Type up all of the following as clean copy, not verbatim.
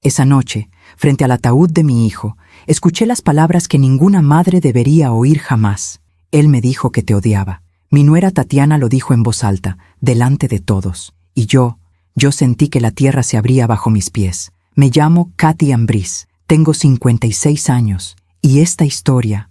Esa noche, frente al ataúd de mi hijo, escuché las palabras que ninguna madre debería oír jamás. Él me dijo que te odiaba. Mi nuera Tatiana lo dijo en voz alta, delante de todos. Y yo sentí que la tierra se abría bajo mis pies. Me llamo Katy Ambriz, tengo 56 años, y esta historia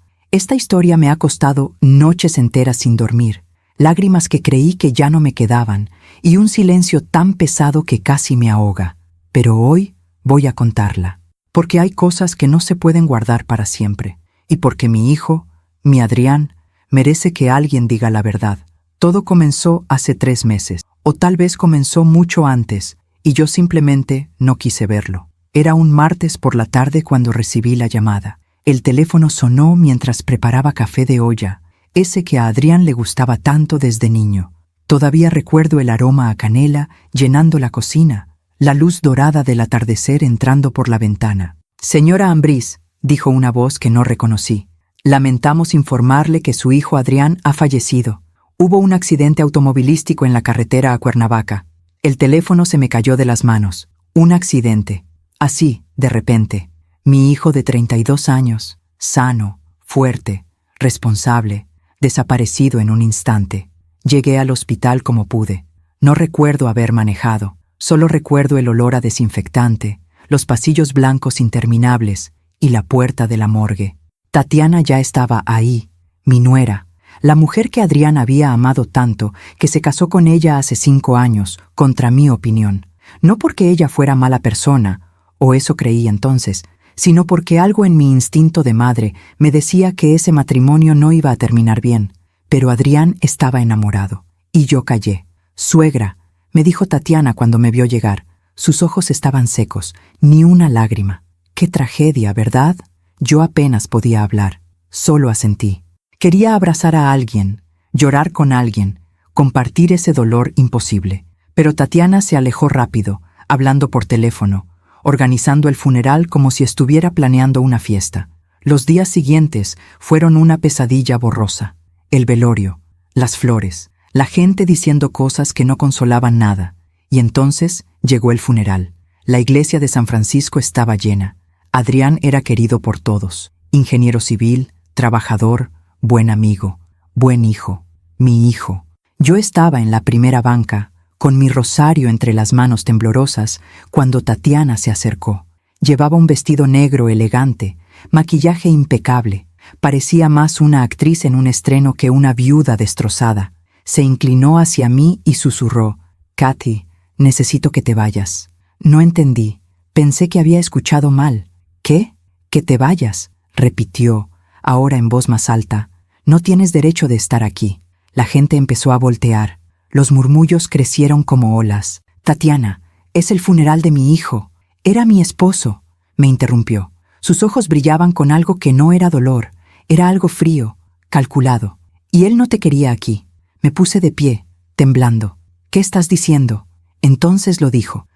me ha costado noches enteras sin dormir, lágrimas que creí que ya no me quedaban, y un silencio tan pesado que casi me ahoga. Pero hoy voy a contarla, porque hay cosas que no se pueden guardar para siempre, y porque mi hijo, mi Adrián, merece que alguien diga la verdad. Todo comenzó hace 3 meses, o tal vez comenzó mucho antes, y yo simplemente no quise verlo. Era un martes por la tarde cuando recibí la llamada. El teléfono sonó mientras preparaba café de olla, ese que a Adrián le gustaba tanto desde niño. Todavía recuerdo el aroma a canela llenando la cocina, la luz dorada del atardecer entrando por la ventana. «Señora Ambriz», dijo una voz que no reconocí. «Lamentamos informarle que su hijo Adrián ha fallecido. Hubo un accidente automovilístico en la carretera a Cuernavaca». El teléfono se me cayó de las manos. Un accidente. Así, de repente. Mi hijo de 32 años, sano, fuerte, responsable, desaparecido en un instante. Llegué al hospital como pude. No recuerdo haber manejado. Solo recuerdo el olor a desinfectante, los pasillos blancos interminables y la puerta de la morgue. Tatiana ya estaba ahí, mi nuera, la mujer que Adrián había amado tanto que se casó con ella hace 5 años, contra mi opinión. No porque ella fuera mala persona, o eso creía entonces, sino porque algo en mi instinto de madre me decía que ese matrimonio no iba a terminar bien. Pero Adrián estaba enamorado, y yo callé. «Suegra», me dijo Tatiana cuando me vio llegar. Sus ojos estaban secos, ni una lágrima. «Qué tragedia, ¿verdad?» Yo apenas podía hablar, solo asentí. Quería abrazar a alguien, llorar con alguien, compartir ese dolor imposible. Pero Tatiana se alejó rápido, hablando por teléfono, organizando el funeral como si estuviera planeando una fiesta. Los días siguientes fueron una pesadilla borrosa. El velorio, las flores, la gente diciendo cosas que no consolaban nada. Y entonces llegó el funeral. La iglesia de San Francisco estaba llena. Adrián era querido por todos. Ingeniero civil, trabajador, buen amigo, buen hijo, mi hijo. Yo estaba en la primera banca, con mi rosario entre las manos temblorosas, cuando Tatiana se acercó. Llevaba un vestido negro elegante, maquillaje impecable. Parecía más una actriz en un estreno que una viuda destrozada. Se inclinó hacia mí y susurró: «Katy, necesito que te vayas». No entendí. Pensé que había escuchado mal. «¿Qué? ¿Que te vayas?», repitió, ahora en voz más alta. «No tienes derecho de estar aquí». La gente empezó a voltear. Los murmullos crecieron como olas. «Tatiana, es el funeral de mi hijo. Era mi esposo», me interrumpió. Sus ojos brillaban con algo que no era dolor, era algo frío, calculado. «Y él no te quería aquí». Me puse de pie, temblando. «¿Qué estás diciendo?». Entonces lo dijo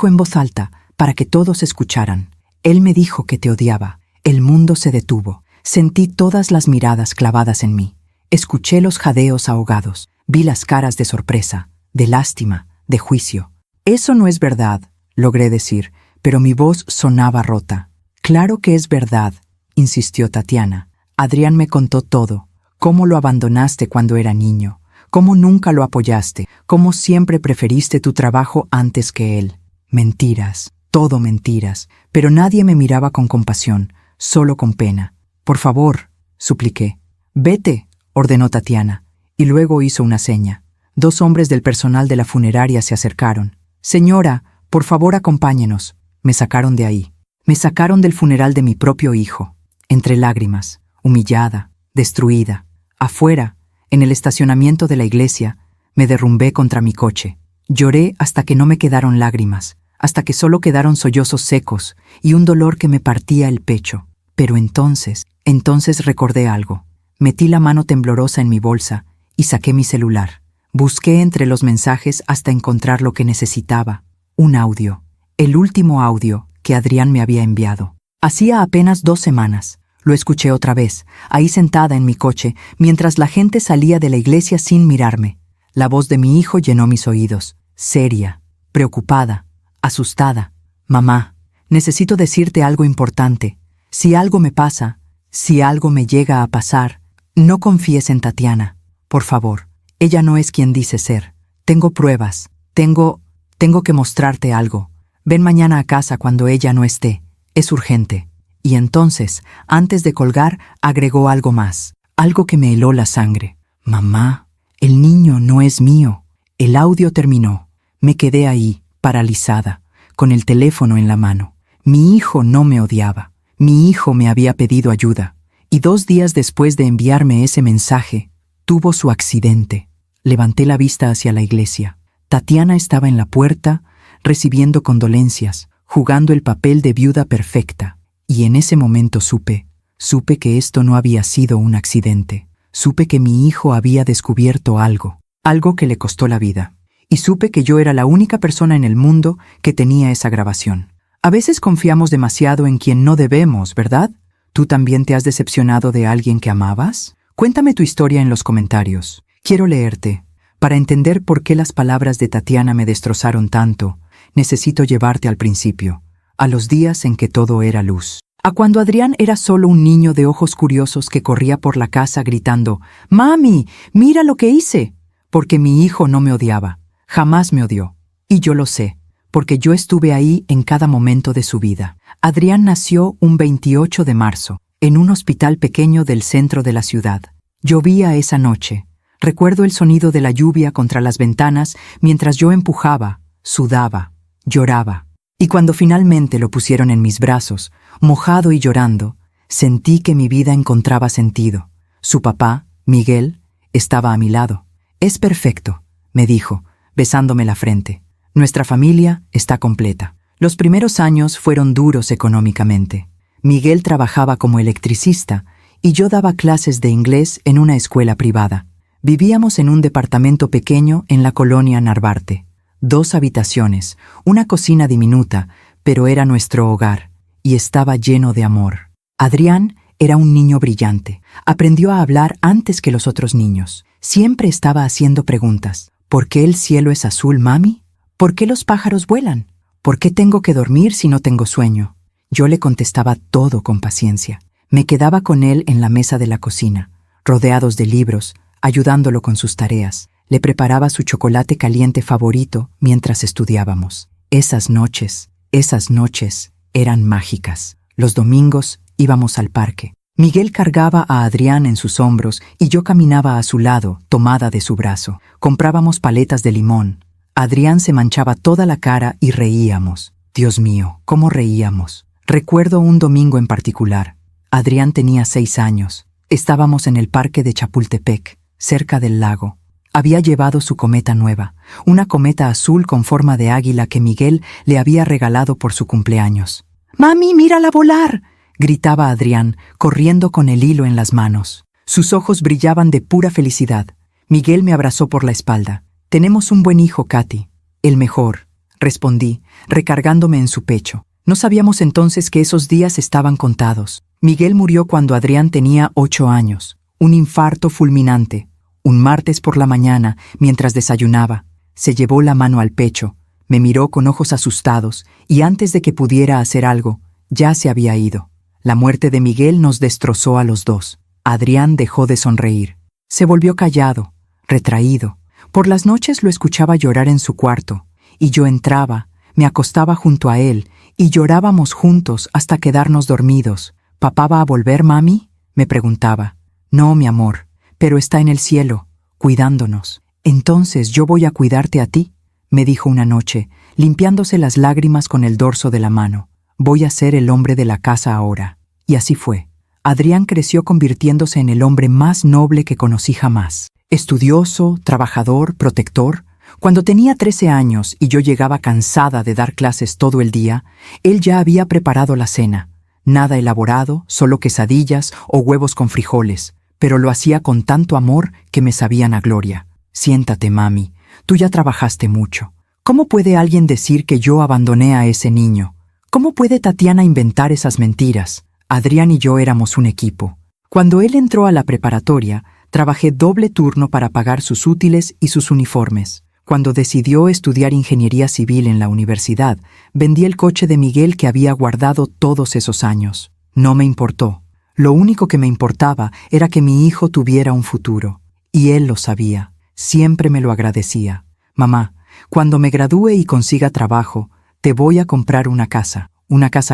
en voz alta, para que todos escucharan. «Él me dijo que te odiaba». El mundo se detuvo. Sentí todas las miradas clavadas en mí. Escuché los jadeos ahogados. Vi las caras de sorpresa, de lástima, de juicio. «Eso no es verdad», logré decir, pero mi voz sonaba rota. «Claro que es verdad», insistió Tatiana. «Adrián me contó todo. Cómo lo abandonaste cuando era niño. Cómo nunca lo apoyaste. Cómo siempre preferiste tu trabajo antes que él. Mentiras, todo mentiras. Pero nadie me miraba con compasión, solo con pena. «Por favor», supliqué. «Vete», ordenó Tatiana, y luego hizo una seña. 2 hombres del personal de la funeraria se acercaron. «Señora, por favor acompáñenos». Me sacaron de ahí. Me sacaron del funeral de mi propio hijo, entre lágrimas, humillada, destruida. Afuera, en el estacionamiento de la iglesia, me derrumbé contra mi coche. Lloré hasta que no me quedaron lágrimas, hasta que solo quedaron sollozos secos y un dolor que me partía el pecho. Pero entonces recordé algo. Metí la mano temblorosa en mi bolsa y saqué mi celular. Busqué entre los mensajes hasta encontrar lo que necesitaba. Un audio. El último audio que Adrián me había enviado. Hacía apenas 2 semanas. Lo escuché otra vez, ahí sentada en mi coche, mientras la gente salía de la iglesia sin mirarme. La voz de mi hijo llenó mis oídos. Seria, preocupada, asustada. «Mamá, necesito decirte algo importante. Si algo me pasa, si algo me llega a pasar, no confíes en Tatiana. Por favor, ella no es quien dice ser. Tengo pruebas. Tengo que mostrarte algo. Ven mañana a casa cuando ella no esté. Es urgente. Y entonces, antes de colgar, agregó algo más. Algo que me heló la sangre. Mamá, el niño no es mío. El audio terminó. Me quedé ahí, paralizada, con el teléfono en la mano. Mi hijo no me odiaba. Mi hijo me había pedido ayuda. Y 2 días después de enviarme ese mensaje, tuvo su accidente. Levanté la vista hacia la iglesia. Tatiana estaba en la puerta, recibiendo condolencias, jugando el papel de viuda perfecta. Y en ese momento supe que esto no había sido un accidente. Supe que mi hijo había descubierto algo que le costó la vida. Y supe que yo era la única persona en el mundo que tenía esa grabación. A veces confiamos demasiado en quien no debemos, ¿verdad? ¿Tú también te has decepcionado de alguien que amabas? Cuéntame tu historia en los comentarios. Quiero leerte. Para entender por qué las palabras de Tatiana me destrozaron tanto, necesito llevarte al principio, a los días en que todo era luz. A cuando Adrián era solo un niño de ojos curiosos que corría por la casa gritando, «¡Mami, mira lo que hice!», porque mi hijo no me odiaba, jamás me odió. Y yo lo sé, porque yo estuve ahí en cada momento de su vida. Adrián nació un 28 de marzo, en un hospital pequeño del centro de la ciudad. Llovía esa noche. Recuerdo el sonido de la lluvia contra las ventanas mientras yo empujaba, sudaba, lloraba. Y cuando finalmente lo pusieron en mis brazos, mojado y llorando, sentí que mi vida encontraba sentido. Su papá, Miguel, estaba a mi lado. «Es perfecto», me dijo, besándome la frente. «Nuestra familia está completa». Los primeros años fueron duros económicamente. Miguel trabajaba como electricista y yo daba clases de inglés en una escuela privada. Vivíamos en un departamento pequeño en la colonia Narvarte. 2 habitaciones, una cocina diminuta, pero era nuestro hogar, y estaba lleno de amor. Adrián era un niño brillante. Aprendió a hablar antes que los otros niños. Siempre estaba haciendo preguntas. ¿Por qué el cielo es azul, mami? ¿Por qué los pájaros vuelan? ¿Por qué tengo que dormir si no tengo sueño? Yo le contestaba todo con paciencia. Me quedaba con él en la mesa de la cocina, rodeados de libros, ayudándolo con sus tareas. Le preparaba su chocolate caliente favorito mientras estudiábamos. Esas noches eran mágicas. Los domingos íbamos al parque. Miguel cargaba a Adrián en sus hombros y yo caminaba a su lado, tomada de su brazo. Comprábamos paletas de limón. Adrián se manchaba toda la cara y reíamos. Dios mío, cómo reíamos. Recuerdo un domingo en particular. Adrián tenía 6 años. Estábamos en el parque de Chapultepec, cerca del lago. Había llevado su cometa nueva, una cometa azul con forma de águila que Miguel le había regalado por su cumpleaños. «¡Mami, mírala volar!», gritaba Adrián, corriendo con el hilo en las manos. Sus ojos brillaban de pura felicidad. Miguel me abrazó por la espalda. «Tenemos un buen hijo, Katy». «El mejor», respondí, recargándome en su pecho. No sabíamos entonces que esos días estaban contados. Miguel murió cuando Adrián tenía 8 años. Un infarto fulminante. Un martes por la mañana, mientras desayunaba, se llevó la mano al pecho, me miró con ojos asustados y antes de que pudiera hacer algo, ya se había ido. La muerte de Miguel nos destrozó a los dos. Adrián dejó de sonreír. Se volvió callado, retraído. Por las noches lo escuchaba llorar en su cuarto, y yo entraba, me acostaba junto a él y llorábamos juntos hasta quedarnos dormidos. «¿Papá va a volver, mami?», me preguntaba. «No, mi amor, pero está en el cielo, cuidándonos». «Entonces yo voy a cuidarte a ti», me dijo una noche, limpiándose las lágrimas con el dorso de la mano. «Voy a ser el hombre de la casa ahora». Y así fue. Adrián creció convirtiéndose en el hombre más noble que conocí jamás. Estudioso, trabajador, protector. Cuando tenía 13 años y yo llegaba cansada de dar clases todo el día, él ya había preparado la cena. Nada elaborado, solo quesadillas o huevos con frijoles, pero lo hacía con tanto amor que me sabían a gloria. «Siéntate, mami, tú ya trabajaste mucho. ¿Cómo puede alguien decir que yo abandoné a ese niño? ¿Cómo puede Tatiana inventar esas mentiras?». Adrián y yo éramos un equipo. Cuando él entró a la preparatoria, trabajé doble turno para pagar sus útiles y sus uniformes. Cuando decidió estudiar ingeniería civil en la universidad, vendí el coche de Miguel que había guardado todos esos años. No me importó. Lo único que me importaba era que mi hijo tuviera un futuro. Y él lo sabía. Siempre me lo agradecía. Mamá, cuando me gradúe y consiga trabajo, te voy a comprar una casa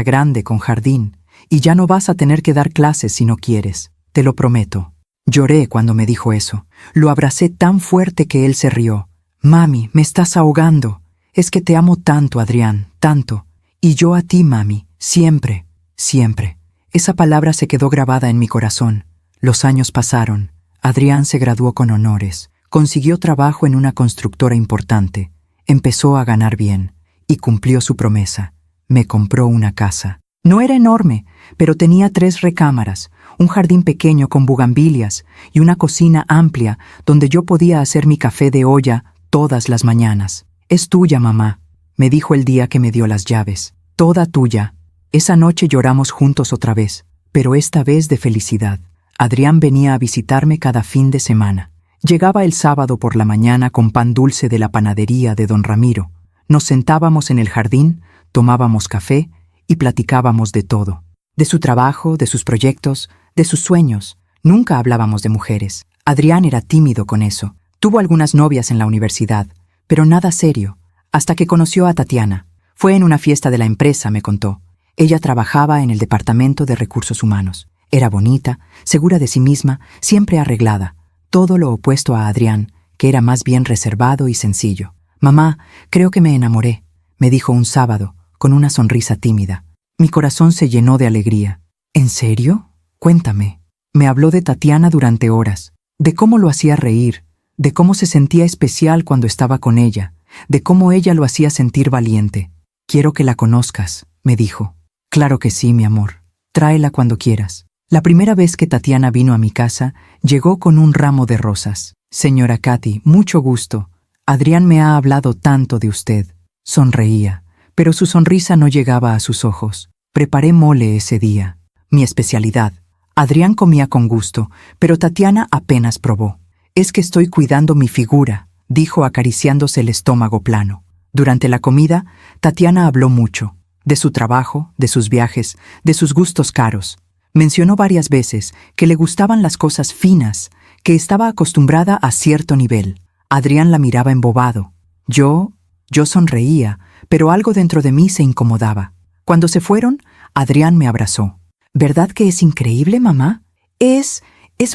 grande con jardín, y ya no vas a tener que dar clases si no quieres. Te lo prometo. Lloré cuando me dijo eso. Lo abracé tan fuerte que él se rió. Mami, me estás ahogando. Es que te amo tanto, Adrián, tanto. Y yo a ti, mami, siempre, siempre. Esa palabra se quedó grabada en mi corazón. Los años pasaron. Adrián se graduó con honores. Consiguió trabajo en una constructora importante. Empezó a ganar bien. Y cumplió su promesa. Me compró una casa. No era enorme, pero tenía 3 recámaras, un jardín pequeño con bugambilias y una cocina amplia donde yo podía hacer mi café de olla todas las mañanas. «Es tuya, mamá», me dijo el día que me dio las llaves. «Toda tuya». Esa noche lloramos juntos otra vez, pero esta vez de felicidad. Adrián venía a visitarme cada fin de semana. Llegaba el sábado por la mañana con pan dulce de la panadería de don Ramiro. Nos sentábamos en el jardín, tomábamos café y platicábamos de todo. De su trabajo, de sus proyectos, de sus sueños. Nunca hablábamos de mujeres. Adrián era tímido con eso. Tuvo algunas novias en la universidad, pero nada serio, hasta que conoció a Tatiana. Fue en una fiesta de la empresa, me contó. Ella trabajaba en el departamento de recursos humanos. Era bonita, segura de sí misma, siempre arreglada. Todo lo opuesto a Adrián, que era más bien reservado y sencillo. «Mamá, creo que me enamoré», me dijo un sábado, con una sonrisa tímida. Mi corazón se llenó de alegría. «¿En serio? Cuéntame». Me habló de Tatiana durante horas, de cómo lo hacía reír, de cómo se sentía especial cuando estaba con ella, de cómo ella lo hacía sentir valiente. «Quiero que la conozcas», me dijo. «Claro que sí, mi amor. Tráela cuando quieras». La primera vez que Tatiana vino a mi casa, llegó con un ramo de rosas. «Señora Katy, mucho gusto. Adrián me ha hablado tanto de usted». Sonreía, pero su sonrisa no llegaba a sus ojos. Preparé mole ese día, mi especialidad. Adrián comía con gusto, pero Tatiana apenas probó. «Es que estoy cuidando mi figura», dijo acariciándose el estómago plano. Durante la comida, Tatiana habló mucho, de su trabajo, de sus viajes, de sus gustos caros. Mencionó varias veces que le gustaban las cosas finas, que estaba acostumbrada a cierto nivel. Adrián la miraba embobado. Yo sonreía, pero algo dentro de mí se incomodaba. Cuando se fueron, Adrián me abrazó. «¿Verdad que es increíble, mamá?» Es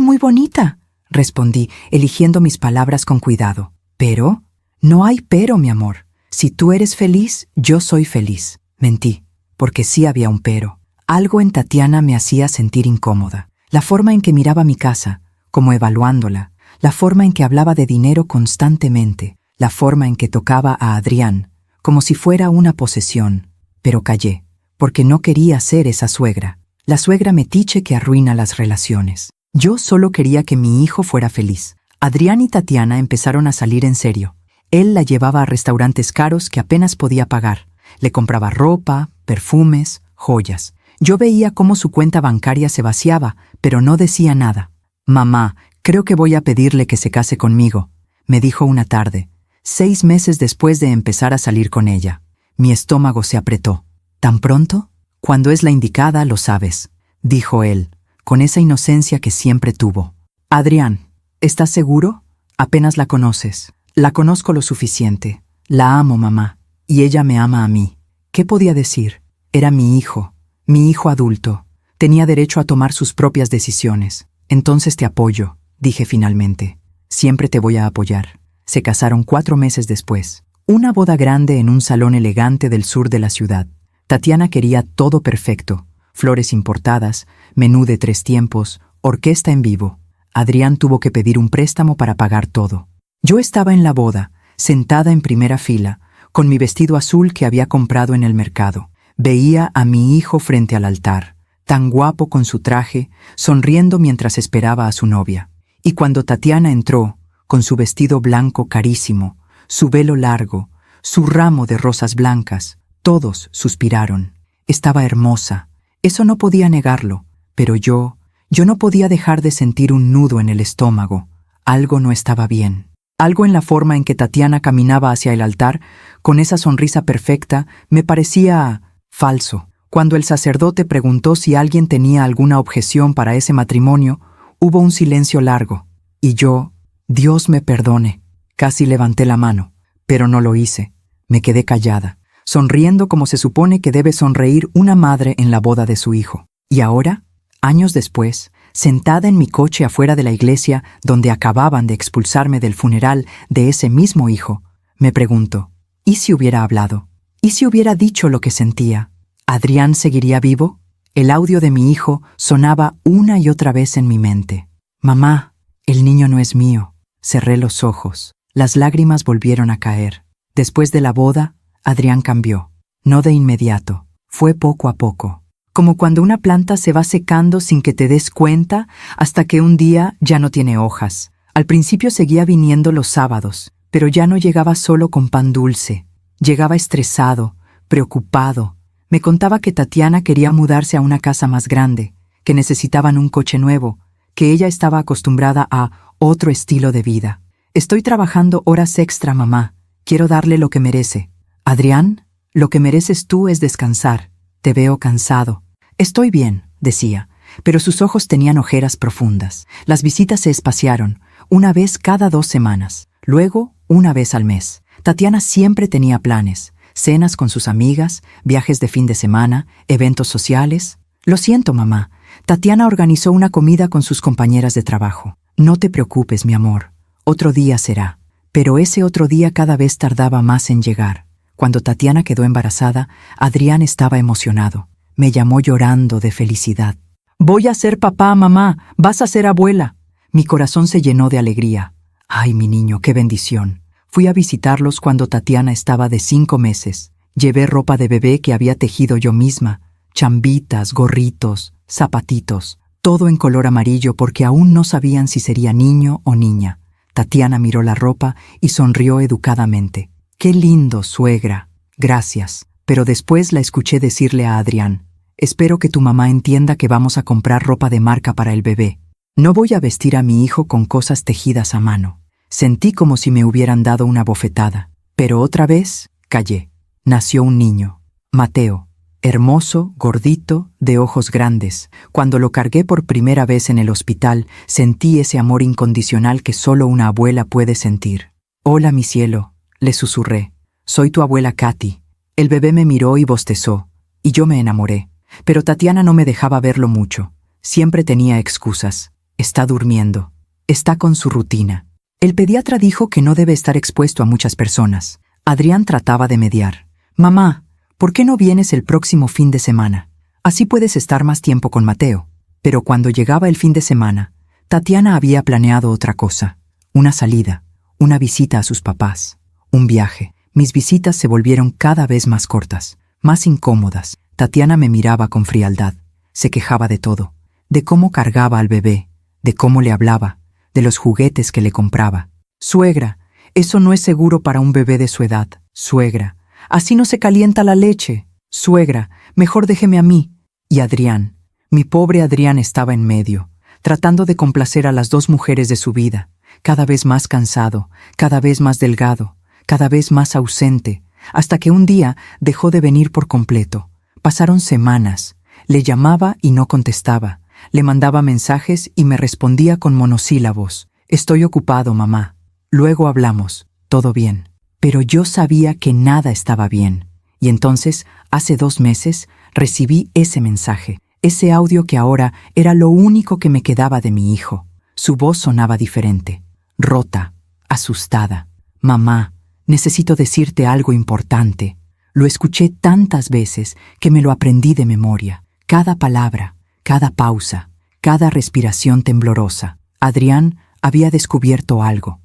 muy bonita», respondí, eligiendo mis palabras con cuidado. «¿Pero?» «No hay pero, mi amor. Si tú eres feliz, yo soy feliz». Mentí, porque sí había un pero. Algo en Tatiana me hacía sentir incómoda. La forma en que miraba mi casa, como evaluándola, la forma en que hablaba de dinero constantemente, la forma en que tocaba a Adrián, como si fuera una posesión. Pero callé, porque no quería ser esa suegra, la suegra metiche que arruina las relaciones. Yo solo quería que mi hijo fuera feliz. Adrián y Tatiana empezaron a salir en serio. Él la llevaba a restaurantes caros que apenas podía pagar. Le compraba ropa, perfumes, joyas. Yo veía cómo su cuenta bancaria se vaciaba, pero no decía nada. «Mamá, creo que voy a pedirle que se case conmigo», me dijo una tarde, 6 meses después de empezar a salir con ella. Mi estómago se apretó. «¿Tan pronto?» «Cuando es la indicada, lo sabes», dijo él, con esa inocencia que siempre tuvo. «Adrián, ¿estás seguro? Apenas la conoces». «La conozco lo suficiente. La amo, mamá, y ella me ama a mí». ¿Qué podía decir? Era mi hijo adulto. Tenía derecho a tomar sus propias decisiones. «Entonces te apoyo», dije finalmente. «Siempre te voy a apoyar». Se casaron 4 meses después. Una boda grande en un salón elegante del sur de la ciudad. Tatiana quería todo perfecto. Flores importadas, menú de 3 tiempos, orquesta en vivo. Adrián tuvo que pedir un préstamo para pagar todo. Yo estaba en la boda, sentada en primera fila, con mi vestido azul que había comprado en el mercado. Veía a mi hijo frente al altar, tan guapo con su traje, sonriendo mientras esperaba a su novia. Y cuando Tatiana entró, con su vestido blanco carísimo, su velo largo, su ramo de rosas blancas, todos suspiraron. Estaba hermosa, eso no podía negarlo, pero yo no podía dejar de sentir un nudo en el estómago. Algo no estaba bien. Algo en la forma en que Tatiana caminaba hacia el altar, con esa sonrisa perfecta, me parecía falso. Cuando el sacerdote preguntó si alguien tenía alguna objeción para ese matrimonio, hubo un silencio largo. Y yo, Dios me perdone, casi levanté la mano, pero no lo hice. Me quedé callada, sonriendo como se supone que debe sonreír una madre en la boda de su hijo. Y ahora, años después, sentada en mi coche afuera de la iglesia donde acababan de expulsarme del funeral de ese mismo hijo, me pregunto, ¿y si hubiera hablado? ¿Y si hubiera dicho lo que sentía? ¿Adrián seguiría vivo? El audio de mi hijo sonaba una y otra vez en mi mente. Mamá, el niño no es mío. Cerré los ojos. Las lágrimas volvieron a caer. Después de la boda, Adrián cambió. No de inmediato. Fue poco a poco. Como cuando una planta se va secando sin que te des cuenta hasta que un día ya no tiene hojas. Al principio seguía viniendo los sábados, pero ya no llegaba solo con pan dulce. Llegaba estresado, preocupado. Me contaba que Tatiana quería mudarse a una casa más grande, que necesitaban un coche nuevo, que ella estaba acostumbrada a otro estilo de vida. Estoy trabajando horas extra, mamá. Quiero darle lo que merece. Adrián, lo que mereces tú es descansar. Te veo cansado. Estoy bien, decía, pero sus ojos tenían ojeras profundas. Las visitas se espaciaron, una vez cada 2 semanas, luego una vez al mes. Tatiana siempre tenía planes. Cenas con sus amigas, viajes de fin de semana, eventos sociales. Lo siento, mamá. Tatiana organizó una comida con sus compañeras de trabajo. No te preocupes, mi amor. Otro día será. Pero ese otro día cada vez tardaba más en llegar. Cuando Tatiana quedó embarazada, Adrián estaba emocionado. Me llamó llorando de felicidad. Voy a ser papá, mamá. Vas a ser abuela. Mi corazón se llenó de alegría. Ay, mi niño, qué bendición. Fui a visitarlos cuando Tatiana estaba de 5 meses. Llevé ropa de bebé que había tejido yo misma, chambitas, gorritos, zapatitos, todo en color amarillo porque aún no sabían si sería niño o niña. Tatiana miró la ropa y sonrió educadamente. «Qué lindo, suegra. Gracias». Pero después la escuché decirle a Adrián, «Espero que tu mamá entienda que vamos a comprar ropa de marca para el bebé. No voy a vestir a mi hijo con cosas tejidas a mano». Sentí como si me hubieran dado una bofetada, pero otra vez callé. Nació un niño, Mateo, hermoso, gordito, de ojos grandes. Cuando lo cargué por primera vez en el hospital, sentí ese amor incondicional que solo una abuela puede sentir. «Hola, mi cielo», le susurré. «Soy tu abuela Katy». El bebé me miró y bostezó, y yo me enamoré. Pero Tatiana no me dejaba verlo mucho. Siempre tenía excusas. Está durmiendo. Está con su rutina. El pediatra dijo que no debe estar expuesto a muchas personas. Adrián trataba de mediar. «Mamá, ¿por qué no vienes el próximo fin de semana? Así puedes estar más tiempo con Mateo». Pero cuando llegaba el fin de semana, Tatiana había planeado otra cosa. Una salida, una visita a sus papás, un viaje. Mis visitas se volvieron cada vez más cortas, más incómodas. Tatiana me miraba con frialdad. Se quejaba de todo. De cómo cargaba al bebé, de cómo le hablaba, de los juguetes que le compraba. «Suegra, eso no es seguro para un bebé de su edad. Suegra, así no se calienta la leche. Suegra, mejor déjeme a mí». Y Adrián, mi pobre Adrián estaba en medio, tratando de complacer a las 2 mujeres de su vida, cada vez más cansado, cada vez más delgado, cada vez más ausente, hasta que un día dejó de venir por completo. Pasaron semanas. Le llamaba y no contestaba. Le mandaba mensajes y me respondía con monosílabos. «Estoy ocupado, mamá. Luego hablamos. Todo bien». Pero yo sabía que nada estaba bien. Y entonces, hace 2 meses, recibí ese mensaje, ese audio que ahora era lo único que me quedaba de mi hijo. Su voz sonaba diferente, rota, asustada. «Mamá, necesito decirte algo importante». Lo escuché tantas veces que me lo aprendí de memoria. Cada palabra, cada pausa, cada respiración temblorosa. Adrián había descubierto algo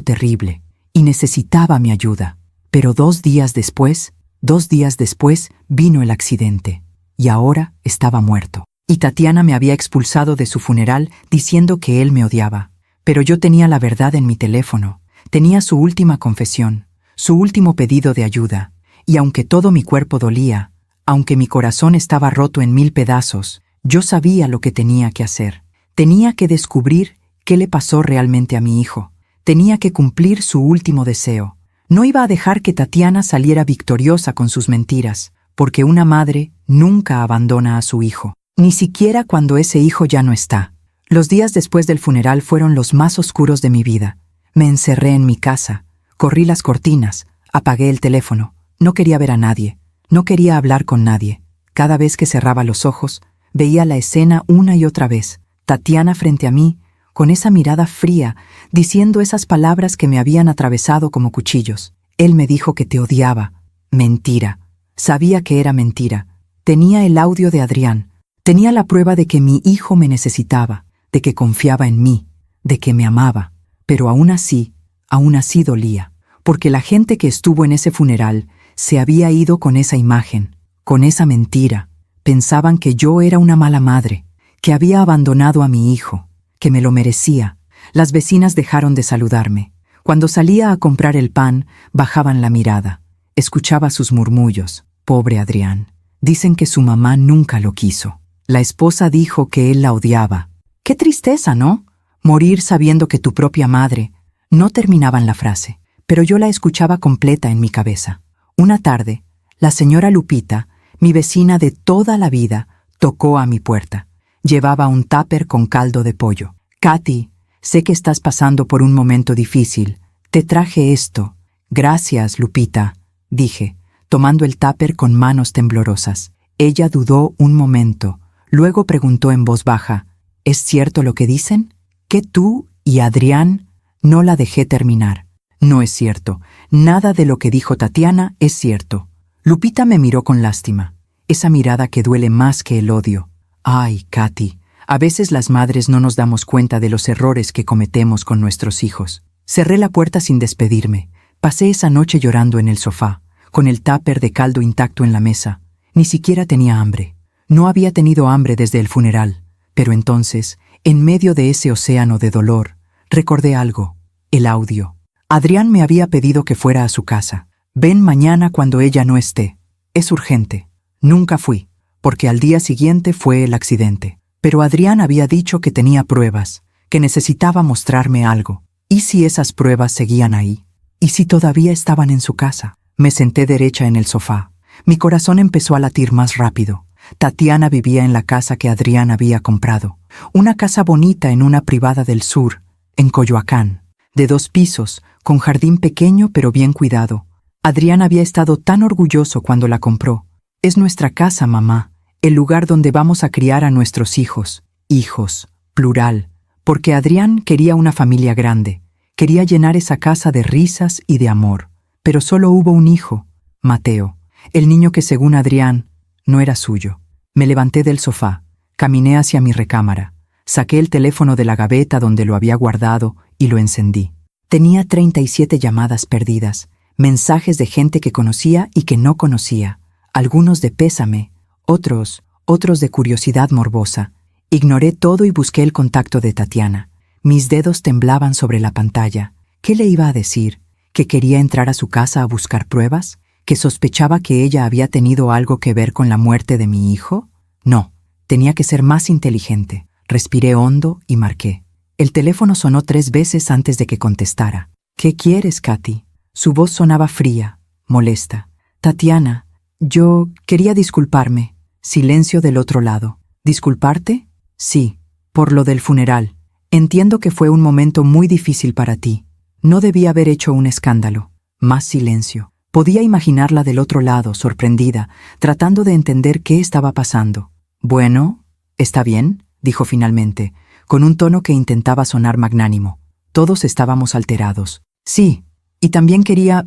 terrible, y necesitaba mi ayuda. Pero 2 días después, vino el accidente, y ahora estaba muerto. Y Tatiana me había expulsado de su funeral diciendo que él me odiaba. Pero yo tenía la verdad en mi teléfono, tenía su última confesión, su último pedido de ayuda, y aunque todo mi cuerpo dolía, aunque mi corazón estaba roto en 1000 pedazos, yo sabía lo que tenía que hacer. Tenía que descubrir qué le pasó realmente a mi hijo. Tenía que cumplir su último deseo. No iba a dejar que Tatiana saliera victoriosa con sus mentiras, porque una madre nunca abandona a su hijo, ni siquiera cuando ese hijo ya no está. Los días después del funeral fueron los más oscuros de mi vida. Me encerré en mi casa, corrí las cortinas, apagué el teléfono. No quería ver a nadie, no quería hablar con nadie. Cada vez que cerraba los ojos, veía la escena una y otra vez. Tatiana frente a mí, con esa mirada fría, diciendo esas palabras que me habían atravesado como cuchillos. Él me dijo que te odiaba. Mentira. Sabía que era mentira. Tenía el audio de Adrián. Tenía la prueba de que mi hijo me necesitaba, de que confiaba en mí, de que me amaba. Pero aún así dolía, porque la gente que estuvo en ese funeral se había ido con esa imagen, con esa mentira. Pensaban que yo era una mala madre, que había abandonado a mi hijo, que me lo merecía. Las vecinas dejaron de saludarme. Cuando salía a comprar el pan, bajaban la mirada. Escuchaba sus murmullos. Pobre Adrián. Dicen que su mamá nunca lo quiso. La esposa dijo que él la odiaba. Qué tristeza, ¿no? Morir sabiendo que tu propia madre. No terminaban la frase, pero yo la escuchaba completa en mi cabeza. Una tarde, la señora Lupita, mi vecina de toda la vida, tocó a mi puerta. Llevaba un tupper con caldo de pollo. Katy, sé que estás pasando por un momento difícil. Te traje esto. Gracias, Lupita, dije, tomando el tupper con manos temblorosas. Ella dudó un momento. Luego preguntó en voz baja, ¿es cierto lo que dicen? ¿Que tú y Adrián? No la dejé terminar. No es cierto. Nada de lo que dijo Tatiana es cierto. Lupita me miró con lástima. Esa mirada que duele más que el odio. Ay, Katy, a veces las madres no nos damos cuenta de los errores que cometemos con nuestros hijos. Cerré la puerta sin despedirme. Pasé esa noche llorando en el sofá, con el tupper de caldo intacto en la mesa. Ni siquiera tenía hambre. No había tenido hambre desde el funeral. Pero entonces, en medio de ese océano de dolor, recordé algo, el audio. Adrián me había pedido que fuera a su casa. Ven mañana cuando ella no esté. Es urgente. Nunca fui, porque al día siguiente fue el accidente. Pero Adrián había dicho que tenía pruebas, que necesitaba mostrarme algo. ¿Y si esas pruebas seguían ahí? ¿Y si todavía estaban en su casa? Me senté derecha en el sofá. Mi corazón empezó a latir más rápido. Tatiana vivía en la casa que Adrián había comprado. Una casa bonita en una privada del sur, en Coyoacán, de 2 pisos, con jardín pequeño pero bien cuidado. Adrián había estado tan orgulloso cuando la compró. Es nuestra casa, mamá, el lugar donde vamos a criar a nuestros hijos. Hijos, plural, porque Adrián quería una familia grande. Quería llenar esa casa de risas y de amor. Pero solo hubo un hijo, Mateo, el niño que según Adrián no era suyo. Me levanté del sofá, caminé hacia mi recámara, saqué el teléfono de la gaveta donde lo había guardado y lo encendí. Tenía 37 llamadas perdidas, mensajes de gente que conocía y que no conocía, algunos de pésame, otros de curiosidad morbosa. Ignoré todo y busqué el contacto de Tatiana. Mis dedos temblaban sobre la pantalla. ¿Qué le iba a decir? ¿Que quería entrar a su casa a buscar pruebas? ¿Que sospechaba que ella había tenido algo que ver con la muerte de mi hijo? No, tenía que ser más inteligente. Respiré hondo y marqué. El teléfono sonó 3 veces antes de que contestara. ¿Qué quieres, Katy? Su voz sonaba fría, molesta. Tatiana, yo quería disculparme. Silencio del otro lado. ¿Disculparte? Sí, por lo del funeral. Entiendo que fue un momento muy difícil para ti. No debí haber hecho un escándalo. Más silencio. Podía imaginarla del otro lado, sorprendida, tratando de entender qué estaba pasando. Bueno, ¿está bien?, dijo finalmente, con un tono que intentaba sonar magnánimo. Todos estábamos alterados. Sí, y también quería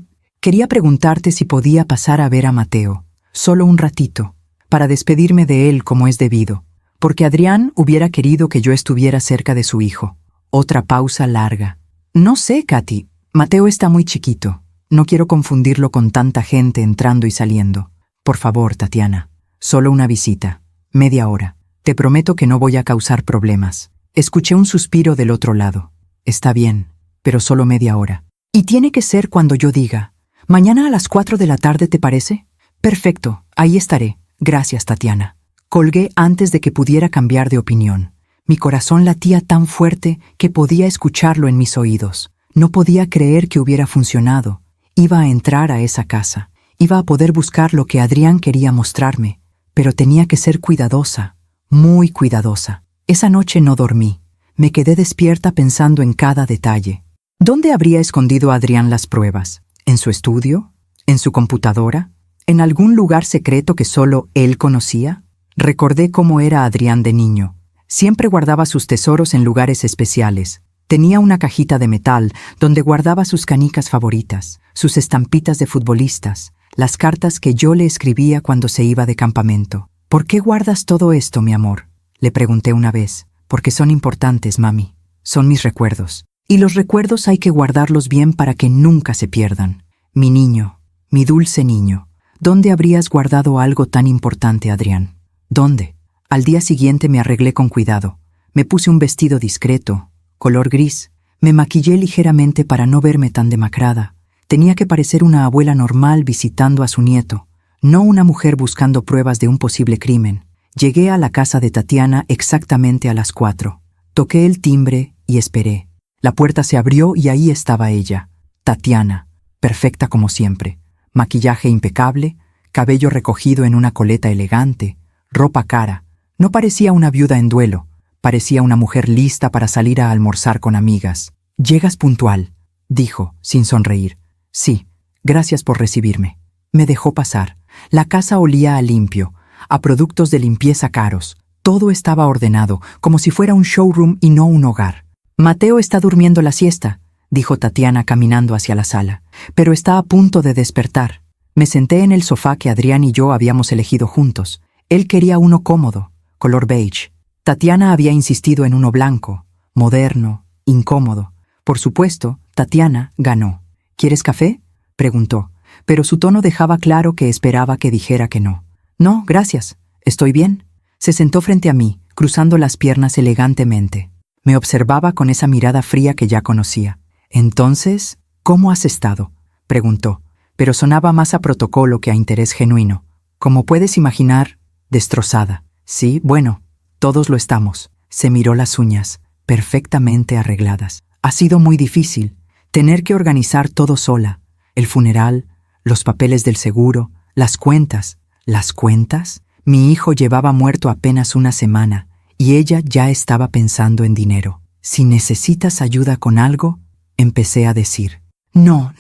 preguntarte si podía pasar a ver a Mateo, solo un ratito, para despedirme de él como es debido, porque Adrián hubiera querido que yo estuviera cerca de su hijo. Otra pausa larga. No sé, Katy, Mateo está muy chiquito. No quiero confundirlo con tanta gente entrando y saliendo. Por favor, Tatiana, solo una visita, media hora. Te prometo que no voy a causar problemas. Escuché un suspiro del otro lado. Está bien, pero solo media hora. Y tiene que ser cuando yo diga. ¿Mañana a las 4 de la tarde te parece? Perfecto, ahí estaré. Gracias, Tatiana. Colgué antes de que pudiera cambiar de opinión. Mi corazón latía tan fuerte que podía escucharlo en mis oídos. No podía creer que hubiera funcionado. Iba a entrar a esa casa. Iba a poder buscar lo que Adrián quería mostrarme, pero tenía que ser cuidadosa, muy cuidadosa. Esa noche no dormí. Me quedé despierta pensando en cada detalle. ¿Dónde habría escondido Adrián las pruebas? ¿En su estudio? ¿En su computadora? ¿En algún lugar secreto que solo él conocía? Recordé cómo era Adrián de niño. Siempre guardaba sus tesoros en lugares especiales. Tenía una cajita de metal donde guardaba sus canicas favoritas, sus estampitas de futbolistas, las cartas que yo le escribía cuando se iba de campamento. ¿Por qué guardas todo esto, mi amor?, le pregunté una vez. Porque son importantes, mami. Son mis recuerdos. Y los recuerdos hay que guardarlos bien para que nunca se pierdan. Mi niño, mi dulce niño, ¿dónde habrías guardado algo tan importante, Adrián? ¿Dónde? Al día siguiente me arreglé con cuidado. Me puse un vestido discreto, color gris. Me maquillé ligeramente para no verme tan demacrada. Tenía que parecer una abuela normal visitando a su nieto, no una mujer buscando pruebas de un posible crimen. Llegué a la casa de Tatiana exactamente a las 4. Toqué el timbre y esperé. La puerta se abrió y ahí estaba ella, Tatiana, perfecta como siempre. Maquillaje impecable, cabello recogido en una coleta elegante, ropa cara. No parecía una viuda en duelo, parecía una mujer lista para salir a almorzar con amigas. «Llegas puntual», dijo, sin sonreír. «Sí, gracias por recibirme». Me dejó pasar. La casa olía a limpio, a productos de limpieza caros. Todo estaba ordenado, como si fuera un showroom y no un hogar. «Mateo está durmiendo la siesta», dijo Tatiana caminando hacia la sala, «pero está a punto de despertar». Me senté en el sofá que Adrián y yo habíamos elegido juntos. Él quería uno cómodo, color beige. Tatiana había insistido en uno blanco, moderno, incómodo. Por supuesto, Tatiana ganó. «¿Quieres café?», preguntó, pero su tono dejaba claro que esperaba que dijera que no. «No, gracias. Estoy bien». Se sentó frente a mí, cruzando las piernas elegantemente. Me observaba con esa mirada fría que ya conocía. «Entonces, ¿cómo has estado?», preguntó, pero sonaba más a protocolo que a interés genuino. «Como puedes imaginar, destrozada». «Sí, bueno, todos lo estamos». Se miró las uñas, perfectamente arregladas. «Ha sido muy difícil, tener que organizar todo sola. El funeral, los papeles del seguro, las cuentas». ¿Las cuentas? Mi hijo llevaba muerto apenas una semana y ella ya estaba pensando en dinero. «Si necesitas ayuda con algo», empecé a decir. «No,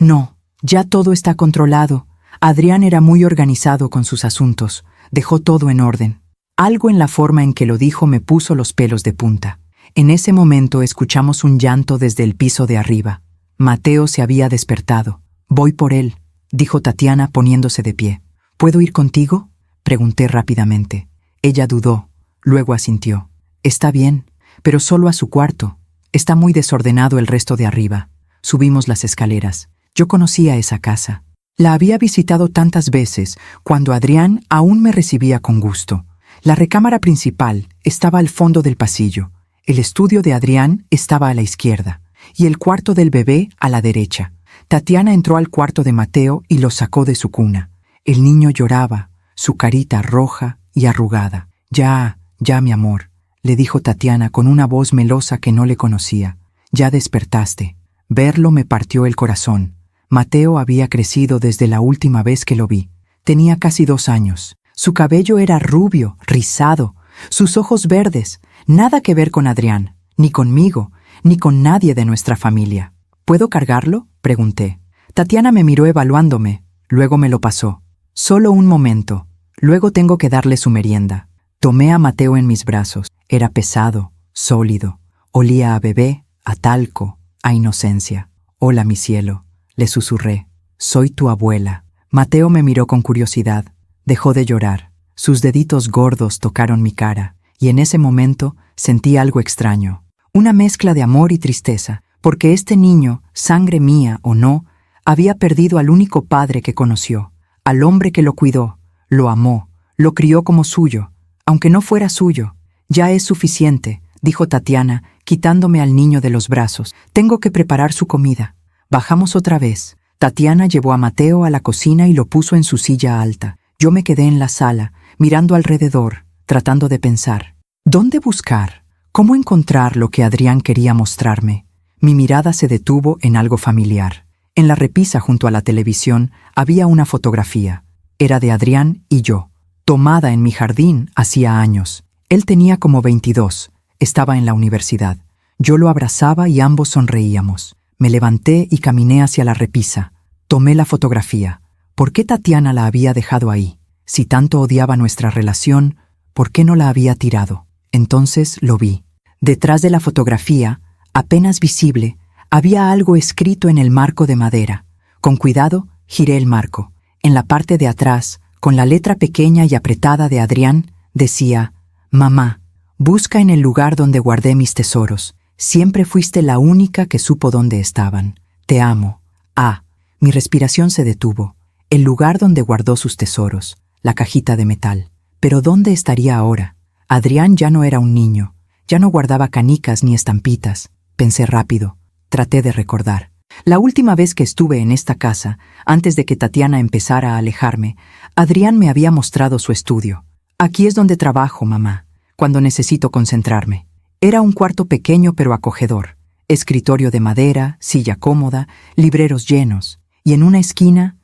ya todo está controlado». Adrián era muy organizado con sus asuntos, dejó todo en orden. Algo en la forma en que lo dijo me puso los pelos de punta. En ese momento escuchamos un llanto desde el piso de arriba. Mateo se había despertado. «Voy por él», dijo Tatiana poniéndose de pie. «¿Puedo ir contigo?», pregunté rápidamente. Ella dudó, luego asintió. «Está bien, pero solo a su cuarto. Está muy desordenado el resto de arriba». Subimos las escaleras. Yo conocía esa casa. La había visitado tantas veces, cuando Adrián aún me recibía con gusto. La recámara principal estaba al fondo del pasillo. El estudio de Adrián estaba a la izquierda, y el cuarto del bebé a la derecha. Tatiana entró al cuarto de Mateo y lo sacó de su cuna. El niño lloraba, su carita roja y arrugada. «Ya, mi amor», le dijo Tatiana con una voz melosa que no le conocía. «Ya despertaste». Verlo me partió el corazón. Mateo había crecido desde la última vez que lo vi. Tenía casi 2 años. Su cabello era rubio, rizado, sus ojos verdes. Nada que ver con Adrián, ni conmigo, ni con nadie de nuestra familia. «¿Puedo cargarlo?», pregunté. Tatiana me miró evaluándome, luego me lo pasó. «Solo un momento, luego tengo que darle su merienda». Tomé a Mateo en mis brazos. Era pesado, sólido. Olía a bebé, a talco, a inocencia. «Hola, mi cielo», le susurré. «Soy tu abuela». Mateo me miró con curiosidad. Dejó de llorar. Sus deditos gordos tocaron mi cara, y en ese momento sentí algo extraño. Una mezcla de amor y tristeza, porque este niño, sangre mía o no, había perdido al único padre que conoció, al hombre que lo cuidó, lo amó, lo crió como suyo, aunque no fuera suyo. «Ya es suficiente», dijo Tatiana, quitándome al niño de los brazos. «Tengo que preparar su comida». Bajamos otra vez. Tatiana llevó a Mateo a la cocina y lo puso en su silla alta. Yo me quedé en la sala, mirando alrededor, tratando de pensar. ¿Dónde buscar? ¿Cómo encontrar lo que Adrián quería mostrarme? Mi mirada se detuvo en algo familiar. En la repisa junto a la televisión había una fotografía. Era de Adrián y yo, tomada en mi jardín hacía años. Él tenía como 22, estaba en la universidad. Yo lo abrazaba y ambos sonreíamos. Me levanté y caminé hacia la repisa. Tomé la fotografía. ¿Por qué Tatiana la había dejado ahí? Si tanto odiaba nuestra relación, ¿por qué no la había tirado? Entonces lo vi. Detrás de la fotografía, apenas visible, había algo escrito en el marco de madera. Con cuidado, giré el marco. En la parte de atrás, con la letra pequeña y apretada de Adrián, decía: «Mamá, busca en el lugar donde guardé mis tesoros. Siempre fuiste la única que supo dónde estaban. Te amo. Ah». Mi respiración se detuvo. El lugar donde guardó sus tesoros, la cajita de metal. Pero ¿dónde estaría ahora? Adrián ya no era un niño. Ya no guardaba canicas ni estampitas. Pensé rápido. Traté de recordar. La última vez que estuve en esta casa, antes de que Tatiana empezara a alejarme, Adrián me había mostrado su estudio. «Aquí es donde trabajo, mamá, cuando necesito concentrarme». Era un cuarto pequeño pero acogedor. Escritorio de madera, silla cómoda, libreros llenos. Y en una esquina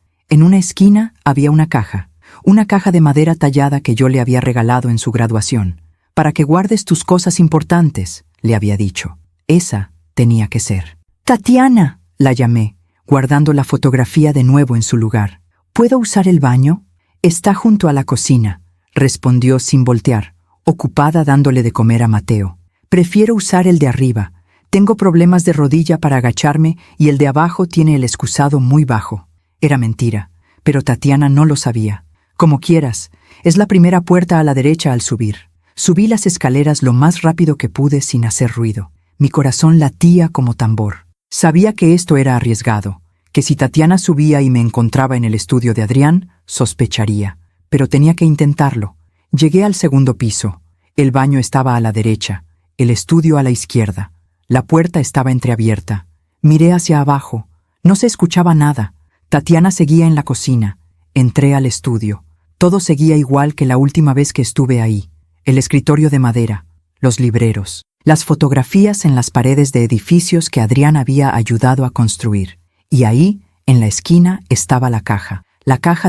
había una caja de madera tallada que yo le había regalado en su graduación. «Para que guardes tus cosas importantes», le había dicho. Esa tenía que ser. «Tatiana», la llamé, guardando la fotografía de nuevo en su lugar. «¿Puedo usar el baño?» «Está junto a la cocina», respondió sin voltear, ocupada dándole de comer a Mateo. «Prefiero usar el de arriba. Tengo problemas de rodilla para agacharme y el de abajo tiene el excusado muy bajo». Era mentira, pero Tatiana no lo sabía. «Como quieras, es la primera puerta a la derecha al subir». Subí las escaleras lo más rápido que pude sin hacer ruido. Mi corazón latía como tambor. Sabía que esto era arriesgado, que si Tatiana subía y me encontraba en el estudio de Adrián, sospecharía. Pero tenía que intentarlo. Llegué al segundo piso. El baño estaba a la derecha, el estudio a la izquierda. La puerta estaba entreabierta. Miré hacia abajo. No se escuchaba nada. Tatiana seguía en la cocina. Entré al estudio. Todo seguía igual que la última vez que estuve ahí. El escritorio de madera, los libreros, las fotografías en las paredes de edificios que Adrián había ayudado a construir. Y ahí, en la esquina, estaba la caja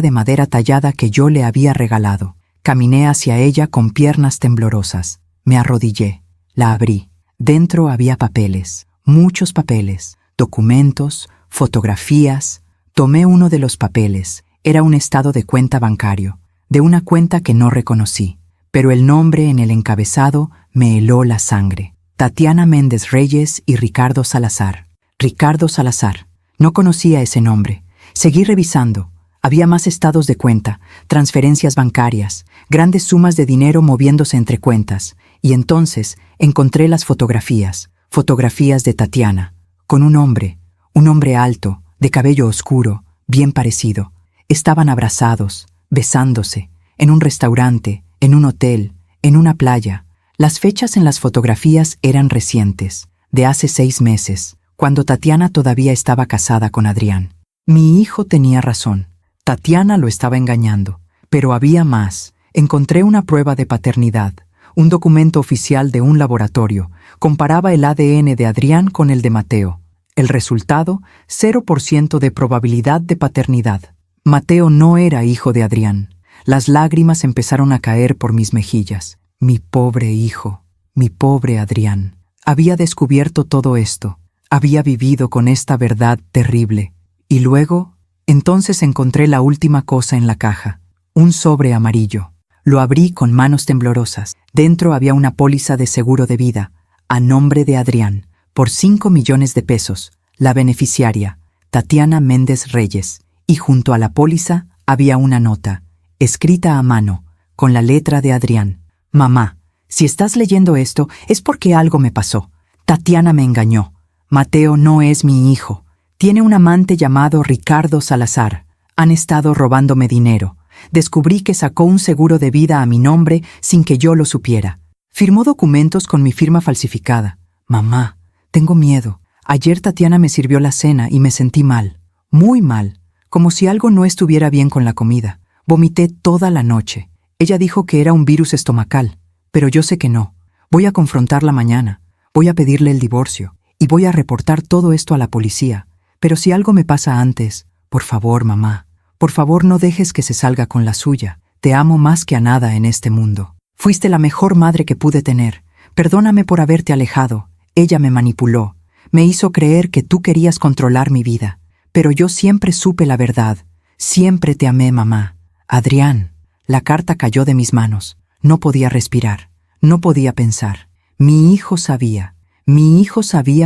de madera tallada que yo le había regalado. Caminé hacia ella con piernas temblorosas. Me arrodillé. La abrí. Dentro había papeles, muchos papeles, documentos, fotografías. Tomé uno de los papeles. Era un estado de cuenta bancario, de una cuenta que no reconocí. Pero el nombre en el encabezado me heló la sangre. Tatiana Méndez Reyes y Ricardo Salazar. Ricardo Salazar. No conocía ese nombre. Seguí revisando. Había más estados de cuenta, transferencias bancarias, grandes sumas de dinero moviéndose entre cuentas. Y entonces encontré las fotografías de Tatiana, con un hombre alto, de cabello oscuro, bien parecido. Estaban abrazados, besándose, en un restaurante, en un hotel, en una playa. Las fechas en las fotografías eran recientes, de hace 6 meses, cuando Tatiana todavía estaba casada con Adrián. Mi hijo tenía razón. Tatiana lo estaba engañando. Pero había más. Encontré una prueba de paternidad, un documento oficial de un laboratorio. Comparaba el ADN de Adrián con el de Mateo. El resultado, 0% de probabilidad de paternidad. Mateo no era hijo de Adrián. Las lágrimas empezaron a caer por mis mejillas. Mi pobre hijo, mi pobre Adrián. Había descubierto todo esto. Había vivido con esta verdad terrible. Y luego, entonces encontré la última cosa en la caja. Un sobre amarillo. Lo abrí con manos temblorosas. Dentro había una póliza de seguro de vida, a nombre de Adrián, por 5 millones de pesos. La beneficiaria, Tatiana Méndez Reyes. Y junto a la póliza había una nota, escrita a mano, con la letra de Adrián. «Mamá, si estás leyendo esto es porque algo me pasó. Tatiana me engañó. Mateo no es mi hijo. Tiene un amante llamado Ricardo Salazar. Han estado robándome dinero. Descubrí que sacó un seguro de vida a mi nombre sin que yo lo supiera. Firmó documentos con mi firma falsificada. Mamá, tengo miedo. Ayer Tatiana me sirvió la cena y me sentí mal. Muy mal. Como si algo no estuviera bien con la comida. Vomité toda la noche. Ella dijo que era un virus estomacal, pero yo sé que no. Voy a confrontarla mañana. Voy a pedirle el divorcio. y voy a reportar todo esto a la policía. Pero si algo me pasa antes, por favor, mamá, por favor no dejes que se salga con la suya. Te amo más que a nada en este mundo. Fuiste la mejor madre que pude tener. Perdóname por haberte alejado. Ella me manipuló. Me hizo creer que tú querías controlar mi vida. Pero yo siempre supe la verdad. Siempre te amé, mamá. Adrián. La carta cayó de mis manos. No podía respirar. No podía pensar. Mi hijo sabía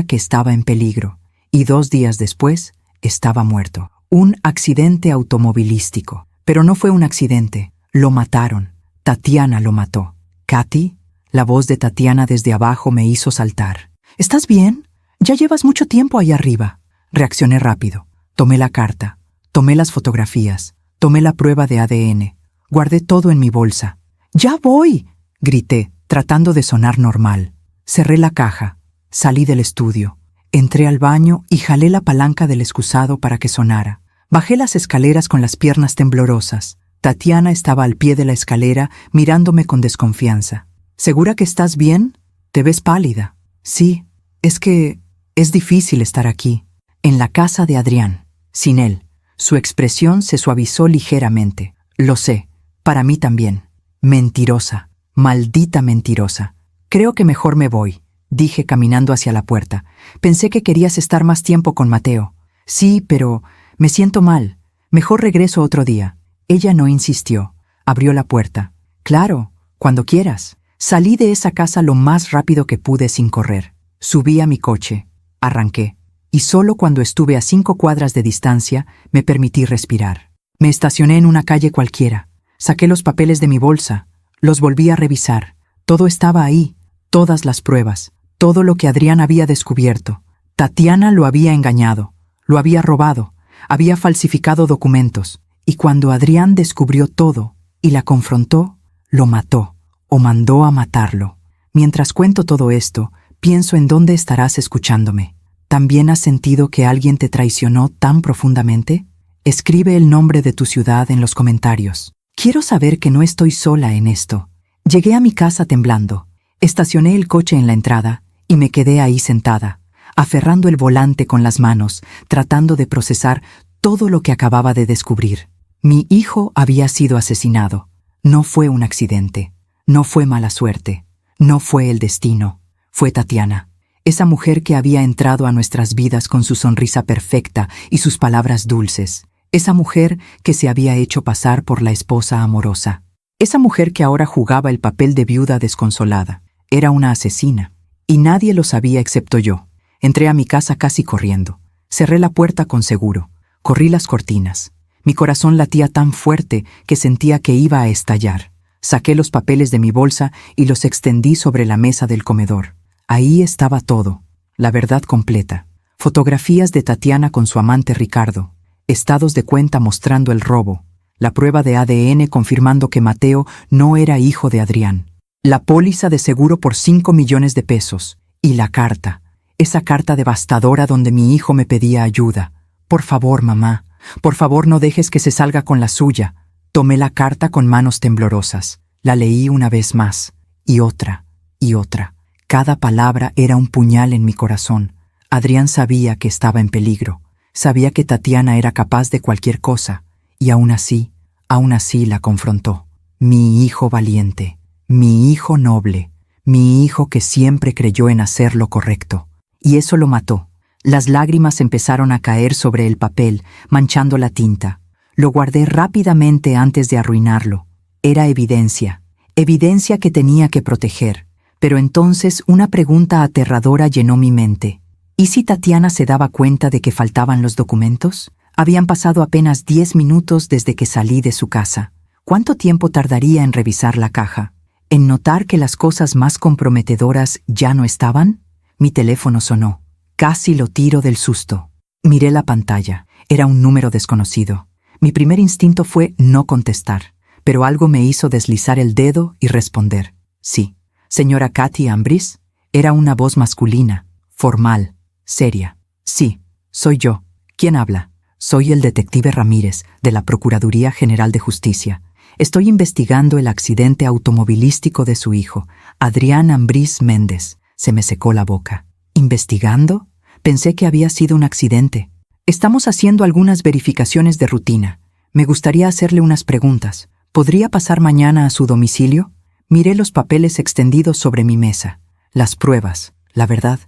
que estaba en peligro. Y 2 días después, estaba muerto. Un accidente automovilístico. Pero no fue un accidente. Lo mataron. Tatiana lo mató. Katy, la voz de Tatiana desde abajo me hizo saltar. ¿Estás bien? Ya llevas mucho tiempo ahí arriba. Reaccioné rápido. Tomé la carta. Tomé las fotografías. Tomé la prueba de ADN. Guardé todo en mi bolsa. ¡Ya voy!, grité, tratando de sonar normal. Cerré la caja. Salí del estudio. Entré al baño y jalé la palanca del excusado para que sonara. Bajé las escaleras con las piernas temblorosas. Tatiana estaba al pie de la escalera mirándome con desconfianza. ¿Segura que estás bien? Te ves pálida. Sí, es que es difícil estar aquí, en la casa de Adrián, sin él. Su expresión se suavizó ligeramente. Lo sé, para mí también. Mentirosa, maldita mentirosa. Creo que mejor me voy, dije caminando hacia la puerta. Pensé que querías estar más tiempo con Mateo. Sí, pero me siento mal. Mejor regreso otro día. Ella no insistió. Abrió la puerta. Claro, cuando quieras. Salí de esa casa lo más rápido que pude sin correr. Subí a mi coche. Arranqué. Y solo cuando estuve a 5 cuadras de distancia me permití respirar. Me estacioné en una calle cualquiera. Saqué los papeles de mi bolsa. Los volví a revisar. Todo estaba ahí. Todas las pruebas. Todo lo que Adrián había descubierto. Tatiana lo había engañado. Lo había robado. Había falsificado documentos. Y cuando Adrián descubrió todo y la confrontó, lo mató o mandó a matarlo. Mientras cuento todo esto, pienso en dónde estarás escuchándome. ¿También has sentido que alguien te traicionó tan profundamente? Escribe el nombre de tu ciudad en los comentarios. Quiero saber que no estoy sola en esto. Llegué a mi casa temblando. Estacioné el coche en la entrada y me quedé ahí sentada, aferrando el volante con las manos, tratando de procesar todo lo que acababa de descubrir. Mi hijo había sido asesinado. No fue un accidente. No fue mala suerte. No fue el destino. Fue Tatiana. Esa mujer que había entrado a nuestras vidas con su sonrisa perfecta y sus palabras dulces. Esa mujer que se había hecho pasar por la esposa amorosa. Esa mujer que ahora jugaba el papel de viuda desconsolada. Era una asesina. Y nadie lo sabía excepto yo. Entré a mi casa casi corriendo. Cerré la puerta con seguro. Corrí las cortinas. Mi corazón latía tan fuerte que sentía que iba a estallar. Saqué los papeles de mi bolsa y los extendí sobre la mesa del comedor. Ahí estaba todo, la verdad completa. Fotografías de Tatiana con su amante Ricardo, estados de cuenta mostrando el robo, la prueba de ADN confirmando que Mateo no era hijo de Adrián, la póliza de seguro por 5 millones de pesos y la carta, esa carta devastadora donde mi hijo me pedía ayuda. Por favor, mamá, por favor no dejes que se salga con la suya. Tomé la carta con manos temblorosas, la leí una vez más, y otra, y otra. Cada palabra era un puñal en mi corazón. Adrián sabía que estaba en peligro, sabía que Tatiana era capaz de cualquier cosa, y aún así la confrontó. Mi hijo valiente, mi hijo noble, mi hijo que siempre creyó en hacer lo correcto. Y eso lo mató. Las lágrimas empezaron a caer sobre el papel, manchando la tinta. Lo guardé rápidamente antes de arruinarlo. Era evidencia que tenía que proteger. Pero entonces una pregunta aterradora llenó mi mente. ¿Y si Tatiana se daba cuenta de que faltaban los documentos? Habían pasado apenas 10 minutos desde que salí de su casa. ¿Cuánto tiempo tardaría en revisar la caja? ¿En notar que las cosas más comprometedoras ya no estaban? Mi teléfono sonó. Casi lo tiro del susto. Miré la pantalla. Era un número desconocido. Mi primer instinto fue no contestar, pero algo me hizo deslizar el dedo y responder. Sí. Señora Katy Ambris. Era una voz masculina, formal, seria. Sí, soy yo. ¿Quién habla? Soy el detective Ramírez, de la Procuraduría General de Justicia. Estoy investigando el accidente automovilístico de su hijo, Adrián Ambris Méndez. Se me secó la boca. ¿Investigando? Pensé que había sido un accidente. Estamos haciendo algunas verificaciones de rutina. Me gustaría hacerle unas preguntas. ¿Podría pasar mañana a su domicilio? Miré los papeles extendidos sobre mi mesa. Las pruebas, la verdad.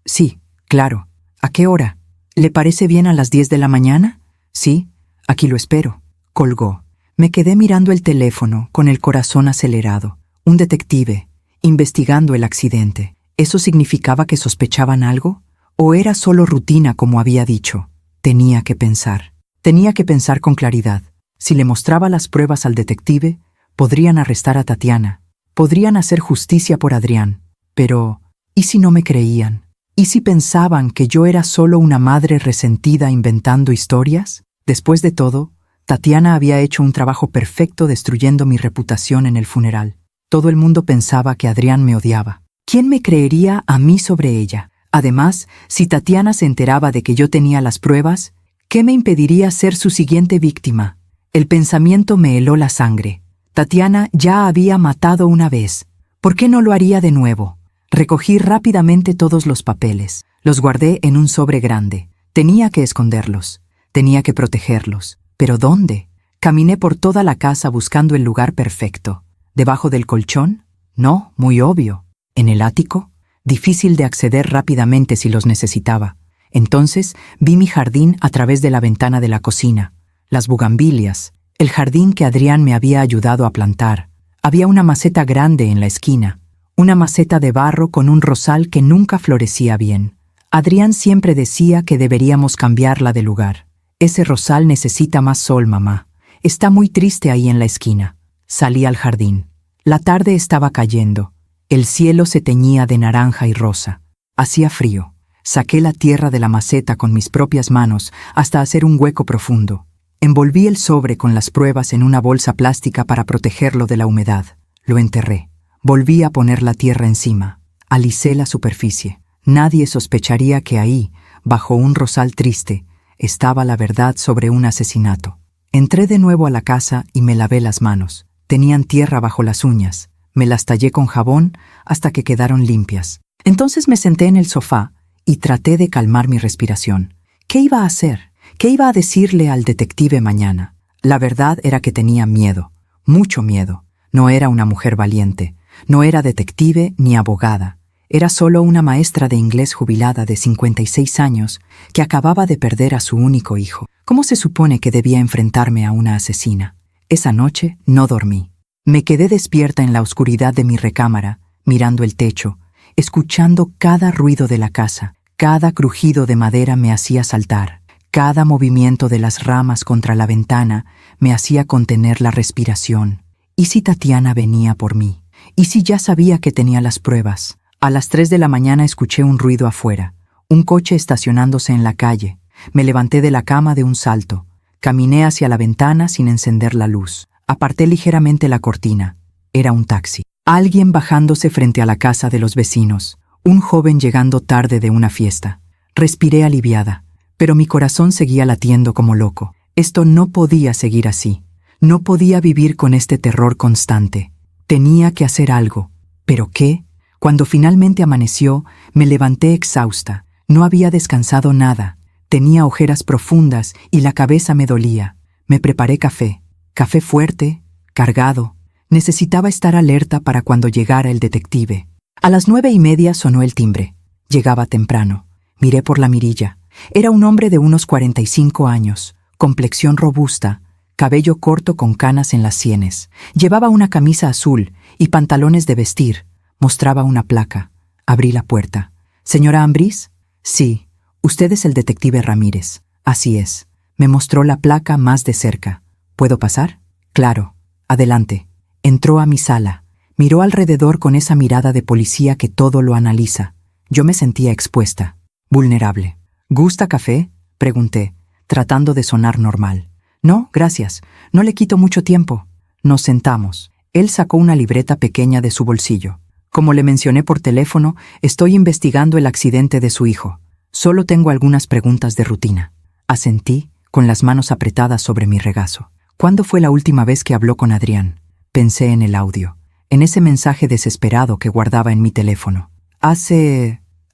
Sí, claro. ¿A qué hora? ¿Le parece bien a las 10 de la mañana? Sí, aquí lo espero. Colgó. Me quedé mirando el teléfono, con el corazón acelerado. Un detective, investigando el accidente. ¿Eso significaba que sospechaban algo? ¿O era solo rutina como había dicho? Tenía que pensar. Tenía que pensar con claridad. Si le mostraba las pruebas al detective, podrían arrestar a Tatiana. Podrían hacer justicia por Adrián. Pero, ¿y si no me creían? ¿Y si pensaban que yo era solo una madre resentida inventando historias? Después de todo, Tatiana había hecho un trabajo perfecto destruyendo mi reputación en el funeral. Todo el mundo pensaba que Adrián me odiaba. ¿Quién me creería a mí sobre ella? Además, si Tatiana se enteraba de que yo tenía las pruebas, ¿qué me impediría ser su siguiente víctima? El pensamiento me heló la sangre. Tatiana ya había matado una vez. ¿Por qué no lo haría de nuevo? Recogí rápidamente todos los papeles. Los guardé en un sobre grande. Tenía que esconderlos. Tenía que protegerlos. ¿Pero dónde? Caminé por toda la casa buscando el lugar perfecto. ¿Debajo del colchón? No, muy obvio. ¿En el ático? Difícil de acceder rápidamente si los necesitaba. Entonces vi mi jardín a través de la ventana de la cocina. Las bugambilias, el jardín que Adrián me había ayudado a plantar. Había una maceta grande en la esquina, una maceta de barro con un rosal que nunca florecía bien. Adrián siempre decía que deberíamos cambiarla de lugar. Ese rosal necesita más sol, mamá. Está muy triste ahí en la esquina. Salí al jardín. La tarde estaba cayendo. El cielo se teñía de naranja y rosa. Hacía frío. Saqué la tierra de la maceta con mis propias manos hasta hacer un hueco profundo. Envolví el sobre con las pruebas en una bolsa plástica para protegerlo de la humedad. Lo enterré. Volví a poner la tierra encima. Alisé la superficie. Nadie sospecharía que ahí, bajo un rosal triste, estaba la verdad sobre un asesinato. Entré de nuevo a la casa y me lavé las manos. Tenían tierra bajo las uñas. Me las tallé con jabón hasta que quedaron limpias. Entonces me senté en el sofá y traté de calmar mi respiración. ¿Qué iba a hacer? ¿Qué iba a decirle al detective mañana? La verdad era que tenía miedo, mucho miedo. No era una mujer valiente, no era detective ni abogada. Era solo una maestra de inglés jubilada de 56 años que acababa de perder a su único hijo. ¿Cómo se supone que debía enfrentarme a una asesina? Esa noche no dormí. Me quedé despierta en la oscuridad de mi recámara, mirando el techo, escuchando cada ruido de la casa. Cada crujido de madera me hacía saltar. Cada movimiento de las ramas contra la ventana me hacía contener la respiración. ¿Y si Tatiana venía por mí? ¿Y si ya sabía que tenía las pruebas? A las 3 de la mañana escuché un ruido afuera, un coche estacionándose en la calle. Me levanté de la cama de un salto. Caminé hacia la ventana sin encender la luz. Aparté ligeramente la cortina. Era un taxi. Alguien bajándose frente a la casa de los vecinos. Un joven llegando tarde de una fiesta. Respiré aliviada. Pero mi corazón seguía latiendo como loco. Esto no podía seguir así. No podía vivir con este terror constante. Tenía que hacer algo. ¿Pero qué? Cuando finalmente amaneció, me levanté exhausta. No había descansado nada. Tenía ojeras profundas y la cabeza me dolía. Me preparé café. Café fuerte, cargado. Necesitaba estar alerta para cuando llegara el detective. A las 9:30 sonó el timbre. Llegaba temprano. Miré por la mirilla. Era un hombre de unos 45 años, complexión robusta, cabello corto con canas en las sienes. Llevaba una camisa azul y pantalones de vestir. Mostraba una placa. Abrí la puerta. ¿Señora Ambrís? Sí, usted es el detective Ramírez. Así es. Me mostró la placa más de cerca. ¿Puedo pasar? Claro. Adelante. Entró a mi sala. Miró alrededor con esa mirada de policía que todo lo analiza. Yo me sentía expuesta, vulnerable. ¿Gusta café?, pregunté, tratando de sonar normal. No, gracias. No le quito mucho tiempo. Nos sentamos. Él sacó una libreta pequeña de su bolsillo. Como le mencioné por teléfono, estoy investigando el accidente de su hijo. Solo tengo algunas preguntas de rutina. Asentí, con las manos apretadas sobre mi regazo. ¿Cuándo fue la última vez que habló con Adrián? Pensé en el audio, en ese mensaje desesperado que guardaba en mi teléfono.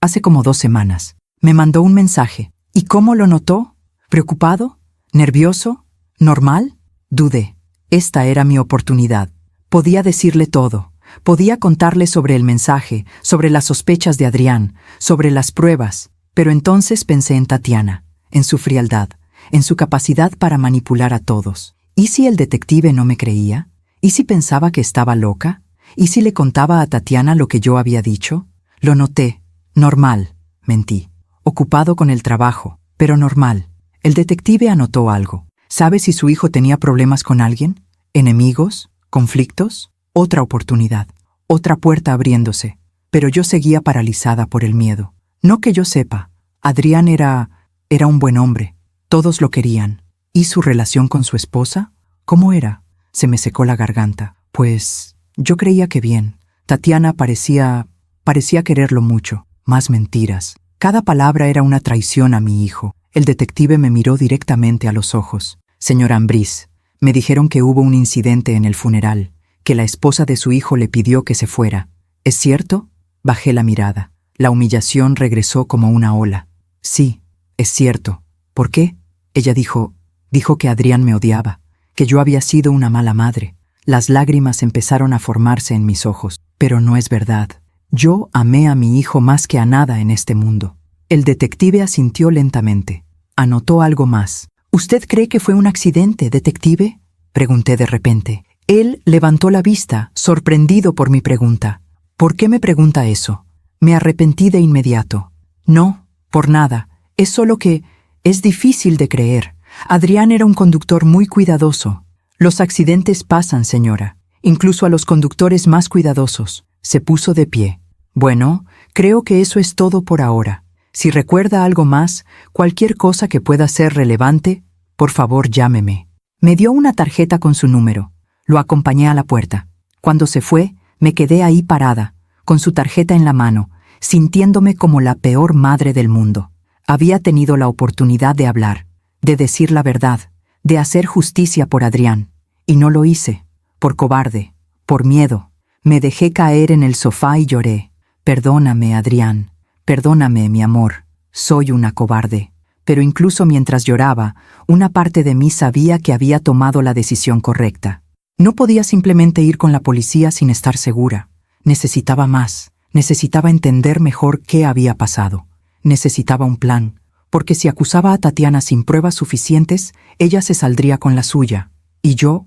Hace como 2 semanas. Me mandó un mensaje. ¿Y cómo lo notó? ¿Preocupado? ¿Nervioso? ¿Normal? Dudé. Esta era mi oportunidad. Podía decirle todo. Podía contarle sobre el mensaje, sobre las sospechas de Adrián, sobre las pruebas. Pero entonces pensé en Tatiana, en su frialdad, en su capacidad para manipular a todos. ¿Y si el detective no me creía? ¿Y si pensaba que estaba loca? ¿Y si le contaba a Tatiana lo que yo había dicho? Lo noté. Normal. Mentí. Ocupado con el trabajo, pero normal. El detective anotó algo. ¿Sabe si su hijo tenía problemas con alguien? ¿Enemigos? ¿Conflictos? Otra oportunidad. Otra puerta abriéndose. Pero yo seguía paralizada por el miedo. No que yo sepa. Adrián era un buen hombre. Todos lo querían. ¿Y su relación con su esposa? ¿Cómo era? Se me secó la garganta. Pues yo creía que bien. Tatiana parecía quererlo mucho. Más mentiras. Cada palabra era una traición a mi hijo. El detective me miró directamente a los ojos. Señor Ambrís, me dijeron que hubo un incidente en el funeral, que la esposa de su hijo le pidió que se fuera. ¿Es cierto? Bajé la mirada. La humillación regresó como una ola. Sí, es cierto. ¿Por qué? Ella dijo que Adrián me odiaba, que yo había sido una mala madre. Las lágrimas empezaron a formarse en mis ojos. Pero no es verdad. Yo amé a mi hijo más que a nada en este mundo. El detective asintió lentamente. Anotó algo más. ¿Usted cree que fue un accidente, detective? Pregunté de repente. Él levantó la vista, sorprendido por mi pregunta. ¿Por qué me pregunta eso? Me arrepentí de inmediato. No, por nada. Es solo que es difícil de creer. Adrián era un conductor muy cuidadoso. Los accidentes pasan, señora, incluso a los conductores más cuidadosos. Se puso de pie. Bueno, creo que eso es todo por ahora. Si recuerda algo más, cualquier cosa que pueda ser relevante, por favor llámeme. Me dio una tarjeta con su número. Lo acompañé a la puerta. Cuando se fue, me quedé ahí parada, con su tarjeta en la mano, sintiéndome como la peor madre del mundo. Había tenido la oportunidad de hablar, de decir la verdad, de hacer justicia por Adrián. Y no lo hice, por cobarde, por miedo. Me dejé caer en el sofá y lloré. Perdóname, Adrián. Perdóname, mi amor. Soy una cobarde. Pero incluso mientras lloraba, una parte de mí sabía que había tomado la decisión correcta. No podía simplemente ir con la policía sin estar segura. Necesitaba más. Necesitaba entender mejor qué había pasado. Necesitaba un plan, porque si acusaba a Tatiana sin pruebas suficientes, ella se saldría con la suya. Y yo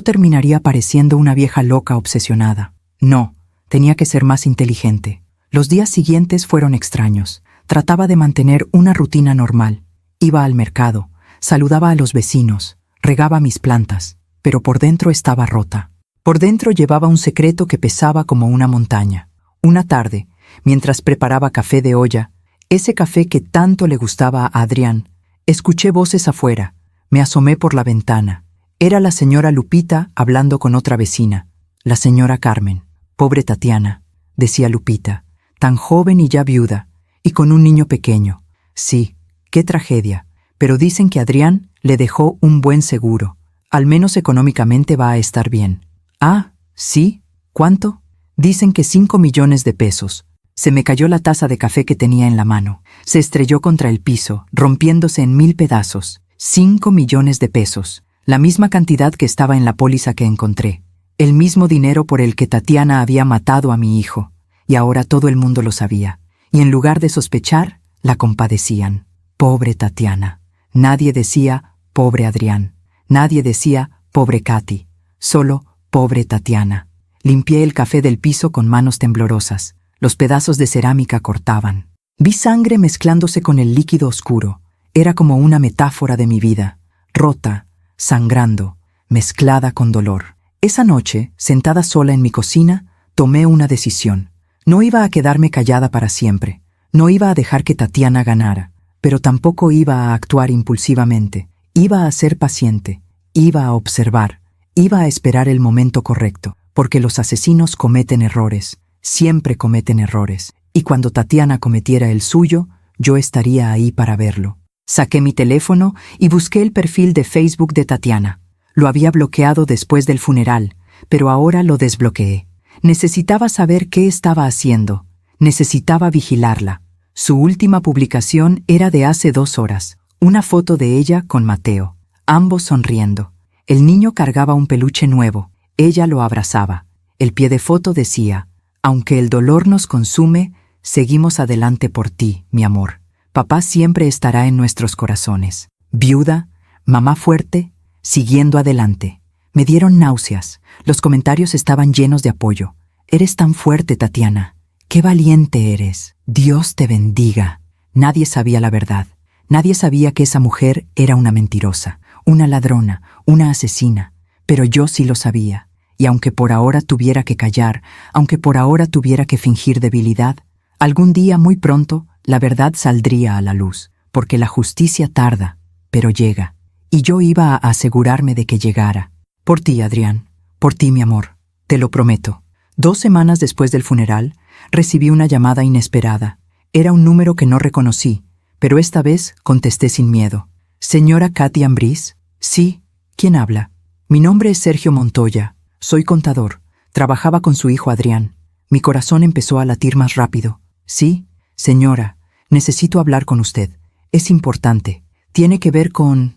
terminaría pareciendo una vieja loca obsesionada. No, tenía que ser más inteligente. Los días siguientes fueron extraños. Trataba de mantener una rutina normal. Iba al mercado, saludaba a los vecinos, regaba mis plantas, pero por dentro estaba rota. Por dentro llevaba un secreto que pesaba como una montaña. Una tarde, mientras preparaba café de olla, ese café que tanto le gustaba a Adrián, escuché voces afuera. Me asomé por la ventana. Era la señora Lupita hablando con otra vecina, la señora Carmen. Pobre Tatiana, decía Lupita, tan joven y ya viuda, y con un niño pequeño. Sí, qué tragedia, pero dicen que Adrián le dejó un buen seguro. Al menos económicamente va a estar bien. Ah, ¿sí? ¿Cuánto? Dicen que 5 millones de pesos. Se me cayó la taza de café que tenía en la mano. Se estrelló contra el piso, rompiéndose en 1000 pedazos. 5 millones de pesos. La misma cantidad que estaba en la póliza que encontré. El mismo dinero por el que Tatiana había matado a mi hijo. Y ahora todo el mundo lo sabía. Y en lugar de sospechar, la compadecían. Pobre Tatiana. Nadie decía, pobre Adrián. Nadie decía, pobre Katy. Solo, pobre Tatiana. Limpié el café del piso con manos temblorosas. Los pedazos de cerámica cortaban. Vi sangre mezclándose con el líquido oscuro. Era como una metáfora de mi vida. Rota, sangrando, mezclada con dolor. Esa noche, sentada sola en mi cocina, tomé una decisión. No iba a quedarme callada para siempre. No iba a dejar que Tatiana ganara. Pero tampoco iba a actuar impulsivamente. Iba a ser paciente. Iba a observar. Iba a esperar el momento correcto. Porque los asesinos cometen errores. Siempre cometen errores. Y cuando Tatiana cometiera el suyo, yo estaría ahí para verlo. Saqué mi teléfono y busqué el perfil de Facebook de Tatiana. Lo había bloqueado después del funeral, pero ahora lo desbloqueé. Necesitaba saber qué estaba haciendo. Necesitaba vigilarla. Su última publicación era de hace 2 horas, una foto de ella con Mateo, ambos sonriendo. El niño cargaba un peluche nuevo, ella lo abrazaba. El pie de foto decía: aunque el dolor nos consume, seguimos adelante por ti, mi amor. Papá siempre estará en nuestros corazones. Viuda, mamá fuerte, siguiendo adelante. Me dieron náuseas. Los comentarios estaban llenos de apoyo. Eres tan fuerte, Tatiana. ¡Qué valiente eres! Dios te bendiga. Nadie sabía la verdad. Nadie sabía que esa mujer era una mentirosa, una ladrona, una asesina. Pero yo sí lo sabía. Y aunque por ahora tuviera que callar, aunque por ahora tuviera que fingir debilidad, algún día muy pronto la verdad saldría a la luz, porque la justicia tarda, pero llega. Y yo iba a asegurarme de que llegara. Por ti, Adrián. Por ti, mi amor. Te lo prometo. 2 semanas después del funeral, recibí una llamada inesperada. Era un número que no reconocí, pero esta vez contesté sin miedo. ¿Señora Katy Ambriz? Sí. ¿Quién habla? Mi nombre es Sergio Montoya. Soy contador. Trabajaba con su hijo Adrián. Mi corazón empezó a latir más rápido. Sí, señora, necesito hablar con usted. Es importante. Tiene que ver con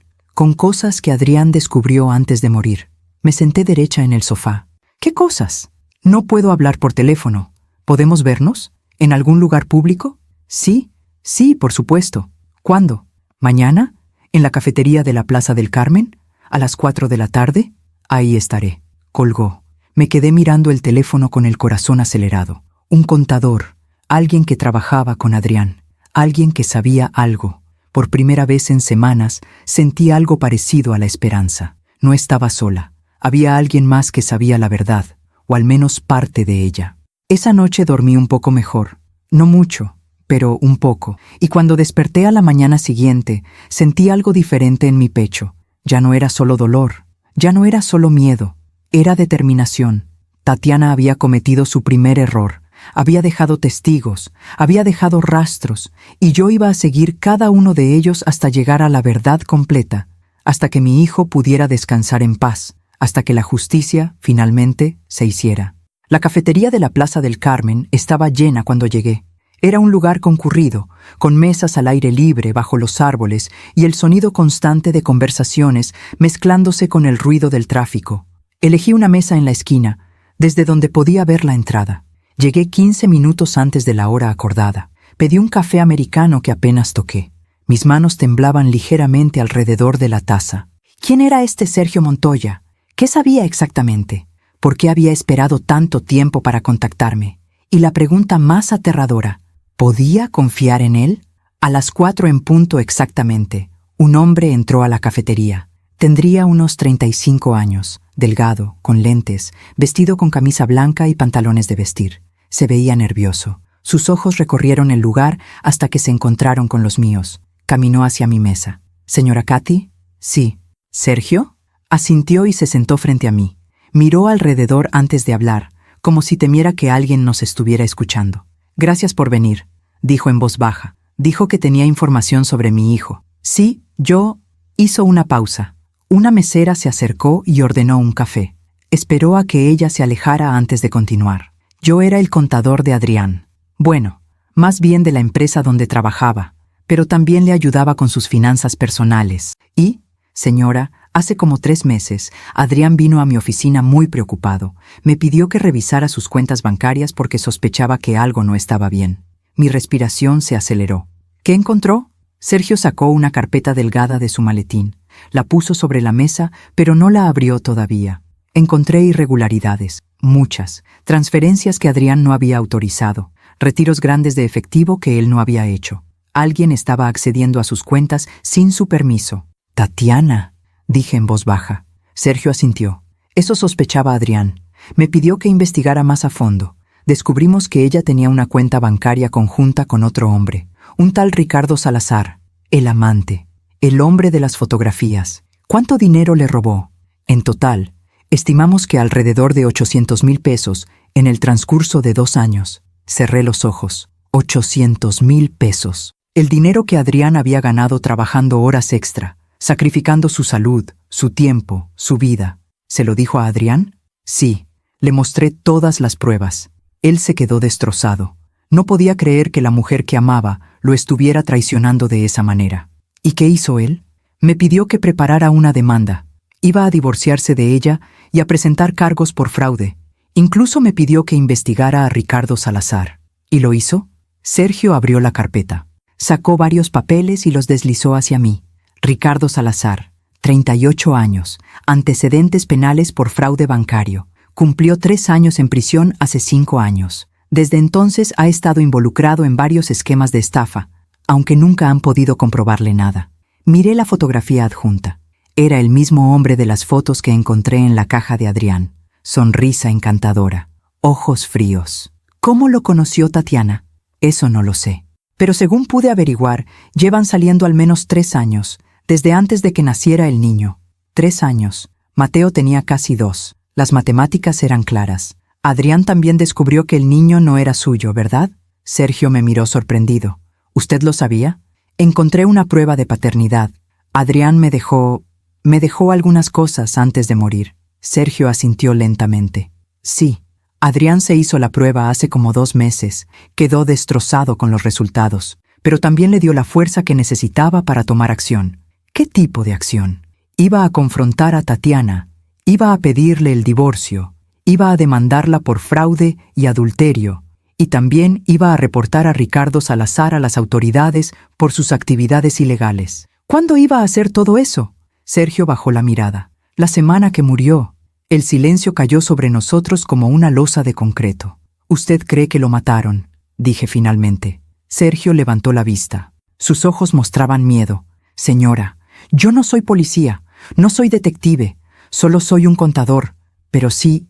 cosas que Adrián descubrió antes de morir. Me senté derecha en el sofá. ¿Qué cosas? No puedo hablar por teléfono. ¿Podemos vernos? ¿En algún lugar público? Sí, por supuesto. ¿Cuándo? ¿Mañana? ¿En la cafetería de la Plaza del Carmen? ¿A las 4 de la tarde? Ahí estaré. Colgó. Me quedé mirando el teléfono con el corazón acelerado. Un contador, alguien que trabajaba con Adrián, alguien que sabía algo. Por primera vez en semanas sentí algo parecido a la esperanza. No estaba sola. Había alguien más que sabía la verdad, o al menos parte de ella. Esa noche dormí un poco mejor. No mucho, pero un poco. Y cuando desperté a la mañana siguiente, sentí algo diferente en mi pecho. Ya no era solo dolor, ya no era solo miedo. Era determinación. Tatiana había cometido su primer error. Había dejado testigos, había dejado rastros, y yo iba a seguir cada uno de ellos hasta llegar a la verdad completa, hasta que mi hijo pudiera descansar en paz, hasta que la justicia, finalmente, se hiciera. La cafetería de la Plaza del Carmen estaba llena cuando llegué. Era un lugar concurrido, con mesas al aire libre bajo los árboles y el sonido constante de conversaciones mezclándose con el ruido del tráfico. Elegí una mesa en la esquina, desde donde podía ver la entrada. Llegué 15 minutos antes de la hora acordada. Pedí un café americano que apenas toqué. Mis manos temblaban ligeramente alrededor de la taza. ¿Quién era este Sergio Montoya? ¿Qué sabía exactamente? ¿Por qué había esperado tanto tiempo para contactarme? Y la pregunta más aterradora, ¿podía confiar en él? A las 4 en punto exactamente, un hombre entró a la cafetería. Tendría unos 35 años, delgado, con lentes, vestido con camisa blanca y pantalones de vestir. Se veía nervioso. Sus ojos recorrieron el lugar hasta que se encontraron con los míos. Caminó hacia mi mesa. ¿Señora Katy? Sí. ¿Sergio? Asintió y se sentó frente a mí. Miró alrededor antes de hablar, como si temiera que alguien nos estuviera escuchando. Gracias por venir, dijo en voz baja. Dijo que tenía información sobre mi hijo. Sí, yo... Hizo una pausa. Una mesera se acercó y ordenó un café. Esperó a que ella se alejara antes de continuar. Yo era el contador de Adrián. Bueno, más bien de la empresa donde trabajaba, pero también le ayudaba con sus finanzas personales. Y, señora, hace como 3 meses, Adrián vino a mi oficina muy preocupado. Me pidió que revisara sus cuentas bancarias porque sospechaba que algo no estaba bien. Mi respiración se aceleró. ¿Qué encontró? Sergio sacó una carpeta delgada de su maletín. La puso sobre la mesa, pero no la abrió todavía. Encontré irregularidades, muchas, transferencias que Adrián no había autorizado, retiros grandes de efectivo que él no había hecho. Alguien estaba accediendo a sus cuentas sin su permiso. «Tatiana», dije en voz baja. Sergio asintió. Eso sospechaba Adrián. Me pidió que investigara más a fondo. Descubrimos que ella tenía una cuenta bancaria conjunta con otro hombre, un tal Ricardo Salazar, el amante, el hombre de las fotografías. ¿Cuánto dinero le robó? En total, estimamos que alrededor de 800,000 pesos en el transcurso de 2 años. Cerré los ojos. 800,000 pesos. El dinero que Adrián había ganado trabajando horas extra, sacrificando su salud, su tiempo, su vida. ¿Se lo dijo a Adrián? Sí. Le mostré todas las pruebas. Él se quedó destrozado. No podía creer que la mujer que amaba lo estuviera traicionando de esa manera. ¿Y qué hizo él? Me pidió que preparara una demanda. Iba a divorciarse de ella y a presentar cargos por fraude. Incluso me pidió que investigara a Ricardo Salazar. ¿Y lo hizo? Sergio abrió la carpeta. Sacó varios papeles y los deslizó hacia mí. Ricardo Salazar, 38 años, antecedentes penales por fraude bancario. Cumplió 3 años en prisión hace 5 años. Desde entonces ha estado involucrado en varios esquemas de estafa, aunque nunca han podido comprobarle nada. Miré la fotografía adjunta. Era el mismo hombre de las fotos que encontré en la caja de Adrián. Sonrisa encantadora, ojos fríos. ¿Cómo lo conoció Tatiana? Eso no lo sé. Pero según pude averiguar, llevan saliendo al menos 3 años, desde antes de que naciera el niño. 3 años. Mateo tenía casi 2. Las matemáticas eran claras. Adrián también descubrió que el niño no era suyo, ¿verdad? Sergio me miró sorprendido. ¿Usted lo sabía? Encontré una prueba de paternidad. Adrián me dejó algunas cosas antes de morir. Sergio asintió lentamente. Sí, Adrián se hizo la prueba hace como 2 meses. Quedó destrozado con los resultados, pero también le dio la fuerza que necesitaba para tomar acción. ¿Qué tipo de acción? Iba a confrontar a Tatiana, iba a pedirle el divorcio, iba a demandarla por fraude y adulterio, y también iba a reportar a Ricardo Salazar a las autoridades por sus actividades ilegales. ¿Cuándo iba a hacer todo eso? Sergio bajó la mirada. La semana que murió. El silencio cayó sobre nosotros como una losa de concreto. «¿Usted cree que lo mataron?», dije finalmente. Sergio levantó la vista. Sus ojos mostraban miedo. «Señora, yo no soy policía, no soy detective, solo soy un contador, pero sí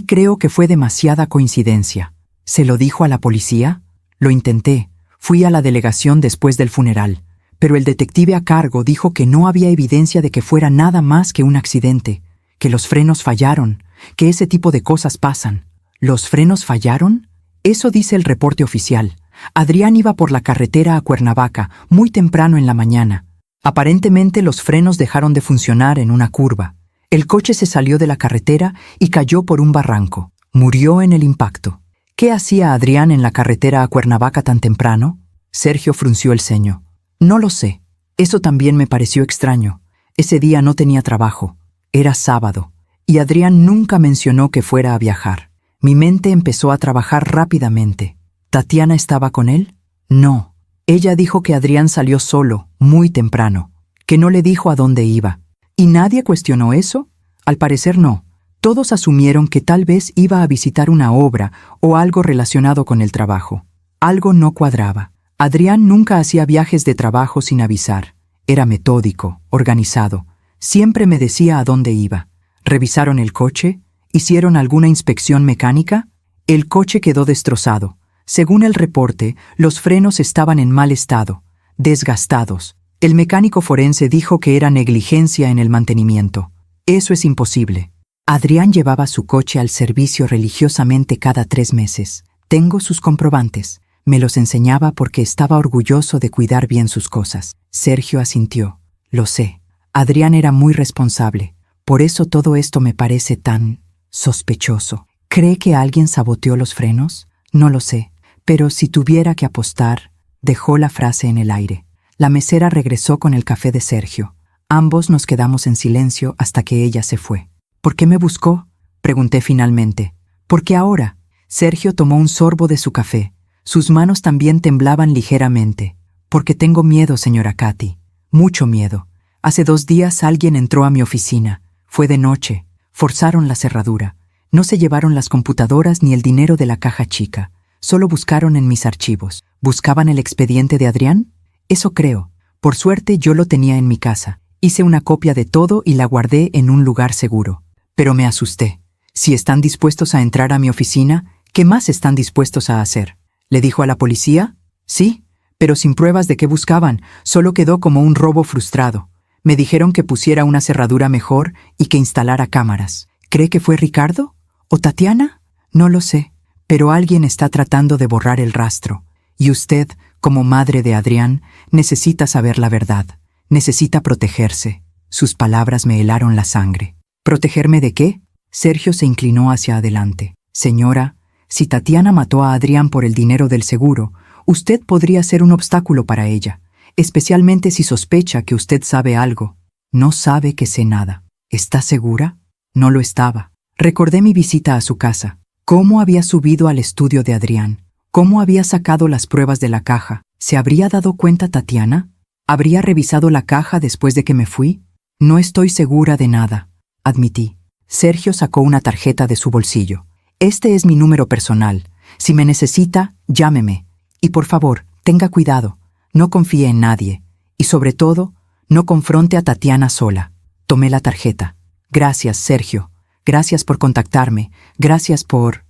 creo que fue demasiada coincidencia». ¿Se lo dijo a la policía? Lo intenté. Fui a la delegación después del funeral, pero el detective a cargo dijo que no había evidencia de que fuera nada más que un accidente, que los frenos fallaron, que ese tipo de cosas pasan. ¿Los frenos fallaron? Eso dice el reporte oficial. Adrián iba por la carretera a Cuernavaca muy temprano en la mañana. Aparentemente los frenos dejaron de funcionar en una curva. El coche se salió de la carretera y cayó por un barranco. Murió en el impacto. ¿Qué hacía Adrián en la carretera a Cuernavaca tan temprano? Sergio frunció el ceño. No lo sé. Eso también me pareció extraño. Ese día no tenía trabajo. Era sábado, y Adrián nunca mencionó que fuera a viajar. Mi mente empezó a trabajar rápidamente. ¿Tatiana estaba con él? No. Ella dijo que Adrián salió solo, muy temprano, que no le dijo a dónde iba. ¿Y nadie cuestionó eso? Al parecer no. Todos asumieron que tal vez iba a visitar una obra o algo relacionado con el trabajo. Algo no cuadraba. Adrián nunca hacía viajes de trabajo sin avisar. Era metódico, organizado. Siempre me decía a dónde iba. ¿Revisaron el coche? ¿Hicieron alguna inspección mecánica? El coche quedó destrozado. Según el reporte, los frenos estaban en mal estado, desgastados. El mecánico forense dijo que era negligencia en el mantenimiento. Eso es imposible. Adrián llevaba su coche al servicio religiosamente cada 3 meses. Tengo sus comprobantes. Me los enseñaba porque estaba orgulloso de cuidar bien sus cosas. Sergio asintió. Lo sé. Adrián era muy responsable. Por eso todo esto me parece tan sospechoso. ¿Cree que alguien saboteó los frenos? No lo sé. Pero si tuviera que apostar, dejó la frase en el aire. La mesera regresó con el café de Sergio. Ambos nos quedamos en silencio hasta que ella se fue. ¿Por qué me buscó?, pregunté finalmente. ¿Por qué ahora? Sergio tomó un sorbo de su café. Sus manos también temblaban ligeramente. Porque tengo miedo, señora Katy. Mucho miedo. Hace 2 días alguien entró a mi oficina. Fue de noche. Forzaron la cerradura. No se llevaron las computadoras ni el dinero de la caja chica. Solo buscaron en mis archivos. ¿Buscaban el expediente de Adrián? Eso creo. Por suerte yo lo tenía en mi casa. Hice una copia de todo y la guardé en un lugar seguro. Pero me asusté. Si están dispuestos a entrar a mi oficina, ¿qué más están dispuestos a hacer? ¿Le dijo a la policía? Sí, pero sin pruebas de qué buscaban. Solo quedó como un robo frustrado. Me dijeron que pusiera una cerradura mejor y que instalara cámaras. ¿Cree que fue Ricardo? ¿O Tatiana? No lo sé, pero alguien está tratando de borrar el rastro. Y usted, como madre de Adrián, necesita saber la verdad. Necesita protegerse. Sus palabras me helaron la sangre. ¿Protegerme de qué? Sergio se inclinó hacia adelante. Señora, Si Tatiana mató a Adrián por el dinero del seguro, usted podría ser un obstáculo para ella, especialmente si sospecha que usted sabe algo. No sabe que sé nada. ¿Está segura? No lo estaba. Recordé mi visita a su casa. Cómo había subido al estudio de Adrián. Cómo había sacado las pruebas de la caja. ¿Se habría dado cuenta Tatiana? ¿Habría revisado la caja después de que me fui? No estoy segura de nada, admití. Sergio sacó una tarjeta de su bolsillo. Este es mi número personal. Si me necesita, llámeme. Y por favor, tenga cuidado. No confíe en nadie. Y sobre todo, no confronte a Tatiana sola. Tomé la tarjeta. Gracias, Sergio. Gracias por contactarme. Gracias por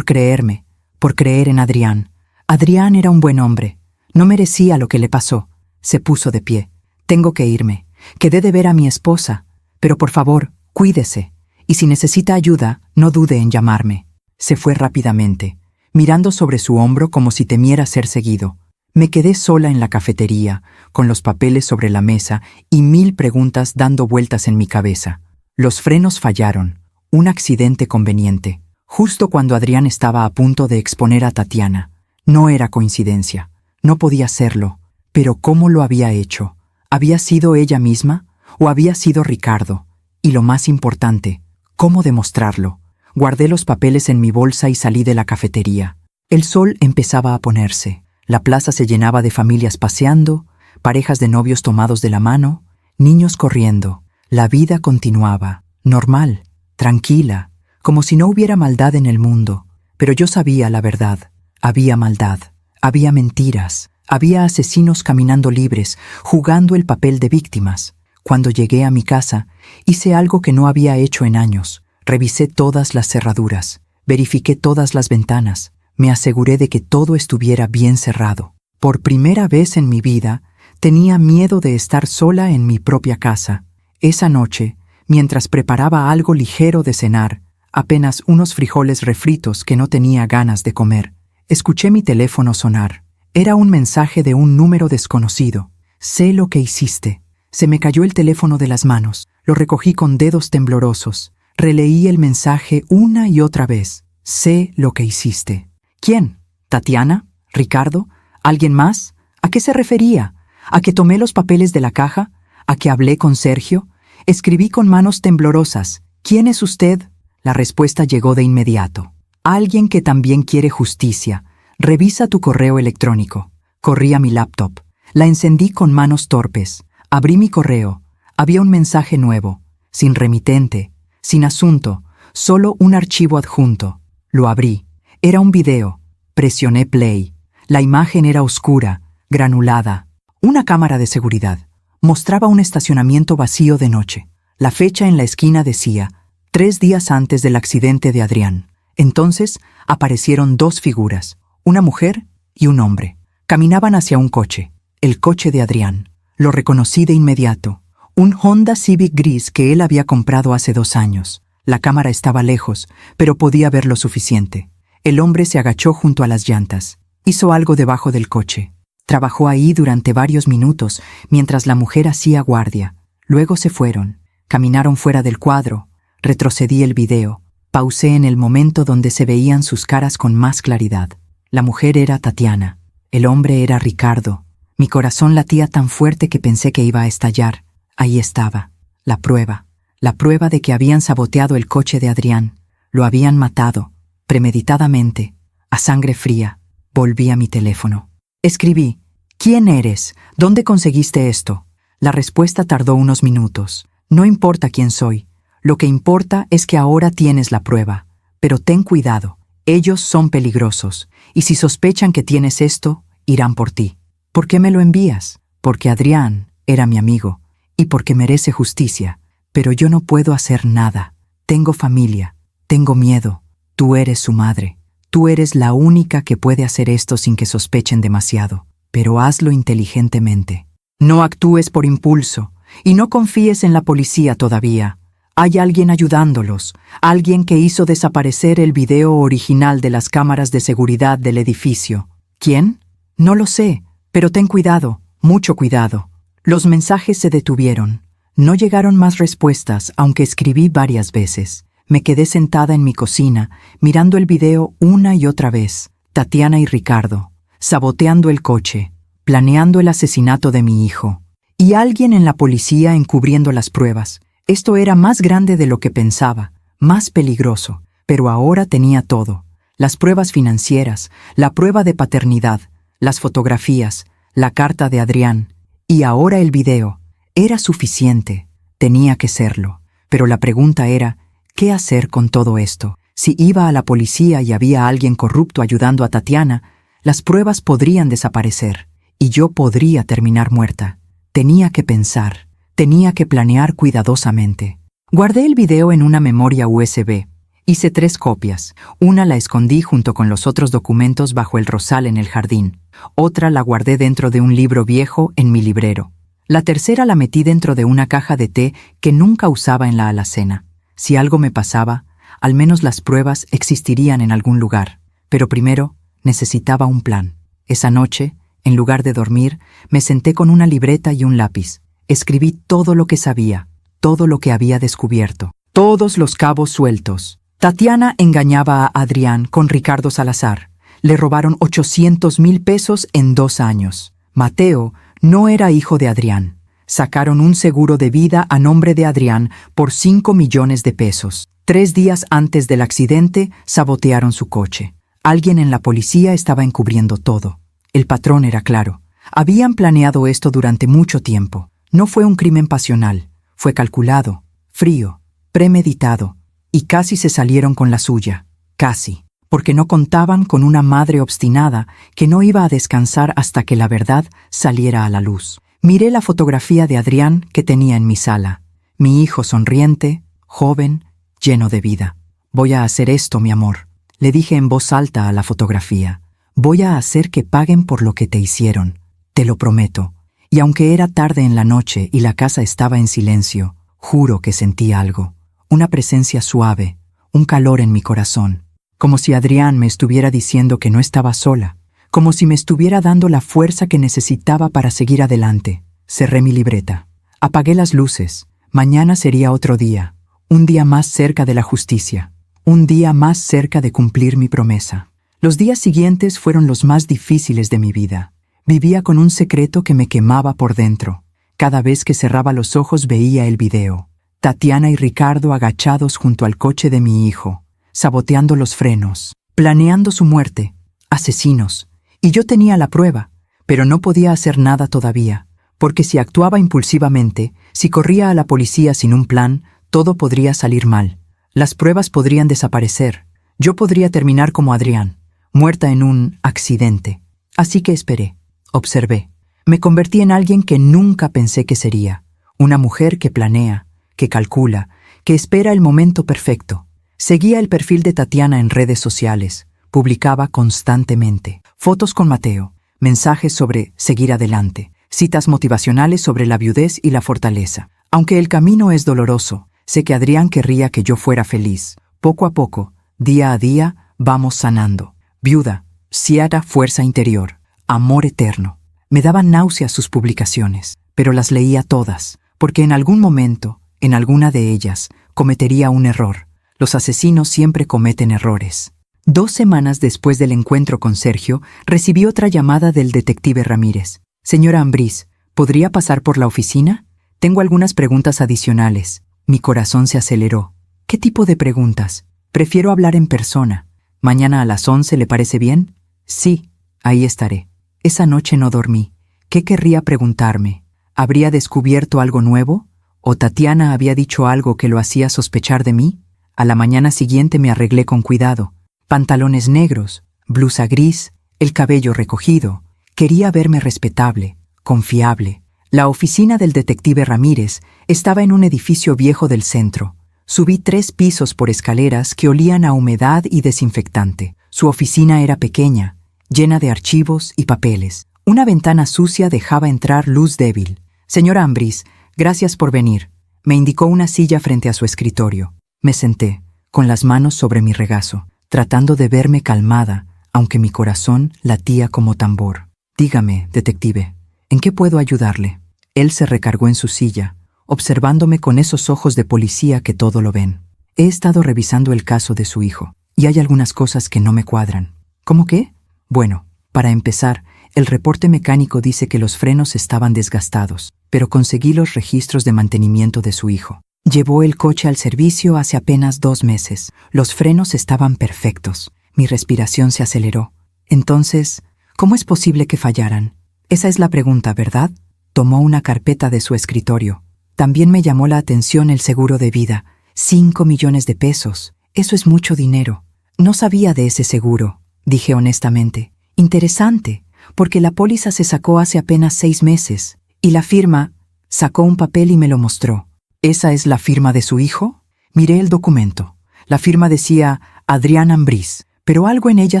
creerme. Por creer en Adrián. Adrián era un buen hombre. No merecía lo que le pasó. Se puso de pie. Tengo que irme. Quedé de ver a mi esposa. Pero por favor, cuídese. Y si necesita ayuda, no dude en llamarme. Se fue rápidamente, mirando sobre su hombro como si temiera ser seguido. Me quedé sola en la cafetería, con los papeles sobre la mesa y 1000 preguntas dando vueltas en mi cabeza. Los frenos fallaron. Un accidente conveniente. Justo cuando Adrián estaba a punto de exponer a Tatiana. No era coincidencia. No podía serlo. Pero ¿cómo lo había hecho? ¿Había sido ella misma? ¿O había sido Ricardo? Y lo más importante, ¿cómo demostrarlo? Guardé los papeles en mi bolsa y salí de la cafetería. El sol empezaba a ponerse. La plaza se llenaba de familias paseando, parejas de novios tomados de la mano, niños corriendo. La vida continuaba, normal, tranquila, como si no hubiera maldad en el mundo. Pero yo sabía la verdad. Había maldad, había mentiras, había asesinos caminando libres, jugando el papel de víctimas. Cuando llegué a mi casa, hice algo que no había hecho en años. Revisé todas las cerraduras, verifiqué todas las ventanas, me aseguré de que todo estuviera bien cerrado. Por primera vez en mi vida, tenía miedo de estar sola en mi propia casa. Esa noche, mientras preparaba algo ligero de cenar, apenas unos frijoles refritos que no tenía ganas de comer, escuché mi teléfono sonar. Era un mensaje de un número desconocido. Sé lo que hiciste. Se me cayó el teléfono de las manos. Lo recogí con dedos temblorosos. Releí el mensaje una y otra vez. Sé lo que hiciste. ¿Quién? ¿Tatiana? ¿Ricardo? ¿Alguien más? ¿A qué se refería? ¿A que tomé los papeles de la caja? ¿A que hablé con Sergio? Escribí con manos temblorosas. ¿Quién es usted? La respuesta llegó de inmediato. Alguien que también quiere justicia. Revisa tu correo electrónico. Corrí a mi laptop. La encendí con manos torpes. Abrí mi correo. Había un mensaje nuevo. Sin remitente. Sin asunto, solo un archivo adjunto. Lo abrí. Era un video. Presioné play. La imagen era oscura, granulada. Una cámara de seguridad. Mostraba un estacionamiento vacío de noche. La fecha en la esquina decía, 3 días antes del accidente de Adrián. Entonces aparecieron 2 figuras, una mujer y un hombre. Caminaban hacia un coche, el coche de Adrián. Lo reconocí de inmediato. Un Honda Civic gris que él había comprado hace 2 años. La cámara estaba lejos, pero podía ver lo suficiente. El hombre se agachó junto a las llantas. Hizo algo debajo del coche. Trabajó ahí durante varios minutos, mientras la mujer hacía guardia. Luego se fueron. Caminaron fuera del cuadro. Retrocedí el video. Pausé en el momento donde se veían sus caras con más claridad. La mujer era Tatiana. El hombre era Ricardo. Mi corazón latía tan fuerte que pensé que iba a estallar. Ahí estaba, la prueba de que habían saboteado el coche de Adrián. Lo habían matado, premeditadamente, a sangre fría. Volví a mi teléfono. Escribí, ¿quién eres? ¿Dónde conseguiste esto? La respuesta tardó unos minutos. No importa quién soy. Lo que importa es que ahora tienes la prueba. Pero ten cuidado, ellos son peligrosos, y si sospechan que tienes esto, irán por ti. ¿Por qué me lo envías? Porque Adrián era mi amigo. Y porque merece justicia, pero yo no puedo hacer nada. Tengo familia, tengo miedo. Tú eres su madre. Tú eres la única que puede hacer esto sin que sospechen demasiado. Pero hazlo inteligentemente. No actúes por impulso y no confíes en la policía todavía. Hay alguien ayudándolos, alguien que hizo desaparecer el video original de las cámaras de seguridad del edificio. ¿Quién? No lo sé, pero ten cuidado, mucho cuidado. Los mensajes se detuvieron. No llegaron más respuestas, aunque escribí varias veces. Me quedé sentada en mi cocina, mirando el video una y otra vez. Tatiana y Ricardo, saboteando el coche, planeando el asesinato de mi hijo. Y alguien en la policía encubriendo las pruebas. Esto era más grande de lo que pensaba, más peligroso, pero ahora tenía todo. Las pruebas financieras, la prueba de paternidad, las fotografías, la carta de Adrián, y ahora el video. Era suficiente, tenía que serlo. Pero la pregunta era, ¿qué hacer con todo esto? Si iba a la policía y había alguien corrupto ayudando a Tatiana, las pruebas podrían desaparecer, y yo podría terminar muerta. Tenía que pensar, tenía que planear cuidadosamente. Guardé el video en una memoria USB. Hice 3 copias. Una la escondí junto con los otros documentos bajo el rosal en el jardín. Otra la guardé dentro de un libro viejo en mi librero. La tercera la metí dentro de una caja de té que nunca usaba en la alacena. Si algo me pasaba, al menos las pruebas existirían en algún lugar. Pero primero, necesitaba un plan. Esa noche, en lugar de dormir, me senté con una libreta y un lápiz. Escribí todo lo que sabía, todo lo que había descubierto, todos los cabos sueltos. Tatiana engañaba a Adrián con Ricardo Salazar. Le robaron 800,000 pesos en 2 años. Mateo no era hijo de Adrián. Sacaron un seguro de vida a nombre de Adrián por 5 millones de pesos. 3 días antes del accidente, sabotearon su coche. Alguien en la policía estaba encubriendo todo. El patrón era claro. Habían planeado esto durante mucho tiempo. No fue un crimen pasional. Fue calculado, frío, premeditado. Y casi se salieron con la suya. Casi. Porque no contaban con una madre obstinada que no iba a descansar hasta que la verdad saliera a la luz. Miré la fotografía de Adrián que tenía en mi sala. Mi hijo sonriente, joven, lleno de vida. Voy a hacer esto, mi amor. Le dije en voz alta a la fotografía. Voy a hacer que paguen por lo que te hicieron. Te lo prometo. Y aunque era tarde en la noche y la casa estaba en silencio, juro que sentí algo. Una presencia suave, un calor en mi corazón. Como si Adrián me estuviera diciendo que no estaba sola. Como si me estuviera dando la fuerza que necesitaba para seguir adelante. Cerré mi libreta. Apagué las luces. Mañana sería otro día. Un día más cerca de la justicia. Un día más cerca de cumplir mi promesa. Los días siguientes fueron los más difíciles de mi vida. Vivía con un secreto que me quemaba por dentro. Cada vez que cerraba los ojos veía el video. Tatiana y Ricardo agachados junto al coche de mi hijo, saboteando los frenos, planeando su muerte, asesinos. Y yo tenía la prueba, pero no podía hacer nada todavía, porque si actuaba impulsivamente, si corría a la policía sin un plan, todo podría salir mal. Las pruebas podrían desaparecer. Yo podría terminar como Adrián, muerta en un accidente. Así que esperé, observé. Me convertí en alguien que nunca pensé que sería. Una mujer que planea, que calcula, que espera el momento perfecto. Seguía el perfil de Tatiana en redes sociales. Publicaba constantemente fotos con Mateo, mensajes sobre seguir adelante, citas motivacionales sobre la viudez y la fortaleza. Aunque el camino es doloroso, sé que Adrián querría que yo fuera feliz. Poco a poco, día a día, vamos sanando. Viuda, cierta fuerza interior, amor eterno. Me daban náuseas sus publicaciones, pero las leía todas, porque en algún momento, en alguna de ellas, cometería un error. Los asesinos siempre cometen errores. 2 semanas después del encuentro con Sergio, recibí otra llamada del detective Ramírez. Señora Ambrís, ¿podría pasar por la oficina? Tengo algunas preguntas adicionales. Mi corazón se aceleró. ¿Qué tipo de preguntas? Prefiero hablar en persona. ¿Mañana a las 11 le parece bien? Sí, ahí estaré. Esa noche no dormí. ¿Qué querría preguntarme? ¿Habría descubierto algo nuevo? ¿O Tatiana había dicho algo que lo hacía sospechar de mí? A la mañana siguiente me arreglé con cuidado. Pantalones negros, blusa gris, el cabello recogido. Quería verme respetable, confiable. La oficina del detective Ramírez estaba en un edificio viejo del centro. Subí 3 pisos por escaleras que olían a humedad y desinfectante. Su oficina era pequeña, llena de archivos y papeles. Una ventana sucia dejaba entrar luz débil. Señora Ambrís, gracias por venir. Me indicó una silla frente a su escritorio. Me senté, con las manos sobre mi regazo, tratando de verme calmada, aunque mi corazón latía como tambor. Dígame, detective, ¿en qué puedo ayudarle? Él se recargó en su silla, observándome con esos ojos de policía que todo lo ven. He estado revisando el caso de su hijo, y hay algunas cosas que no me cuadran. ¿Cómo qué? Bueno, para empezar, el reporte mecánico dice que los frenos estaban desgastados, pero conseguí los registros de mantenimiento de su hijo. Llevó el coche al servicio hace apenas 2 meses. Los frenos estaban perfectos. Mi respiración se aceleró. Entonces, ¿cómo es posible que fallaran? Esa es la pregunta, ¿verdad? Tomó una carpeta de su escritorio. También me llamó la atención el seguro de vida. 5 millones de pesos. Eso es mucho dinero. No sabía de ese seguro, dije honestamente. Interesante, porque la póliza se sacó hace apenas 6 meses, y la firma sacó un papel y me lo mostró. ¿Esa es la firma de su hijo? Miré el documento. La firma decía Adrián Ambriz, pero algo en ella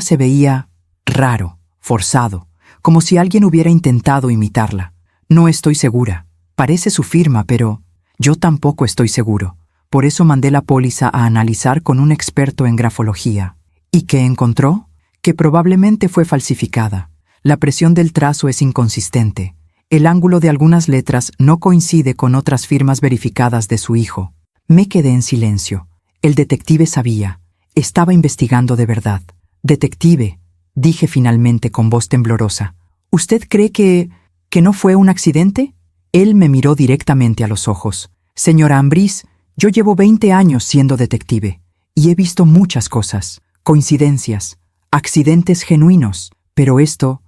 se veía raro, forzado, como si alguien hubiera intentado imitarla. No estoy segura. Parece su firma, pero yo tampoco estoy seguro. Por eso mandé la póliza a analizar con un experto en grafología. ¿Y qué encontró? Que probablemente fue falsificada. La presión del trazo es inconsistente. El ángulo de algunas letras no coincide con otras firmas verificadas de su hijo. Me quedé en silencio. El detective sabía. Estaba investigando de verdad. Detective, dije finalmente con voz temblorosa, ¿usted cree que no fue un accidente? Él me miró directamente a los ojos. Señora Ambriz, yo llevo 20 años siendo detective y he visto muchas cosas, coincidencias, accidentes genuinos, pero esto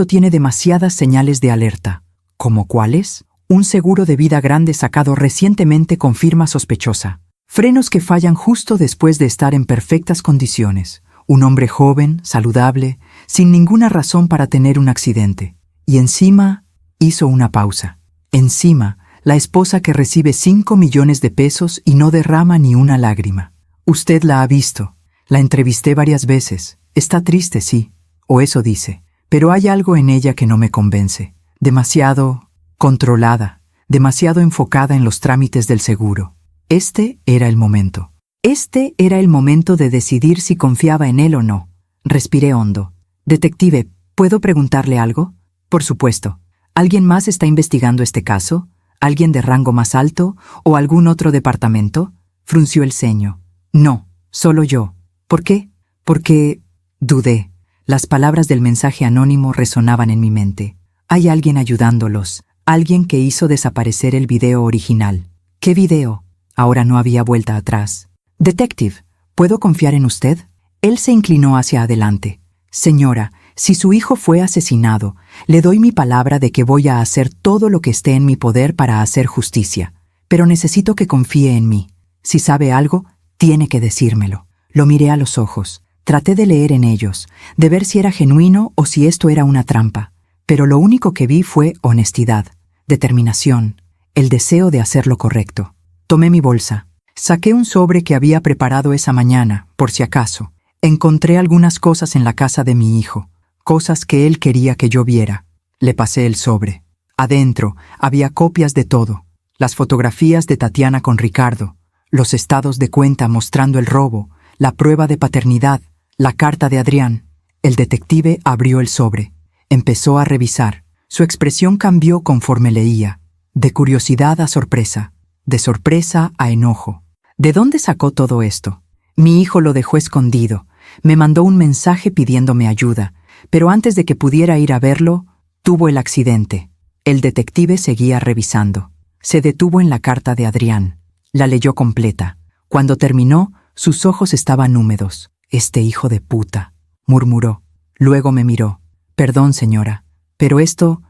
tiene demasiadas señales de alerta. ¿Cómo cuáles? Un seguro de vida grande sacado recientemente con firma sospechosa. Frenos que fallan justo después de estar en perfectas condiciones. Un hombre joven, saludable, sin ninguna razón para tener un accidente. Y encima, hizo una pausa. Encima, la esposa que recibe 5 millones de pesos y no derrama ni una lágrima. Usted la ha visto. La entrevisté varias veces. Está triste, sí. O eso dice. Pero hay algo en ella que no me convence. Demasiado controlada. Demasiado enfocada en los trámites del seguro. Este era el momento. Este era el momento de decidir si confiaba en él o no. Respiré hondo. Detective, ¿puedo preguntarle algo? Por supuesto. ¿Alguien más está investigando este caso? ¿Alguien de rango más alto o algún otro departamento? Frunció el ceño. No, solo yo. ¿Por qué? Porque dudé. Las palabras del mensaje anónimo resonaban en mi mente. Hay alguien ayudándolos. Alguien que hizo desaparecer el video original. ¿Qué video? Ahora no había vuelta atrás. Detective, ¿puedo confiar en usted? Él se inclinó hacia adelante. Señora, si su hijo fue asesinado, le doy mi palabra de que voy a hacer todo lo que esté en mi poder para hacer justicia. Pero necesito que confíe en mí. Si sabe algo, tiene que decírmelo. Lo miré a los ojos. Traté de leer en ellos, de ver si era genuino o si esto era una trampa. Pero lo único que vi fue honestidad, determinación, el deseo de hacer lo correcto. Tomé mi bolsa. Saqué un sobre que había preparado esa mañana, por si acaso. Encontré algunas cosas en la casa de mi hijo, cosas que él quería que yo viera. Le pasé el sobre. Adentro había copias de todo. Las fotografías de Tatiana con Ricardo, los estados de cuenta mostrando el robo, la prueba de paternidad, la carta de Adrián. El detective abrió el sobre. Empezó a revisar. Su expresión cambió conforme leía, de curiosidad a sorpresa, de sorpresa a enojo. ¿De dónde sacó todo esto? Mi hijo lo dejó escondido. Me mandó un mensaje pidiéndome ayuda, pero antes de que pudiera ir a verlo, tuvo el accidente. El detective seguía revisando. Se detuvo en la carta de Adrián. La leyó completa. Cuando terminó, sus ojos estaban húmedos. «Este hijo de puta», murmuró. Luego me miró. «Perdón, señora, pero esto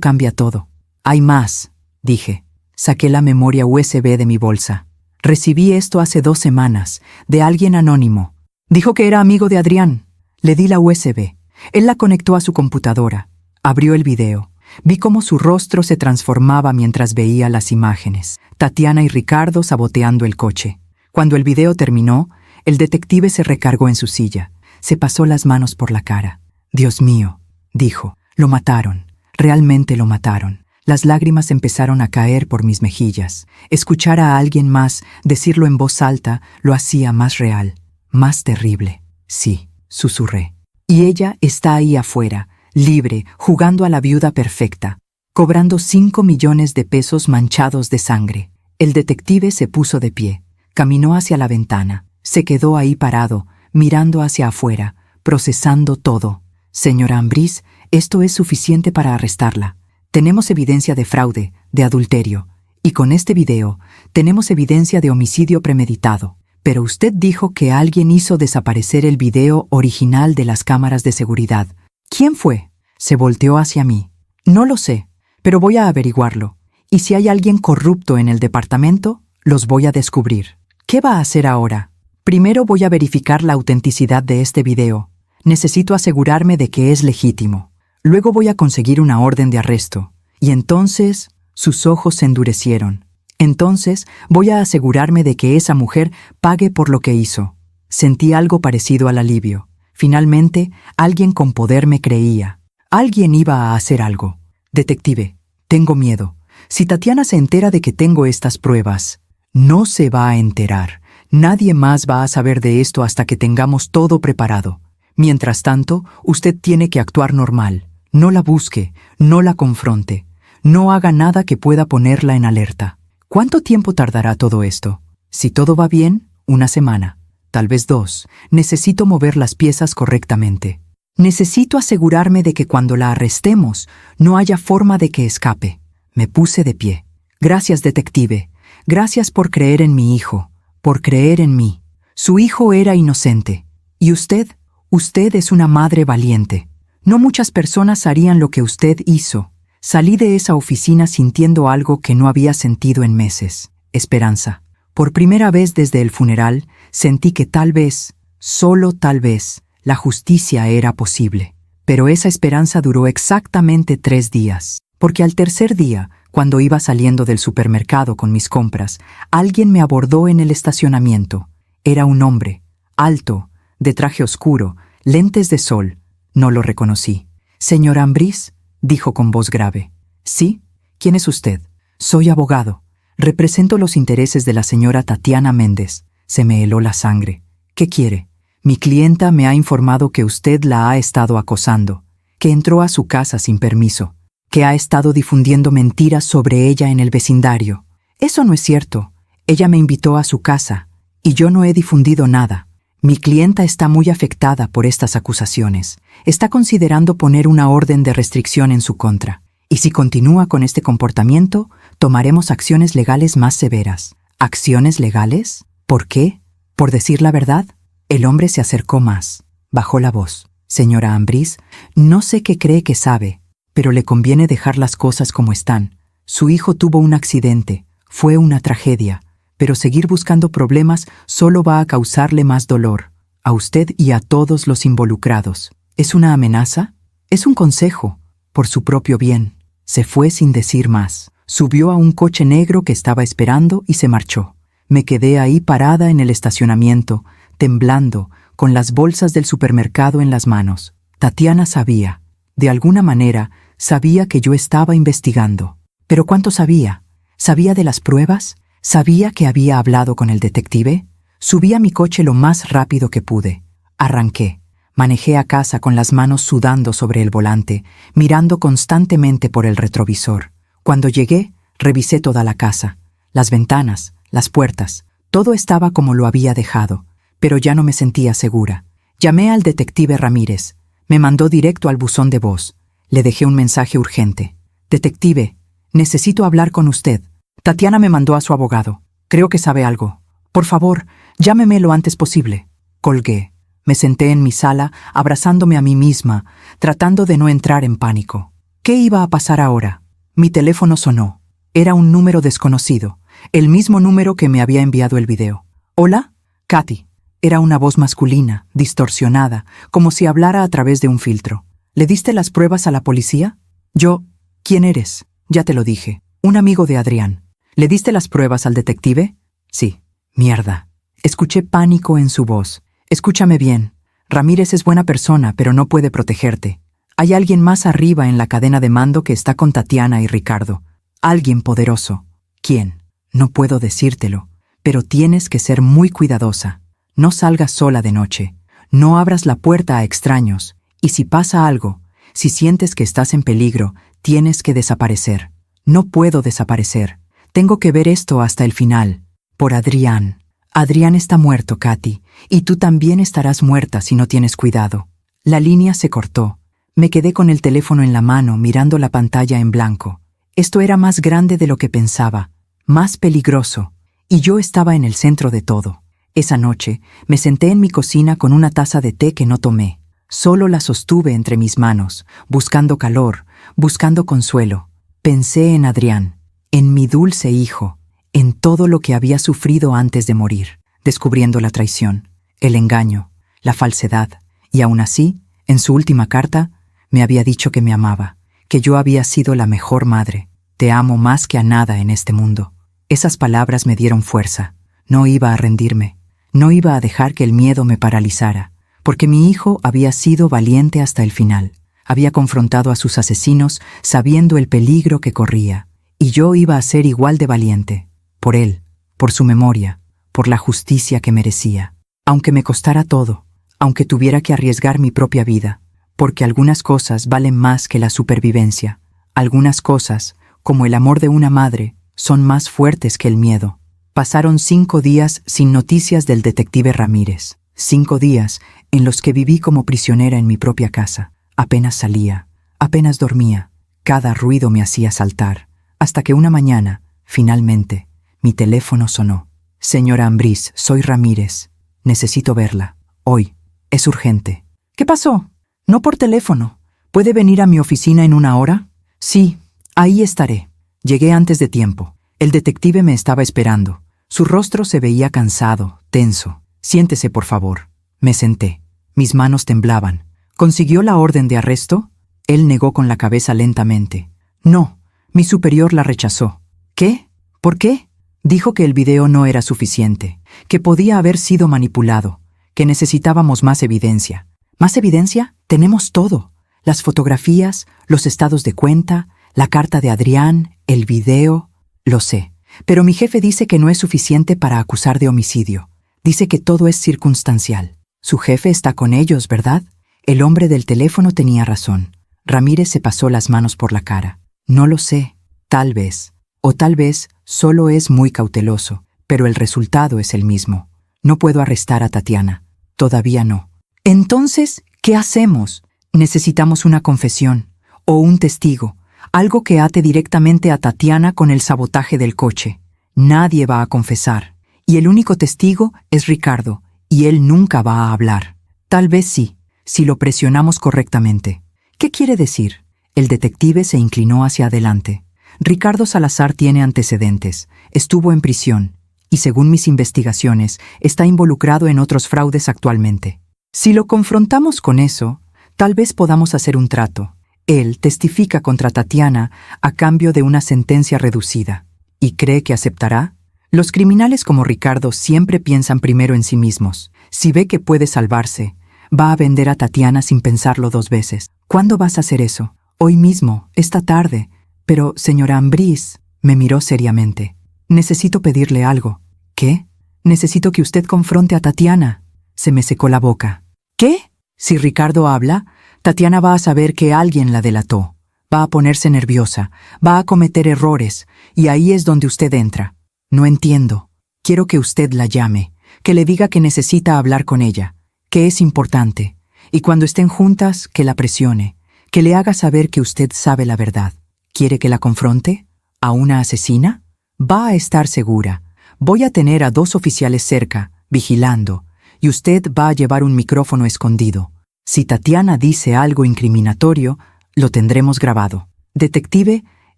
cambia todo». «Hay más», dije. Saqué la memoria USB de mi bolsa. «Recibí esto hace 2 semanas, de alguien anónimo. Dijo que era amigo de Adrián». Le di la USB. Él la conectó a su computadora. Abrió el video. Vi cómo su rostro se transformaba mientras veía las imágenes. Tatiana y Ricardo saboteando el coche. Cuando el video terminó, el detective se recargó en su silla. Se pasó las manos por la cara. «Dios mío», dijo. «Lo mataron. Realmente lo mataron». Las lágrimas empezaron a caer por mis mejillas. Escuchar a alguien más decirlo en voz alta lo hacía más real, más terrible. «Sí», susurré. «Y ella está ahí afuera, libre, jugando a la viuda perfecta, cobrando 5 millones de pesos manchados de sangre». El detective se puso de pie. Caminó hacia la ventana. Se quedó ahí parado, mirando hacia afuera, procesando todo. Señora Ambrís, esto es suficiente para arrestarla. Tenemos evidencia de fraude, de adulterio. Y con este video, tenemos evidencia de homicidio premeditado. Pero usted dijo que alguien hizo desaparecer el video original de las cámaras de seguridad. ¿Quién fue? Se volteó hacia mí. No lo sé, pero voy a averiguarlo. Y si hay alguien corrupto en el departamento, los voy a descubrir. ¿Qué va a hacer ahora? Primero voy a verificar la autenticidad de este video. Necesito asegurarme de que es legítimo. Luego voy a conseguir una orden de arresto. Y entonces, sus ojos se endurecieron. Entonces, voy a asegurarme de que esa mujer pague por lo que hizo. Sentí algo parecido al alivio. Finalmente, alguien con poder me creía. Alguien iba a hacer algo. Detective, tengo miedo. Si Tatiana se entera de que tengo estas pruebas, no se va a enterar. Nadie más va a saber de esto hasta que tengamos todo preparado. Mientras tanto, usted tiene que actuar normal. No la busque, no la confronte. No haga nada que pueda ponerla en alerta. ¿Cuánto tiempo tardará todo esto? Si todo va bien, 1 semana, tal vez 2. Necesito mover las piezas correctamente. Necesito asegurarme de que cuando la arrestemos, no haya forma de que escape. Me puse de pie. Gracias, detective. Gracias por creer en mi hijo, por creer en mí. Su hijo era inocente. ¿Y usted? Usted es una madre valiente. No muchas personas harían lo que usted hizo. Salí de esa oficina sintiendo algo que no había sentido en meses. Esperanza. Por primera vez desde el funeral, sentí que tal vez, solo tal vez, la justicia era posible. Pero esa esperanza duró exactamente 3 días. Porque al tercer día, cuando iba saliendo del supermercado con mis compras, alguien me abordó en el estacionamiento. Era un hombre, alto, de traje oscuro, lentes de sol. No lo reconocí. «Señora Ambrís», dijo con voz grave. «¿Sí? ¿Quién es usted?» «Soy abogado. Represento los intereses de la señora Tatiana Méndez». Se me heló la sangre. «¿Qué quiere?» «Mi clienta me ha informado que usted la ha estado acosando, que entró a su casa sin permiso, que ha estado difundiendo mentiras sobre ella en el vecindario». «Eso no es cierto. Ella me invitó a su casa, y yo no he difundido nada». «Mi clienta está muy afectada por estas acusaciones. Está considerando poner una orden de restricción en su contra. Y si continúa con este comportamiento, tomaremos acciones legales más severas». «¿Acciones legales? ¿Por qué? ¿Por decir la verdad?» El hombre se acercó más. Bajó la voz. «Señora Ambrís, no sé qué cree que sabe, pero le conviene dejar las cosas como están. Su hijo tuvo un accidente. Fue una tragedia. Pero seguir buscando problemas solo va a causarle más dolor, a usted y a todos los involucrados. ¿Es una amenaza? Es un consejo, por su propio bien». Se fue sin decir más. Subió a un coche negro que estaba esperando y se marchó. Me quedé ahí parada en el estacionamiento, temblando, con las bolsas del supermercado en las manos. Tatiana sabía. De alguna manera, sabía que yo estaba investigando. ¿Pero cuánto sabía? ¿Sabía de las pruebas? ¿Sabía que había hablado con el detective? Subí a mi coche lo más rápido que pude. Arranqué. Manejé a casa con las manos sudando sobre el volante, mirando constantemente por el retrovisor. Cuando llegué, revisé toda la casa. Las ventanas, las puertas, todo estaba como lo había dejado, pero ya no me sentía segura. Llamé al detective Ramírez. Me mandó directo al buzón de voz. Le dejé un mensaje urgente. «Detective, necesito hablar con usted. Tatiana me mandó a su abogado. Creo que sabe algo. Por favor, llámeme lo antes posible». Colgué. Me senté en mi sala, abrazándome a mí misma, tratando de no entrar en pánico. ¿Qué iba a pasar ahora? Mi teléfono sonó. Era un número desconocido, el mismo número que me había enviado el video. «¿Hola? Katy». Era una voz masculina, distorsionada, como si hablara a través de un filtro. «¿Le diste las pruebas a la policía?» «Yo. ¿Quién eres?» «Ya te lo dije. Un amigo de Adrián». «¿Le diste las pruebas al detective?» «Sí». «Mierda». Escuché pánico en su voz. «Escúchame bien. Ramírez es buena persona, pero no puede protegerte. Hay alguien más arriba en la cadena de mando que está con Tatiana y Ricardo. Alguien poderoso». «¿Quién?» «No puedo decírtelo, pero tienes que ser muy cuidadosa. No salgas sola de noche. No abras la puerta a extraños. Y si pasa algo, si sientes que estás en peligro, tienes que desaparecer». «No puedo desaparecer. Tengo que ver esto hasta el final. Por Adrián». Adrián está muerto, Katy, y tú también estarás muerta si no tienes cuidado. La línea se cortó. Me quedé con el teléfono en la mano mirando la pantalla en blanco. Esto era más grande de lo que pensaba, más peligroso, y yo estaba en el centro de todo. Esa noche me senté en mi cocina con una taza de té que no tomé. Solo la sostuve entre mis manos, buscando calor, buscando consuelo. Pensé en Adrián, en mi dulce hijo, en todo lo que había sufrido antes de morir, descubriendo la traición, el engaño, la falsedad, y aún así, en su última carta, me había dicho que me amaba, que yo había sido la mejor madre. Te amo más que a nada en este mundo. Esas palabras me dieron fuerza. No iba a rendirme. No iba a dejar que el miedo me paralizara, porque mi hijo había sido valiente hasta el final. Había confrontado a sus asesinos sabiendo el peligro que corría, y yo iba a ser igual de valiente, por él, por su memoria, por la justicia que merecía. Aunque me costara todo, aunque tuviera que arriesgar mi propia vida, porque algunas cosas valen más que la supervivencia. Algunas cosas, como el amor de una madre, son más fuertes que el miedo. Pasaron 5 días sin noticias del detective Ramírez. 5 días en los que viví como prisionera en mi propia casa. Apenas salía, apenas dormía. Cada ruido me hacía saltar. Hasta que una mañana, finalmente, mi teléfono sonó. Señora Ambrís, soy Ramírez. Necesito verla. Hoy. Es urgente. ¿Qué pasó? No por teléfono. ¿Puede venir a mi oficina en 1 hora? Sí, ahí estaré. Llegué antes de tiempo. El detective me estaba esperando. Su rostro se veía cansado, tenso. Siéntese, por favor. Me senté. Mis manos temblaban. ¿Consiguió la orden de arresto? Él negó con la cabeza lentamente. No, mi superior la rechazó. ¿Qué? ¿Por qué? Dijo que el video no era suficiente, que podía haber sido manipulado, que necesitábamos más evidencia. ¿Más evidencia? Tenemos todo. Las fotografías, los estados de cuenta, la carta de Adrián, el video. Lo sé, pero mi jefe dice que no es suficiente para acusar de homicidio. Dice que todo es circunstancial. Su jefe está con ellos, ¿verdad? El hombre del teléfono tenía razón. Ramírez se pasó las manos por la cara. No lo sé. Tal vez. O tal vez solo es muy cauteloso, pero el resultado es el mismo. No puedo arrestar a Tatiana. Todavía no. Entonces, ¿qué hacemos? Necesitamos una confesión, o un testigo, algo que ate directamente a Tatiana con el sabotaje del coche. Nadie va a confesar, y el único testigo es Ricardo, y él nunca va a hablar. Tal vez sí, si lo presionamos correctamente. ¿Qué quiere decir? El detective se inclinó hacia adelante. Ricardo Salazar tiene antecedentes, estuvo en prisión, y según mis investigaciones, está involucrado en otros fraudes actualmente. Si lo confrontamos con eso, tal vez podamos hacer un trato. Él testifica contra Tatiana a cambio de una sentencia reducida. ¿Y cree que aceptará? Los criminales como Ricardo siempre piensan primero en sí mismos. Si ve que puede salvarse, va a vender a Tatiana sin pensarlo 2 veces. ¿Cuándo vas a hacer eso? Hoy mismo, esta tarde. Pero, señora Ambrís, me miró seriamente. Necesito pedirle algo. ¿Qué? Necesito que usted confronte a Tatiana. Se me secó la boca. ¿Qué? Si Ricardo habla, Tatiana va a saber que alguien la delató. Va a ponerse nerviosa, va a cometer errores, y ahí es donde usted entra. No entiendo. Quiero que usted la llame, que le diga que necesita hablar con ella, que es importante, y cuando estén juntas, que la presione, que le haga saber que usted sabe la verdad. ¿Quiere que la confronte? ¿A una asesina? Va a estar segura. Voy a tener a 2 oficiales cerca, vigilando, y usted va a llevar un micrófono escondido. Si Tatiana dice algo incriminatorio, lo tendremos grabado. Detective,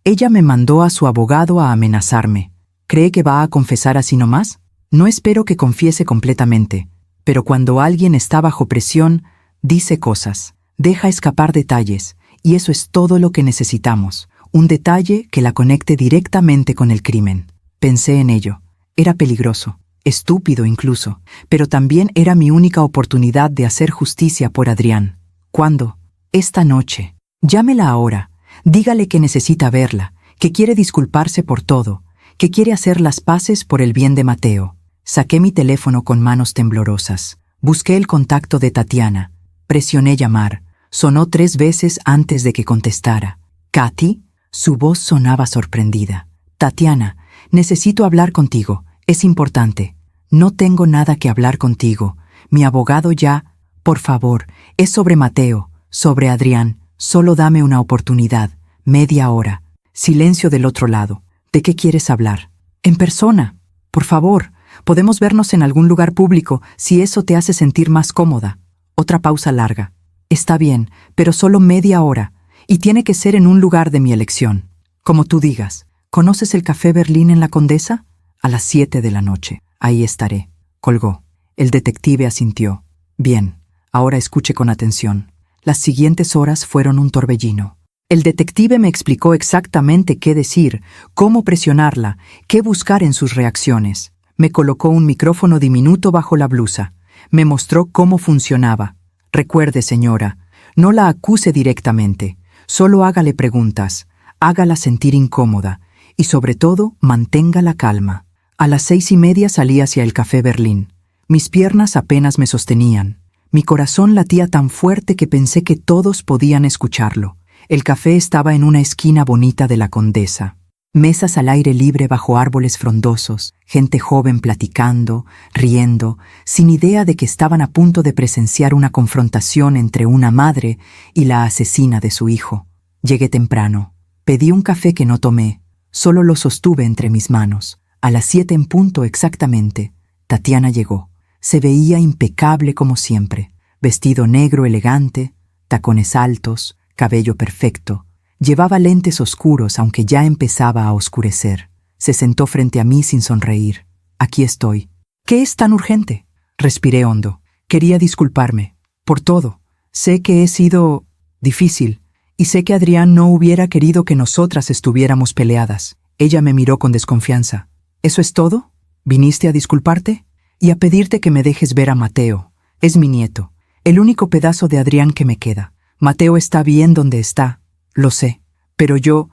ella me mandó a su abogado a amenazarme. ¿Cree que va a confesar así nomás? No espero que confiese completamente, pero cuando alguien está bajo presión, dice cosas, deja escapar detalles, y eso es todo lo que necesitamos. Un detalle que la conecte directamente con el crimen. Pensé en ello. Era peligroso, estúpido incluso, pero también era mi única oportunidad de hacer justicia por Adrián. ¿Cuándo? Esta noche. Llámela ahora. Dígale que necesita verla, que quiere disculparse por todo, que quiere hacer las paces por el bien de Mateo. Saqué mi teléfono con manos temblorosas. Busqué el contacto de Tatiana. Presioné llamar. Sonó 3 veces antes de que contestara. ¿Katy? Su voz sonaba sorprendida. Tatiana, necesito hablar contigo. Es importante. No tengo nada que hablar contigo. Mi abogado ya... Por favor, es sobre Mateo, sobre Adrián. Solo dame una oportunidad. Media hora. Silencio del otro lado. ¿De qué quieres hablar? En persona. Por favor, podemos vernos en algún lugar público si eso te hace sentir más cómoda. Otra pausa larga. Está bien, pero solo media hora. Y tiene que ser en un lugar de mi elección. Como tú digas. ¿Conoces el Café Berlín en La Condesa? A las 7 de la noche. Ahí estaré. Colgó. El detective asintió. Bien, ahora escuche con atención. Las siguientes horas fueron un torbellino. El detective me explicó exactamente qué decir, cómo presionarla, qué buscar en sus reacciones. Me colocó un micrófono diminuto bajo la blusa. Me mostró cómo funcionaba. Recuerde, señora, no la acuse directamente. Solo hágale preguntas. Hágala sentir incómoda. Y sobre todo, mantenga la calma. A las 6:30 salí hacia el Café Berlín. Mis piernas apenas me sostenían. Mi corazón latía tan fuerte que pensé que todos podían escucharlo. El café estaba en una esquina bonita de La Condesa. Mesas al aire libre bajo árboles frondosos, gente joven platicando, riendo, sin idea de que estaban a punto de presenciar una confrontación entre una madre y la asesina de su hijo. Llegué temprano. Pedí un café que no tomé. Solo lo sostuve entre mis manos. A las 7 en punto exactamente, Tatiana llegó. Se veía impecable como siempre. Vestido negro elegante, tacones altos, cabello perfecto. Llevaba lentes oscuros aunque ya empezaba a oscurecer. Se sentó frente a mí sin sonreír. Aquí estoy. ¿Qué es tan urgente? Respiré hondo. Quería disculparme. Por todo. Sé que he sido difícil. Y sé que Adrián no hubiera querido que nosotras estuviéramos peleadas. Ella me miró con desconfianza. ¿Eso es todo? ¿Viniste a disculparte? Y a pedirte que me dejes ver a Mateo. Es mi nieto. El único pedazo de Adrián que me queda. Mateo está bien donde está. Lo sé. Pero yo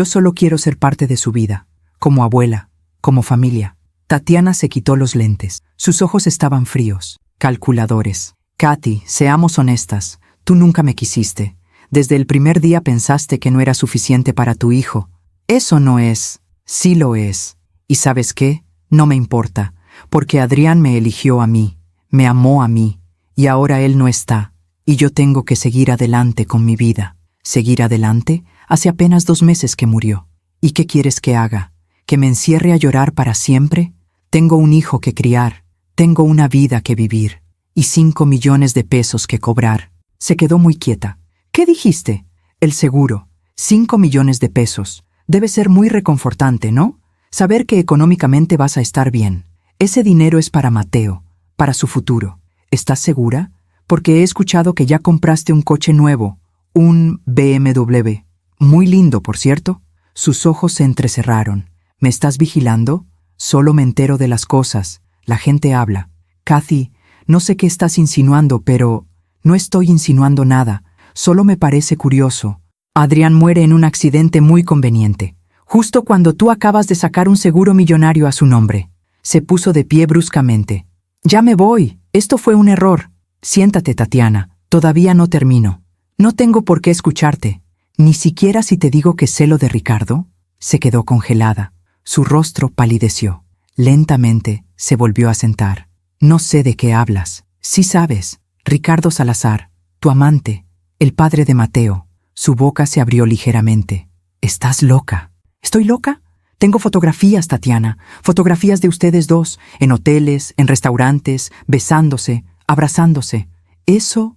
solo quiero ser parte de su vida. Como abuela. Como familia. Tatiana se quitó los lentes. Sus ojos estaban fríos. Calculadores. Katy, seamos honestas. Tú nunca me quisiste. Desde el primer día pensaste que no era suficiente para tu hijo. Eso no es. Sí lo es. ¿Y sabes qué? No me importa. Porque Adrián me eligió a mí. Me amó a mí. Y ahora él no está. Y yo tengo que seguir adelante con mi vida. ¿Seguir adelante? Hace apenas 2 meses que murió. ¿Y qué quieres que haga? ¿Que me encierre a llorar para siempre? Tengo un hijo que criar. Tengo una vida que vivir. Y 5 millones de pesos que cobrar. Se quedó muy quieta. ¿Qué dijiste? El seguro. 5 millones de pesos. Debe ser muy reconfortante, ¿no? Saber que económicamente vas a estar bien. Ese dinero es para Mateo, para su futuro. ¿Estás segura? Porque he escuchado que ya compraste un coche nuevo, un BMW. Muy lindo, por cierto. Sus ojos se entrecerraron. ¿Me estás vigilando? Solo me entero de las cosas. La gente habla. Kathy, no sé qué estás insinuando, pero... No estoy insinuando nada. Solo me parece curioso. Adrián muere en un accidente muy conveniente. Justo cuando tú acabas de sacar un seguro millonario a su nombre. Se puso de pie bruscamente. Ya me voy. Esto fue un error. Siéntate, Tatiana. Todavía no termino. No tengo por qué escucharte. Ni siquiera si te digo que sé lo de Ricardo. Se quedó congelada. Su rostro palideció. Lentamente se volvió a sentar. No sé de qué hablas. Sí sabes. Ricardo Salazar, tu amante, el padre de Mateo. Su boca se abrió ligeramente. ¿Estás loca? ¿Estoy loca? Tengo fotografías, Tatiana. Fotografías de ustedes dos, en hoteles, en restaurantes, besándose, abrazándose. Eso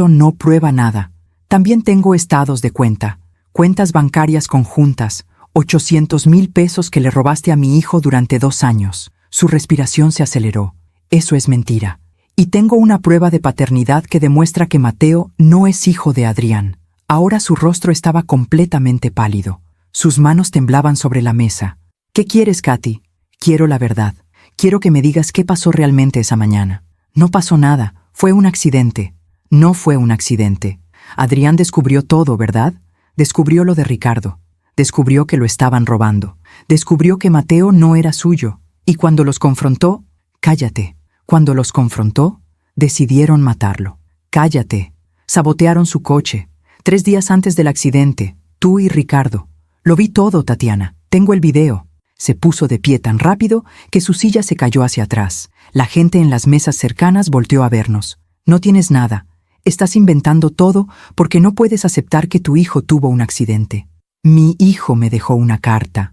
no prueba nada. También tengo estados de cuenta, cuentas bancarias conjuntas, 800,000 pesos que le robaste a mi hijo durante 2 años. Su respiración se aceleró. Eso es mentira. Y tengo una prueba de paternidad que demuestra que Mateo no es hijo de Adrián. Ahora su rostro estaba completamente pálido. Sus manos temblaban sobre la mesa. ¿Qué quieres, Katy? Quiero la verdad. Quiero que me digas qué pasó realmente esa mañana. No pasó nada. Fue un accidente. No fue un accidente. Adrián descubrió todo, ¿verdad? Descubrió lo de Ricardo. Descubrió que lo estaban robando. Descubrió que Mateo no era suyo. Y cuando los confrontó... Cállate. Cuando los confrontó, decidieron matarlo. Cállate. Sabotearon su coche. 3 días antes del accidente, tú y Ricardo. Lo vi todo, Tatiana. Tengo el video. Se puso de pie tan rápido que su silla se cayó hacia atrás. La gente en las mesas cercanas volteó a vernos. No tienes nada. Estás inventando todo porque no puedes aceptar que tu hijo tuvo un accidente. Mi hijo me dejó una carta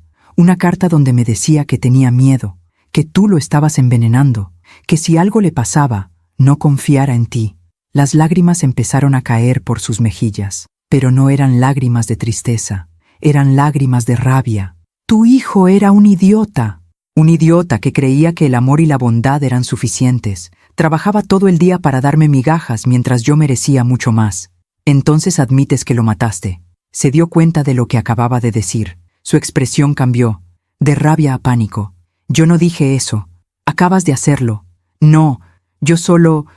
donde me decía que tenía miedo, que tú lo estabas envenenando, que si algo le pasaba, no confiara en ti. Las lágrimas empezaron a caer por sus mejillas, pero no eran lágrimas de tristeza, eran lágrimas de rabia. Tu hijo era un idiota que creía que el amor y la bondad eran suficientes. Trabajaba todo el día para darme migajas mientras yo merecía mucho más. Entonces admites que lo mataste. Se dio cuenta de lo que acababa de decir. Su expresión cambió, de rabia a pánico. Yo no dije eso. Acabas de hacerlo. No, yo solo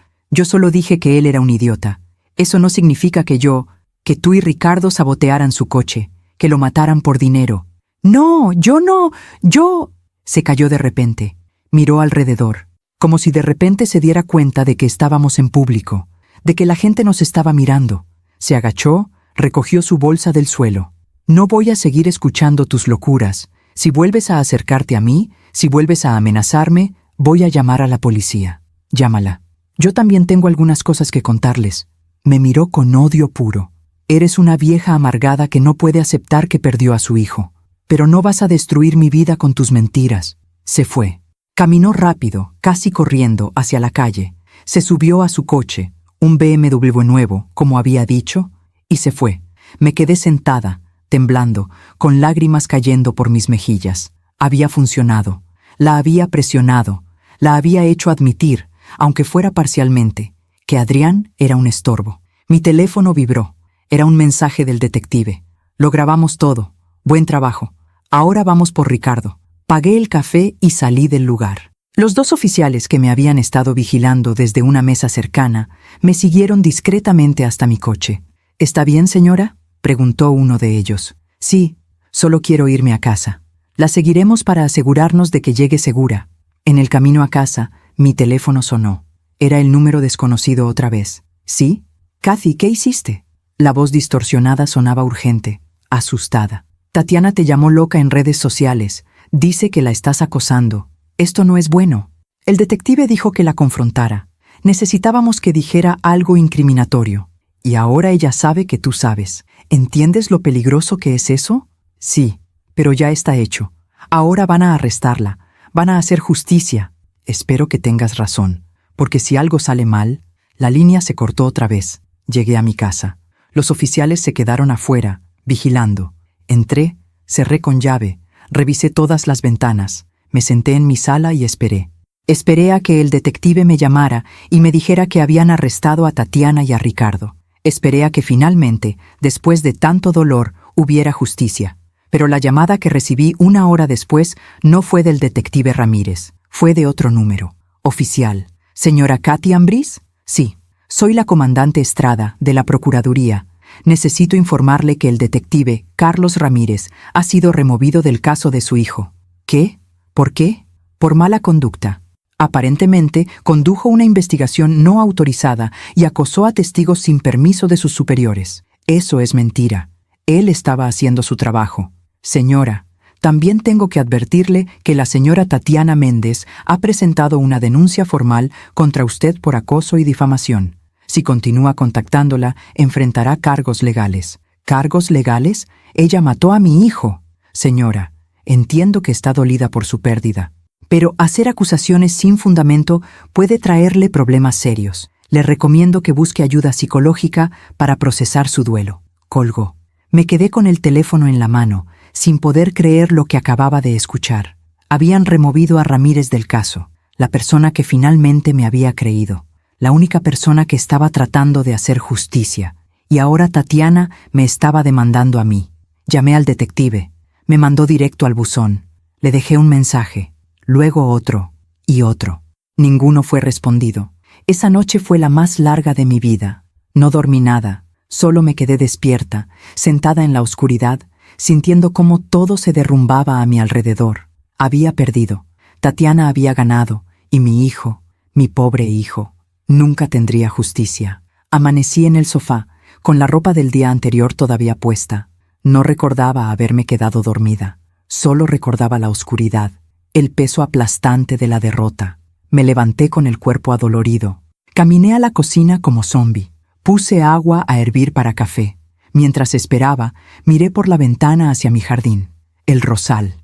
dije que él era un idiota. Eso no significa que tú y Ricardo sabotearan su coche, que lo mataran por dinero. No, yo... Se calló de repente. Miró alrededor, como si de repente se diera cuenta de que estábamos en público, de que la gente nos estaba mirando. Se agachó, recogió su bolsa del suelo. No voy a seguir escuchando tus locuras. Si vuelves a acercarte a mí, si vuelves a amenazarme, voy a llamar a la policía. Llámala. Yo también tengo algunas cosas que contarles. Me miró con odio puro. Eres una vieja amargada que no puede aceptar que perdió a su hijo. Pero no vas a destruir mi vida con tus mentiras. Se fue. Caminó rápido, casi corriendo, hacia la calle. Se subió a su coche, un BMW nuevo, como había dicho, y se fue. Me quedé sentada, temblando, con lágrimas cayendo por mis mejillas. Había funcionado. La había presionado. La había hecho admitir, aunque fuera parcialmente, que Adrián era un estorbo. Mi teléfono vibró. Era un mensaje del detective. Lo grabamos todo. Buen trabajo. Ahora vamos por Ricardo. Pagué el café y salí del lugar. Los dos oficiales que me habían estado vigilando desde una mesa cercana me siguieron discretamente hasta mi coche. ¿Está bien, señora?, preguntó uno de ellos. Sí, solo quiero irme a casa. La seguiremos para asegurarnos de que llegue segura. En el camino a casa, mi teléfono sonó. Era el número desconocido otra vez. ¿Sí? Kathy, ¿qué hiciste? La voz distorsionada sonaba urgente, asustada. Tatiana te llamó loca en redes sociales. Dice que la estás acosando. Esto no es bueno. El detective dijo que la confrontara. Necesitábamos que dijera algo incriminatorio. Y ahora ella sabe que tú sabes. ¿Entiendes lo peligroso que es eso? Sí, pero ya está hecho. Ahora van a arrestarla. Van a hacer justicia. Espero que tengas razón, porque si algo sale mal... La línea se cortó otra vez. Llegué a mi casa. Los oficiales se quedaron afuera, vigilando. Entré, cerré con llave, revisé todas las ventanas, me senté en mi sala y esperé. Esperé a que el detective me llamara y me dijera que habían arrestado a Tatiana y a Ricardo. Esperé a que finalmente, después de tanto dolor, hubiera justicia. Pero la llamada que recibí una hora después no fue del detective Ramírez, fue de otro número. Oficial. ¿Señora Kathy Ambriz? Sí. Soy la comandante Estrada, de la Procuraduría. Necesito informarle que el detective Carlos Ramírez ha sido removido del caso de su hijo. ¿Qué? ¿Por qué? Por mala conducta. Aparentemente, condujo una investigación no autorizada y acosó a testigos sin permiso de sus superiores. Eso es mentira. Él estaba haciendo su trabajo. Señora, también tengo que advertirle que la señora Tatiana Méndez ha presentado una denuncia formal contra usted por acoso y difamación. Si continúa contactándola, enfrentará cargos legales. ¿Cargos legales? Ella mató a mi hijo. Señora, entiendo que está dolida por su pérdida, pero hacer acusaciones sin fundamento puede traerle problemas serios. Le recomiendo que busque ayuda psicológica para procesar su duelo. Colgó. Me quedé con el teléfono en la mano, sin poder creer lo que acababa de escuchar. Habían removido a Ramírez del caso, la persona que finalmente me había creído. La única persona que estaba tratando de hacer justicia, y ahora Tatiana me estaba demandando a mí. Llamé al detective, me mandó directo al buzón, le dejé un mensaje, luego otro y otro. Ninguno fue respondido. Esa noche fue la más larga de mi vida. No dormí nada, solo me quedé despierta, sentada en la oscuridad, sintiendo cómo todo se derrumbaba a mi alrededor. Había perdido, Tatiana había ganado, y mi hijo, mi pobre hijo, nunca tendría justicia. Amanecí en el sofá, con la ropa del día anterior todavía puesta. No recordaba haberme quedado dormida. Solo recordaba la oscuridad, el peso aplastante de la derrota. Me levanté con el cuerpo adolorido. Caminé a la cocina como zombi. Puse agua a hervir para café. Mientras esperaba, miré por la ventana hacia mi jardín. El rosal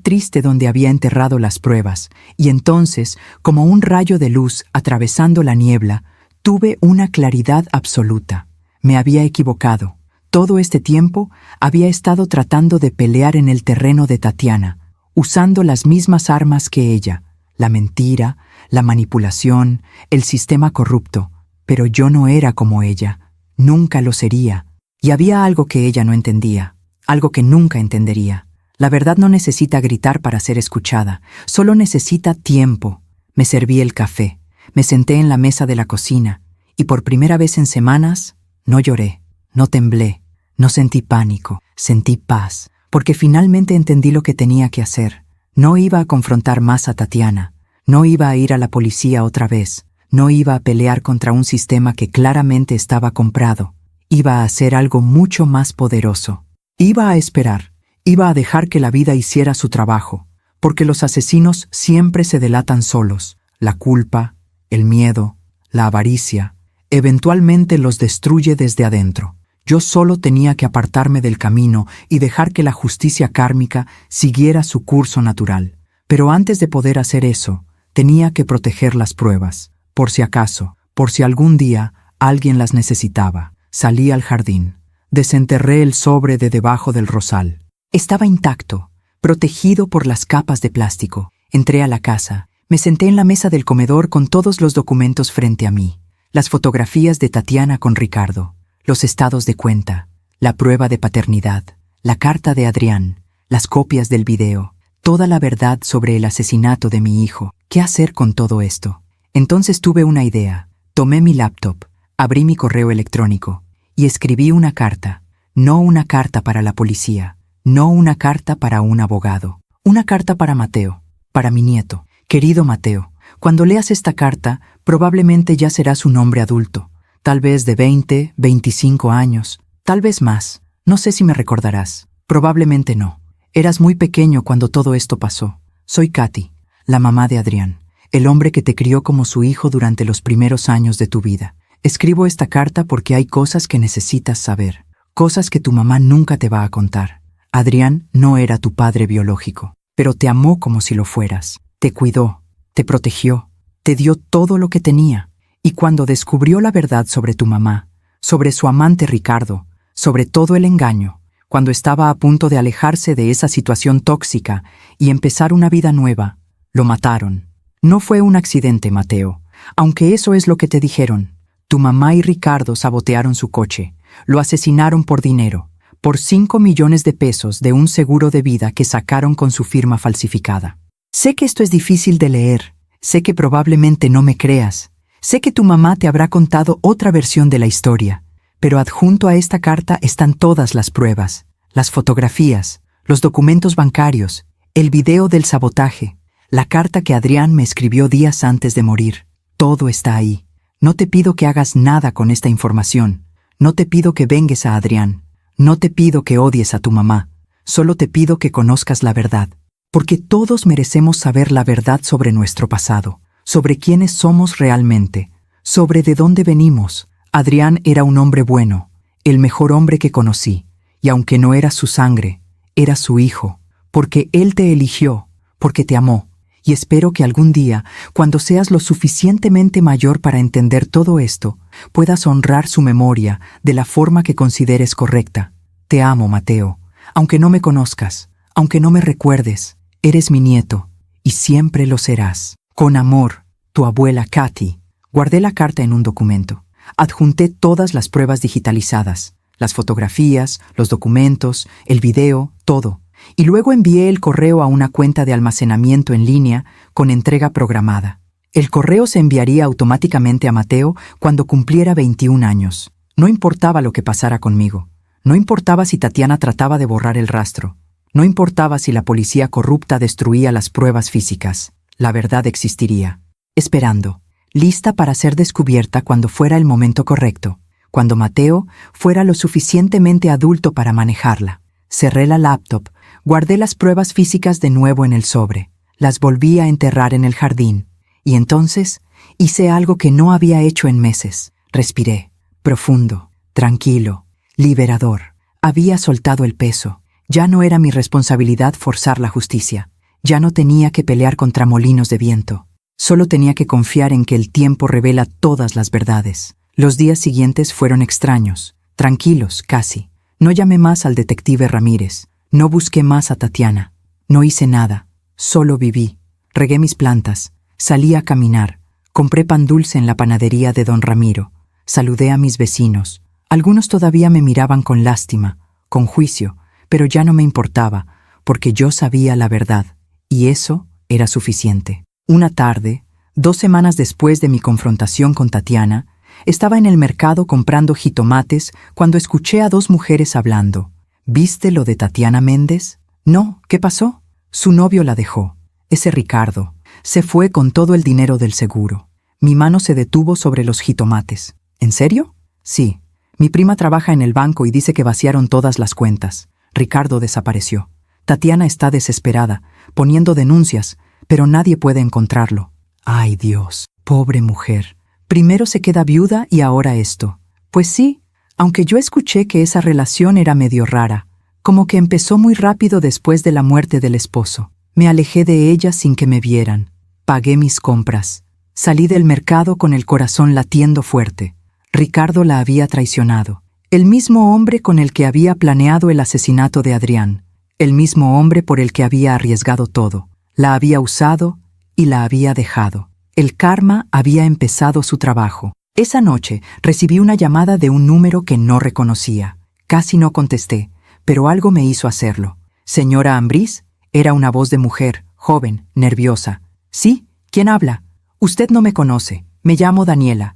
triste donde había enterrado las pruebas, y entonces, como un rayo de luz atravesando la niebla, tuve una claridad absoluta. Me había equivocado. Todo este tiempo había estado tratando de pelear en el terreno de Tatiana, usando las mismas armas que ella, la mentira, la manipulación, el sistema corrupto, pero yo no era como ella, nunca lo sería, y había algo que ella no entendía, algo que nunca entendería. La verdad no necesita gritar para ser escuchada, solo necesita tiempo. Me serví el café, me senté en la mesa de la cocina, y por primera vez en semanas, no lloré, no temblé, no sentí pánico, sentí paz, porque finalmente entendí lo que tenía que hacer. No iba a confrontar más a Tatiana, no iba a ir a la policía otra vez, no iba a pelear contra un sistema que claramente estaba comprado. Iba a hacer algo mucho más poderoso. Iba a esperar, iba a dejar que la vida hiciera su trabajo, porque los asesinos siempre se delatan solos. La culpa, el miedo, la avaricia, eventualmente los destruye desde adentro. Yo solo tenía que apartarme del camino y dejar que la justicia kármica siguiera su curso natural. Pero antes de poder hacer eso, tenía que proteger las pruebas, por si acaso, por si algún día alguien las necesitaba. Salí al jardín. Desenterré el sobre de debajo del rosal. Estaba intacto, protegido por las capas de plástico. Entré a la casa. Me senté en la mesa del comedor con todos los documentos frente a mí. Las fotografías de Tatiana con Ricardo, los estados de cuenta, la prueba de paternidad, la carta de Adrián, las copias del video, toda la verdad sobre el asesinato de mi hijo. ¿Qué hacer con todo esto? Entonces tuve una idea. Tomé mi laptop, abrí mi correo electrónico y escribí una carta. No una carta para la policía, no una carta para un abogado. Una carta para Mateo, para mi nieto. Querido Mateo, cuando leas esta carta, probablemente ya serás un hombre adulto. Tal vez de 20, 25 años, tal vez más. No sé si me recordarás. Probablemente no. Eras muy pequeño cuando todo esto pasó. Soy Katy, la mamá de Adrián, el hombre que te crió como su hijo durante los primeros años de tu vida. Escribo esta carta porque hay cosas que necesitas saber, cosas que tu mamá nunca te va a contar. Adrián no era tu padre biológico, pero te amó como si lo fueras. Te cuidó, te protegió, te dio todo lo que tenía. Y cuando descubrió la verdad sobre tu mamá, sobre su amante Ricardo, sobre todo el engaño, cuando estaba a punto de alejarse de esa situación tóxica y empezar una vida nueva, lo mataron. No fue un accidente, Mateo, aunque eso es lo que te dijeron. Tu mamá y Ricardo sabotearon su coche, lo asesinaron por dinero, por 5 millones de pesos de un seguro de vida que sacaron con su firma falsificada. Sé que esto es difícil de leer, sé que probablemente no me creas. Sé que tu mamá te habrá contado otra versión de la historia, pero adjunto a esta carta están todas las pruebas, las fotografías, los documentos bancarios, el video del sabotaje, la carta que Adrián me escribió días antes de morir. Todo está ahí. No te pido que hagas nada con esta información. No te pido que vengues a Adrián. No te pido que odies a tu mamá. Solo te pido que conozcas la verdad. Porque todos merecemos saber la verdad sobre nuestro pasado, sobre quiénes somos realmente, sobre de dónde venimos. Adrián era un hombre bueno, el mejor hombre que conocí, y aunque no era su sangre, era su hijo, porque él te eligió, porque te amó, y espero que algún día, cuando seas lo suficientemente mayor para entender todo esto, puedas honrar su memoria de la forma que consideres correcta. Te amo, Mateo, aunque no me conozcas, aunque no me recuerdes, eres mi nieto, y siempre lo serás. Con amor, tu abuela Katy. Guardé la carta en un documento. Adjunté todas las pruebas digitalizadas, las fotografías, los documentos, el video, todo. Y luego envié el correo a una cuenta de almacenamiento en línea con entrega programada. El correo se enviaría automáticamente a Mateo cuando cumpliera 21 años. No importaba lo que pasara conmigo. No importaba si Tatiana trataba de borrar el rastro. No importaba si la policía corrupta destruía las pruebas físicas. La verdad existiría, esperando, lista para ser descubierta cuando fuera el momento correcto, cuando Mateo fuera lo suficientemente adulto para manejarla. Cerré la laptop, Guardé las pruebas físicas de nuevo en el sobre, las volví a enterrar en el jardín, y entonces hice algo que no había hecho en meses. Respiré, profundo, tranquilo, liberador. Había soltado el peso. Ya no era mi responsabilidad forzar la justicia. Ya no tenía que pelear contra molinos de viento. Solo tenía que confiar en que el tiempo revela todas las verdades. Los días siguientes fueron extraños, tranquilos casi. No llamé más al detective Ramírez. No busqué más a Tatiana. No hice nada. Solo viví. Regué mis plantas. Salí a caminar. Compré pan dulce en la panadería de don Ramiro. Saludé a mis vecinos. Algunos todavía me miraban con lástima, con juicio, pero ya no me importaba, porque yo sabía la verdad, y eso era suficiente. Una tarde, 2 semanas después de mi confrontación con Tatiana, estaba en el mercado comprando jitomates cuando escuché a 2 mujeres hablando. ¿Viste lo de Tatiana Méndez? No, ¿qué pasó? Su novio la dejó. Ese Ricardo. Se fue con todo el dinero del seguro. Mi mano se detuvo sobre los jitomates. ¿En serio? Sí. Mi prima trabaja en el banco y dice que vaciaron todas las cuentas. Ricardo desapareció. Tatiana está desesperada, poniendo denuncias, pero nadie puede encontrarlo. ¡Ay, Dios! Pobre mujer. Primero se queda viuda y ahora esto. Pues sí, aunque yo escuché que esa relación era medio rara, como que empezó muy rápido después de la muerte del esposo. Me alejé de ella sin que me vieran. Pagué mis compras. Salí del mercado con el corazón latiendo fuerte. Ricardo la había traicionado. El mismo hombre con el que había planeado el asesinato de Adrián. El mismo hombre por el que había arriesgado todo. La había usado y la había dejado. El karma había empezado su trabajo. Esa noche recibí una llamada de un número que no reconocía. Casi no contesté, pero algo me hizo hacerlo. ¿Señora Ambrís? Era una voz de mujer, joven, nerviosa. Sí, ¿quién habla? Usted no me conoce. Me llamo Daniela.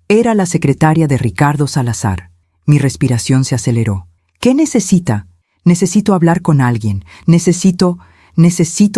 Era la secretaria de Ricardo Salazar. Mi respiración se aceleró. ¿Qué necesita? Necesito hablar con alguien. Necesito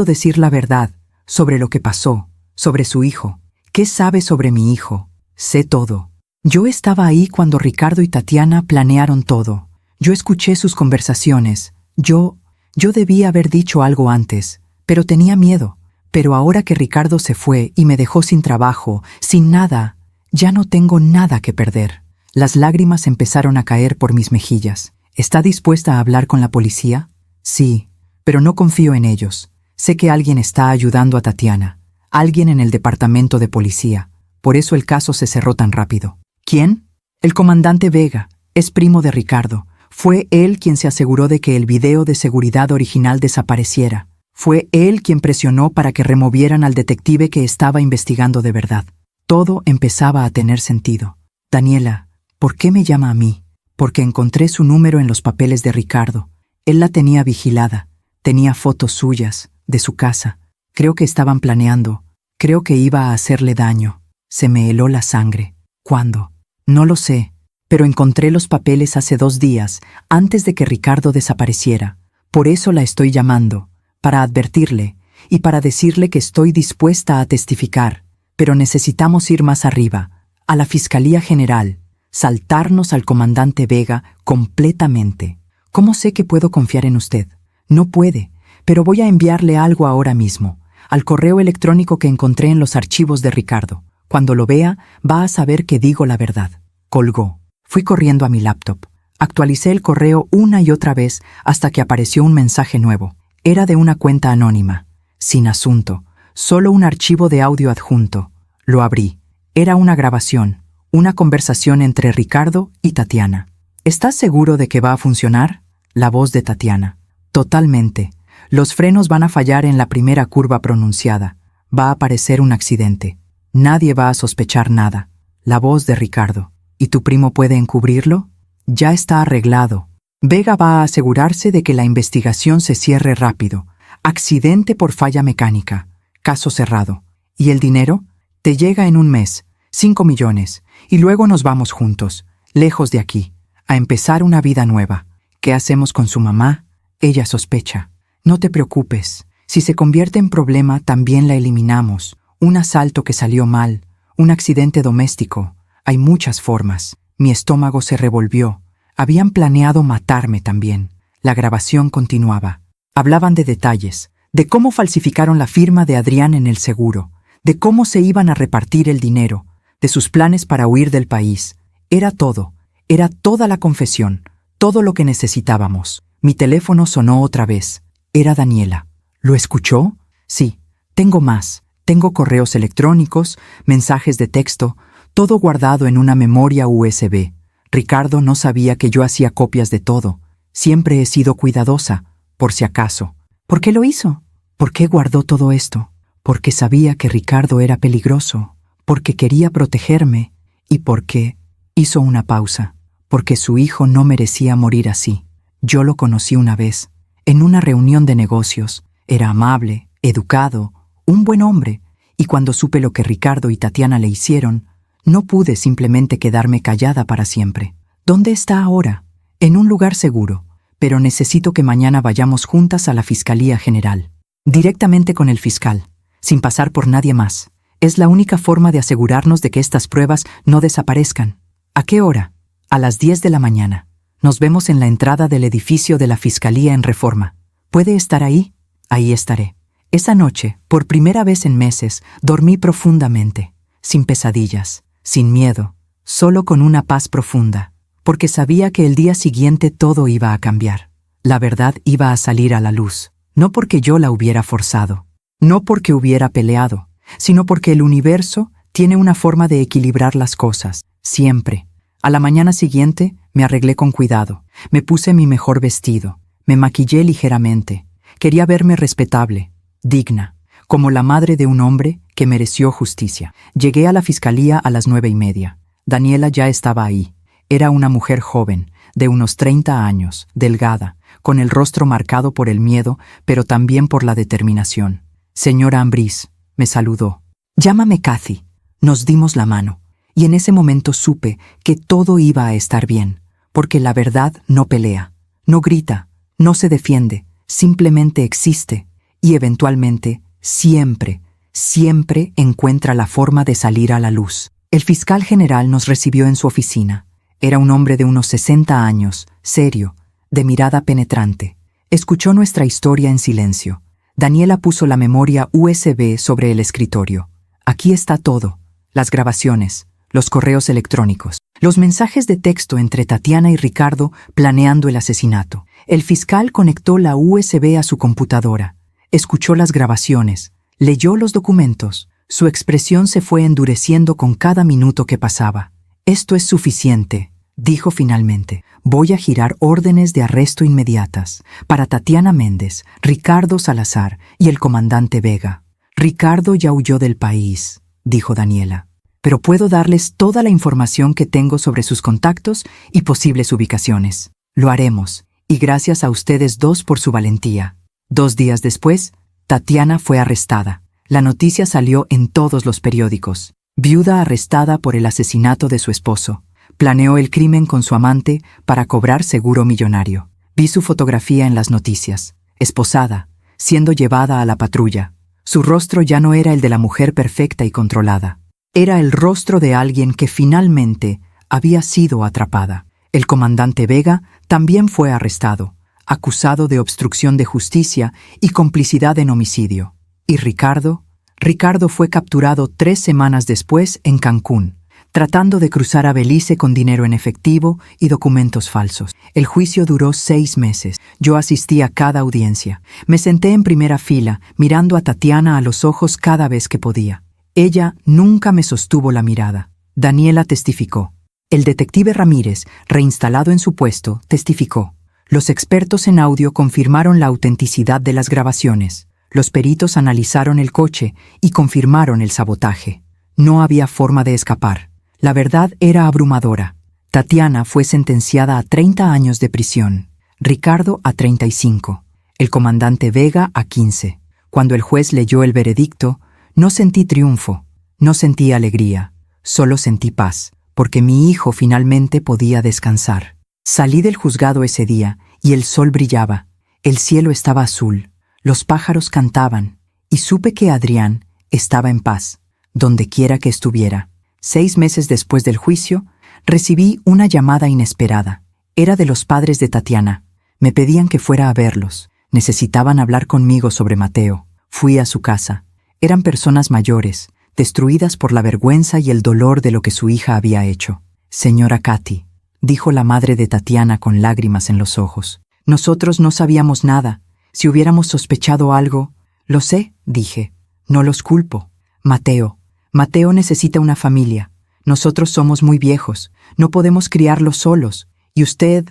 decir la verdad sobre lo que pasó, sobre su hijo. ¿Qué sabe sobre mi hijo? Sé todo. Yo estaba ahí cuando Ricardo y Tatiana planearon todo. Yo escuché sus conversaciones. Yo debía haber dicho algo antes, pero tenía miedo. Pero ahora que Ricardo se fue y me dejó sin trabajo, sin nada, ya no tengo nada que perder. Las lágrimas empezaron a caer por mis mejillas. ¿Está dispuesta a hablar con la policía? Sí, pero no confío en ellos. Sé que alguien está ayudando a Tatiana. Alguien en el departamento de policía. Por eso el caso se cerró tan rápido. ¿Quién? El comandante Vega. Es primo de Ricardo. Fue él quien se aseguró de que el video de seguridad original desapareciera. Fue él quien presionó para que removieran al detective que estaba investigando de verdad. Todo empezaba a tener sentido. Daniela, ¿por qué me llama a mí? Porque encontré su número en los papeles de Ricardo. Él la tenía vigilada. Tenía fotos suyas, de su casa. Creo que estaban planeando. Creo que iba a hacerle daño. Se me heló la sangre. ¿Cuándo? No lo sé. Pero encontré los papeles hace 2 días, antes de que Ricardo desapareciera. Por eso la estoy llamando, para advertirle y para decirle que estoy dispuesta a testificar. Pero necesitamos ir más arriba, a la Fiscalía General, saltarnos al comandante Vega completamente. ¿Cómo sé que puedo confiar en usted? No puede, pero voy a enviarle algo ahora mismo, al correo electrónico que encontré en los archivos de Ricardo. Cuando lo vea, va a saber que digo la verdad. Colgó. Fui corriendo a mi laptop. Actualicé el correo una y otra vez hasta que apareció un mensaje nuevo. Era de una cuenta anónima, sin asunto, solo un archivo de audio adjunto. Lo abrí. Era una grabación, una conversación entre Ricardo y Tatiana. ¿Estás seguro de que va a funcionar? La voz de Tatiana. Totalmente. Los frenos van a fallar en la primera curva pronunciada. Va a aparecer un accidente. Nadie va a sospechar nada. La voz de Ricardo. ¿Y tu primo puede encubrirlo? Ya está arreglado. Vega va a asegurarse de que la investigación se cierre rápido. Accidente por falla mecánica. Caso cerrado. ¿Y el dinero? Te llega en un mes. 5 millones. Y luego nos vamos juntos, lejos de aquí, a empezar una vida nueva. ¿Qué hacemos con su mamá? Ella sospecha. No te preocupes. Si se convierte en problema, también la eliminamos. Un asalto que salió mal. Un accidente doméstico. Hay muchas formas. Mi estómago se revolvió. Habían planeado matarme también. La grabación continuaba. Hablaban de detalles, de cómo falsificaron la firma de Adrián en el seguro, de cómo se iban a repartir el dinero, de sus planes para huir del país. Era todo, era toda la confesión, todo lo que necesitábamos. Mi teléfono sonó otra vez. Era Daniela. ¿Lo escuchó? Sí. Tengo más. Tengo correos electrónicos, mensajes de texto, todo guardado en una memoria USB. Ricardo no sabía que yo hacía copias de todo. Siempre he sido cuidadosa, por si acaso. ¿Por qué lo hizo? ¿Por qué guardó todo esto? Porque sabía que Ricardo era peligroso, porque quería protegerme y porque hizo una pausa, porque su hijo no merecía morir así. Yo lo conocí una vez, en una reunión de negocios. Era amable, educado, un buen hombre, y cuando supe lo que Ricardo y Tatiana le hicieron, no pude simplemente quedarme callada para siempre. ¿Dónde está ahora? En un lugar seguro, pero necesito que mañana vayamos juntas a la Fiscalía General. Directamente con el fiscal, sin pasar por nadie más. Es la única forma de asegurarnos de que estas pruebas no desaparezcan. ¿A qué hora? A las 10 de la mañana. Nos vemos en la entrada del edificio de la Fiscalía en Reforma. ¿Puede estar ahí? Ahí estaré. Esa noche, por primera vez en meses, dormí profundamente, sin pesadillas, sin miedo, solo con una paz profunda, porque sabía que el día siguiente todo iba a cambiar. La verdad iba a salir a la luz, no porque yo la hubiera forzado, no porque hubiera peleado, sino porque el universo tiene una forma de equilibrar las cosas, siempre. A la mañana siguiente me arreglé con cuidado, me puse mi mejor vestido, me maquillé ligeramente. Quería verme respetable, digna, como la madre de un hombre que mereció justicia. Llegué a la fiscalía a las 9:30. Daniela ya estaba ahí. Era una mujer joven, de unos 30 años, delgada, con el rostro marcado por el miedo, pero también por la determinación. Señora Ambrís, me saludó. Llámame Kathy. Nos dimos la mano, y en ese momento supe que todo iba a estar bien, porque la verdad no pelea, no grita, no se defiende, simplemente existe, y eventualmente, siempre, siempre encuentra la forma de salir a la luz. El fiscal general nos recibió en su oficina. Era un hombre de unos 60 años, serio, de mirada penetrante. Escuchó nuestra historia en silencio. Daniela puso la memoria USB sobre el escritorio. Aquí está todo, las grabaciones, los correos electrónicos, los mensajes de texto entre Tatiana y Ricardo planeando el asesinato. El fiscal conectó la USB a su computadora, escuchó las grabaciones, leyó los documentos. Su expresión se fue endureciendo con cada minuto que pasaba. Esto es suficiente, dijo finalmente. Voy a girar órdenes de arresto inmediatas para Tatiana Méndez, Ricardo Salazar y el comandante Vega. Ricardo ya huyó del país, dijo Daniela, pero puedo darles toda la información que tengo sobre sus contactos y posibles ubicaciones. Lo haremos, y gracias a ustedes dos por su valentía. 2 días después, Tatiana fue arrestada. La noticia salió en todos los periódicos. Viuda arrestada por el asesinato de su esposo. Planeó el crimen con su amante para cobrar seguro millonario. Vi su fotografía en las noticias, esposada, siendo llevada a la patrulla. Su rostro ya no era el de la mujer perfecta y controlada. Era el rostro de alguien que finalmente había sido atrapada. El comandante Vega también fue arrestado, acusado de obstrucción de justicia y complicidad en homicidio. ¿Y Ricardo? Ricardo fue capturado 3 semanas después en Cancún, tratando de cruzar a Belice con dinero en efectivo y documentos falsos. El juicio duró 6 meses. Yo asistí a cada audiencia. Me senté en primera fila, mirando a Tatiana a los ojos cada vez que podía. Ella nunca me sostuvo la mirada. Daniela testificó. El detective Ramírez, reinstalado en su puesto, testificó. Los expertos en audio confirmaron la autenticidad de las grabaciones. Los peritos analizaron el coche y confirmaron el sabotaje. No había forma de escapar. La verdad era abrumadora. Tatiana fue sentenciada a 30 años de prisión, Ricardo a 35, el comandante Vega a 15. Cuando el juez leyó el veredicto, no sentí triunfo, no sentí alegría, solo sentí paz, porque mi hijo finalmente podía descansar. Salí del juzgado ese día y el sol brillaba, el cielo estaba azul, los pájaros cantaban, y supe que Adrián estaba en paz, donde quiera que estuviera. 6 meses después del juicio, recibí una llamada inesperada. Era de los padres de Tatiana. Me pedían que fuera a verlos. Necesitaban hablar conmigo sobre Mateo. Fui a su casa. Eran personas mayores, destruidas por la vergüenza y el dolor de lo que su hija había hecho. Señora Katy, dijo la madre de Tatiana con lágrimas en los ojos. Nosotros no sabíamos nada. Si hubiéramos sospechado algo... Lo sé, dije. No los culpo. Mateo necesita una familia. Nosotros somos muy viejos. No podemos criarlos solos. Y usted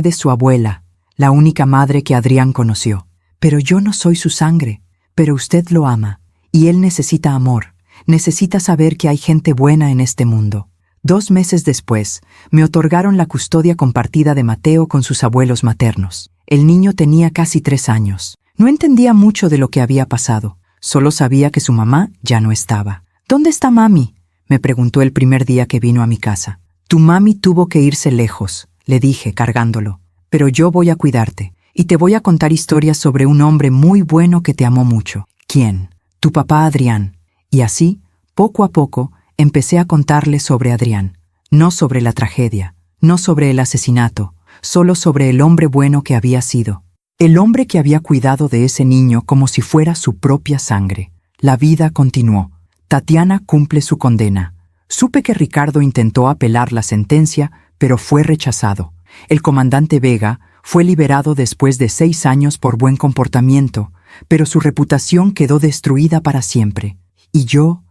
es su abuela, la única madre que Adrián conoció. Pero yo no soy su sangre. Pero usted lo ama. Y él necesita amor. Necesita saber que hay gente buena en este mundo. 2 meses después, me otorgaron la custodia compartida de Mateo con sus abuelos maternos. El niño tenía casi 3 años. No entendía mucho de lo que había pasado. Solo sabía que su mamá ya no estaba. ¿Dónde está mami?, me preguntó el primer día que vino a mi casa. Tu mami tuvo que irse lejos, le dije, cargándolo. Pero yo voy a cuidarte, y te voy a contar historias sobre un hombre muy bueno que te amó mucho. ¿Quién? Tu papá Adrián. Y así, poco a poco, empecé a contarle sobre Adrián. No sobre la tragedia, no sobre el asesinato, solo sobre el hombre bueno que había sido. El hombre que había cuidado de ese niño como si fuera su propia sangre. La vida continuó. Tatiana cumple su condena. Supe que Ricardo intentó apelar la sentencia, pero fue rechazado. El comandante Vega fue liberado después de 6 años por buen comportamiento, pero su reputación quedó destruida para siempre. Y yo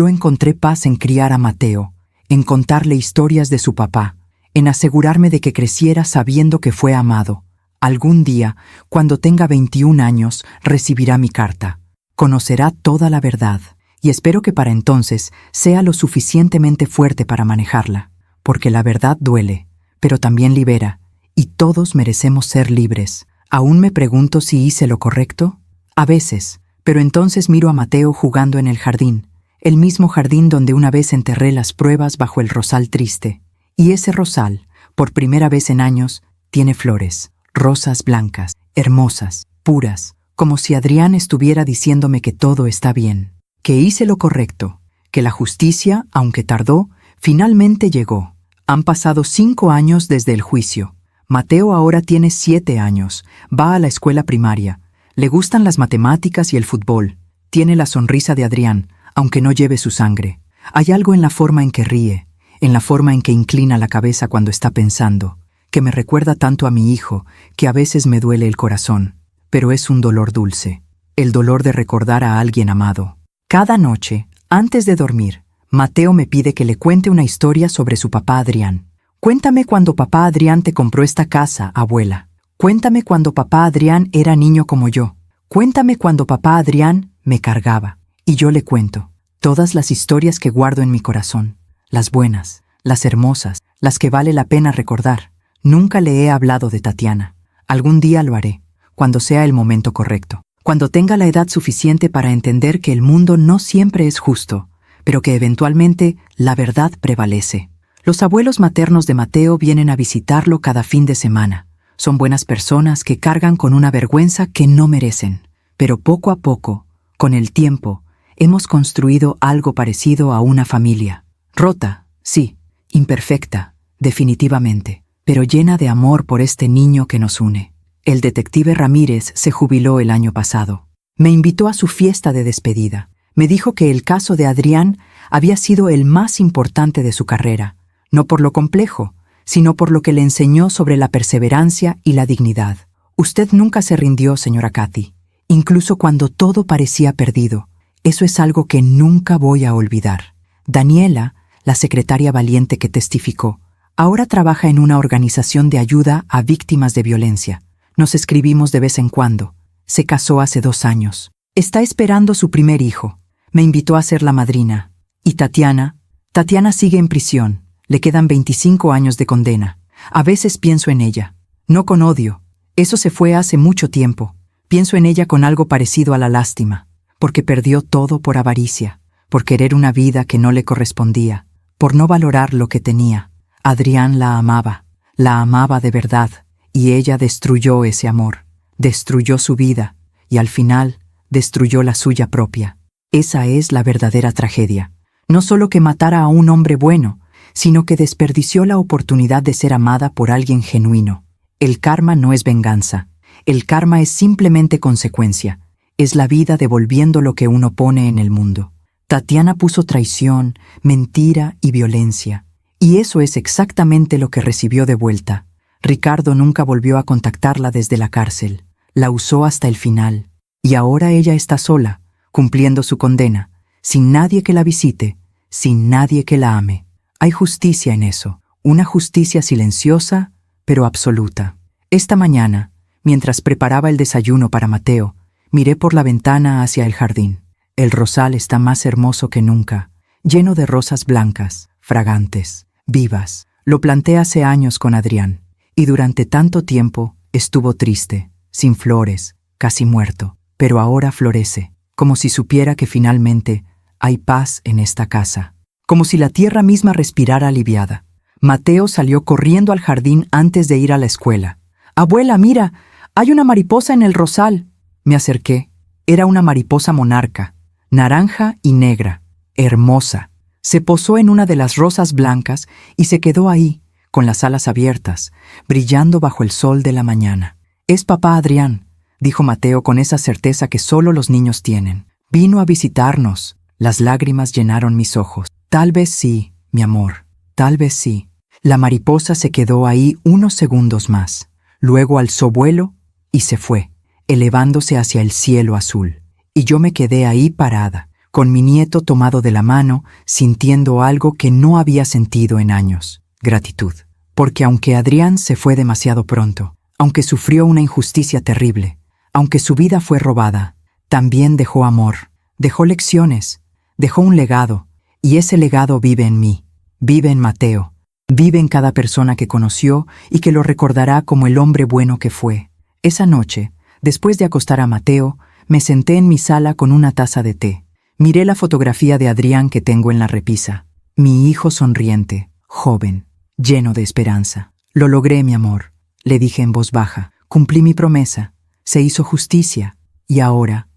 encontré paz en criar a Mateo, en contarle historias de su papá, en asegurarme de que creciera sabiendo que fue amado. Algún día, cuando tenga 21 años, recibirá mi carta. Conocerá toda la verdad, y espero que para entonces sea lo suficientemente fuerte para manejarla, porque la verdad duele, pero también libera, y todos merecemos ser libres. ¿Aún me pregunto si hice lo correcto? A veces, pero entonces miro a Mateo jugando en el jardín, el mismo jardín donde una vez enterré las pruebas bajo el rosal triste. Y ese rosal, por primera vez en años, tiene flores. Rosas blancas, hermosas, puras, como si Adrián estuviera diciéndome que todo está bien, que hice lo correcto, que la justicia, aunque tardó, finalmente llegó. Han pasado 5 años desde el juicio. Mateo ahora tiene 7 años, va a la escuela primaria, le gustan las matemáticas y el fútbol, tiene la sonrisa de Adrián, aunque no lleve su sangre. Hay algo en la forma en que ríe, en la forma en que inclina la cabeza cuando está pensando, que me recuerda tanto a mi hijo, que a veces me duele el corazón, pero es un dolor dulce, el dolor de recordar a alguien amado. Cada noche, antes de dormir, Mateo me pide que le cuente una historia sobre su papá Adrián. Cuéntame cuando papá Adrián te compró esta casa, abuela. Cuéntame cuando papá Adrián era niño como yo. Cuéntame cuando papá Adrián me cargaba. Y yo le cuento todas las historias que guardo en mi corazón, las buenas, las hermosas, las que vale la pena recordar. Nunca le he hablado de Tatiana. Algún día lo haré, cuando sea el momento correcto, cuando tenga la edad suficiente para entender que el mundo no siempre es justo, pero que eventualmente la verdad prevalece. Los abuelos maternos de Mateo vienen a visitarlo cada fin de semana. Son buenas personas que cargan con una vergüenza que no merecen. Pero poco a poco, con el tiempo, hemos construido algo parecido a una familia. Rota, sí, imperfecta, definitivamente, pero llena de amor por este niño que nos une. El detective Ramírez se jubiló el año pasado. Me invitó a su fiesta de despedida. Me dijo que el caso de Adrián había sido el más importante de su carrera, no por lo complejo, sino por lo que le enseñó sobre la perseverancia y la dignidad. Usted nunca se rindió, señora Katy, incluso cuando todo parecía perdido. Eso es algo que nunca voy a olvidar. Daniela, la secretaria valiente que testificó, ahora trabaja en una organización de ayuda a víctimas de violencia. Nos escribimos de vez en cuando. Se casó hace 2 años. Está esperando su primer hijo. Me invitó a ser la madrina. Y Tatiana sigue en prisión. Le quedan 25 años de condena. A veces pienso en ella. No con odio. Eso se fue hace mucho tiempo. Pienso en ella con algo parecido a la lástima. Porque perdió todo por avaricia. Por querer una vida que no le correspondía. Por no valorar lo que tenía. Adrián la amaba de verdad. Y ella destruyó ese amor. Destruyó su vida. Y al final, destruyó la suya propia. Esa es la verdadera tragedia. No solo que matara a un hombre bueno, sino que desperdició la oportunidad de ser amada por alguien genuino. El karma no es venganza. El karma es simplemente consecuencia. Es la vida devolviendo lo que uno pone en el mundo. Tatiana puso traición, mentira y violencia. Y eso es exactamente lo que recibió de vuelta. Ricardo nunca volvió a contactarla desde la cárcel. La usó hasta el final. Y ahora ella está sola, cumpliendo su condena, sin nadie que la visite, sin nadie que la ame. Hay justicia en eso, una justicia silenciosa, pero absoluta. Esta mañana, mientras preparaba el desayuno para Mateo, miré por la ventana hacia el jardín. El rosal está más hermoso que nunca, lleno de rosas blancas, fragantes, vivas. Lo planté hace años con Adrián, y durante tanto tiempo estuvo triste, sin flores, casi muerto, pero ahora florece, como si supiera que finalmente hay paz en esta casa, como si la tierra misma respirara aliviada. Mateo salió corriendo al jardín antes de ir a la escuela. «Abuela, mira, hay una mariposa en el rosal». Me acerqué. Era una mariposa monarca, naranja y negra, hermosa. Se posó en una de las rosas blancas y se quedó ahí, con las alas abiertas, brillando bajo el sol de la mañana. «Es papá Adrián», dijo Mateo con esa certeza que solo los niños tienen. «Vino a visitarnos». Las lágrimas llenaron mis ojos. «Tal vez sí, mi amor, tal vez sí». La mariposa se quedó ahí unos segundos más. Luego alzó vuelo y se fue, elevándose hacia el cielo azul. Y yo me quedé ahí parada, con mi nieto tomado de la mano, sintiendo algo que no había sentido en años: gratitud. Porque aunque Adrián se fue demasiado pronto, aunque sufrió una injusticia terrible, aunque su vida fue robada, también dejó amor, dejó lecciones, dejó un legado, y ese legado vive en mí, vive en Mateo, vive en cada persona que conoció y que lo recordará como el hombre bueno que fue. Esa noche, después de acostar a Mateo, me senté en mi sala con una taza de té. Miré la fotografía de Adrián que tengo en la repisa. Mi hijo sonriente, joven, lleno de esperanza. «Lo logré, mi amor», le dije en voz baja. «Cumplí mi promesa. Se hizo justicia. Y ahora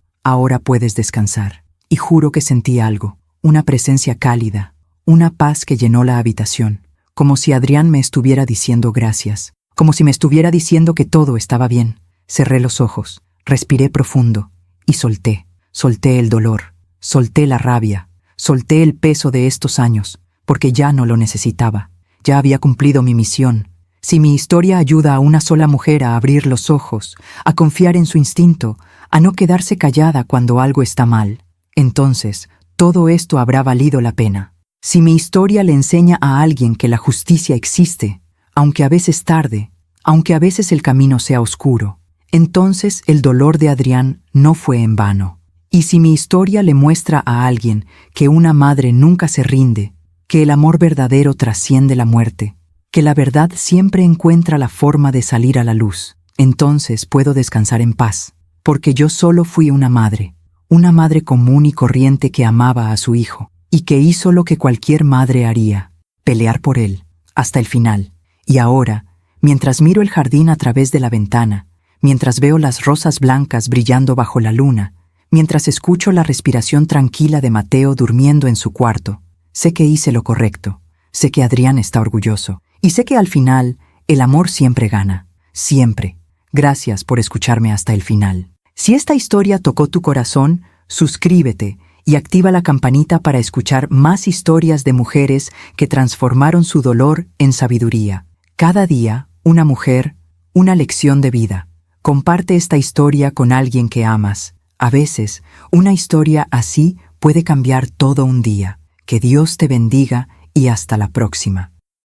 puedes descansar». Y juro que sentí algo, una presencia cálida, una paz que llenó la habitación, como si Adrián me estuviera diciendo gracias, como si me estuviera diciendo que todo estaba bien. Cerré los ojos, respiré profundo y solté el dolor, solté la rabia, solté el peso de estos años, porque ya no lo necesitaba. Ya había cumplido mi misión. Si mi historia ayuda a una sola mujer a abrir los ojos, a confiar en su instinto, a no quedarse callada cuando algo está mal, entonces todo esto habrá valido la pena. Si mi historia le enseña a alguien que la justicia existe, aunque a veces tarde, aunque a veces el camino sea oscuro, entonces el dolor de Adrián no fue en vano. Y si mi historia le muestra a alguien que una madre nunca se rinde, que el amor verdadero trasciende la muerte, que la verdad siempre encuentra la forma de salir a la luz, entonces puedo descansar en paz, porque yo solo fui una madre común y corriente que amaba a su hijo, y que hizo lo que cualquier madre haría: pelear por él, hasta el final. Y ahora, mientras miro el jardín a través de la ventana, mientras veo las rosas blancas brillando bajo la luna, mientras escucho la respiración tranquila de Mateo durmiendo en su cuarto, sé que hice lo correcto, sé que Adrián está orgulloso, y sé que al final el amor siempre gana, siempre. Gracias por escucharme hasta el final. Si esta historia tocó tu corazón, suscríbete y activa la campanita para escuchar más historias de mujeres que transformaron su dolor en sabiduría. Cada día, una mujer, una lección de vida. Comparte esta historia con alguien que amas. A veces, una historia así puede cambiar todo un día. Que Dios te bendiga y hasta la próxima.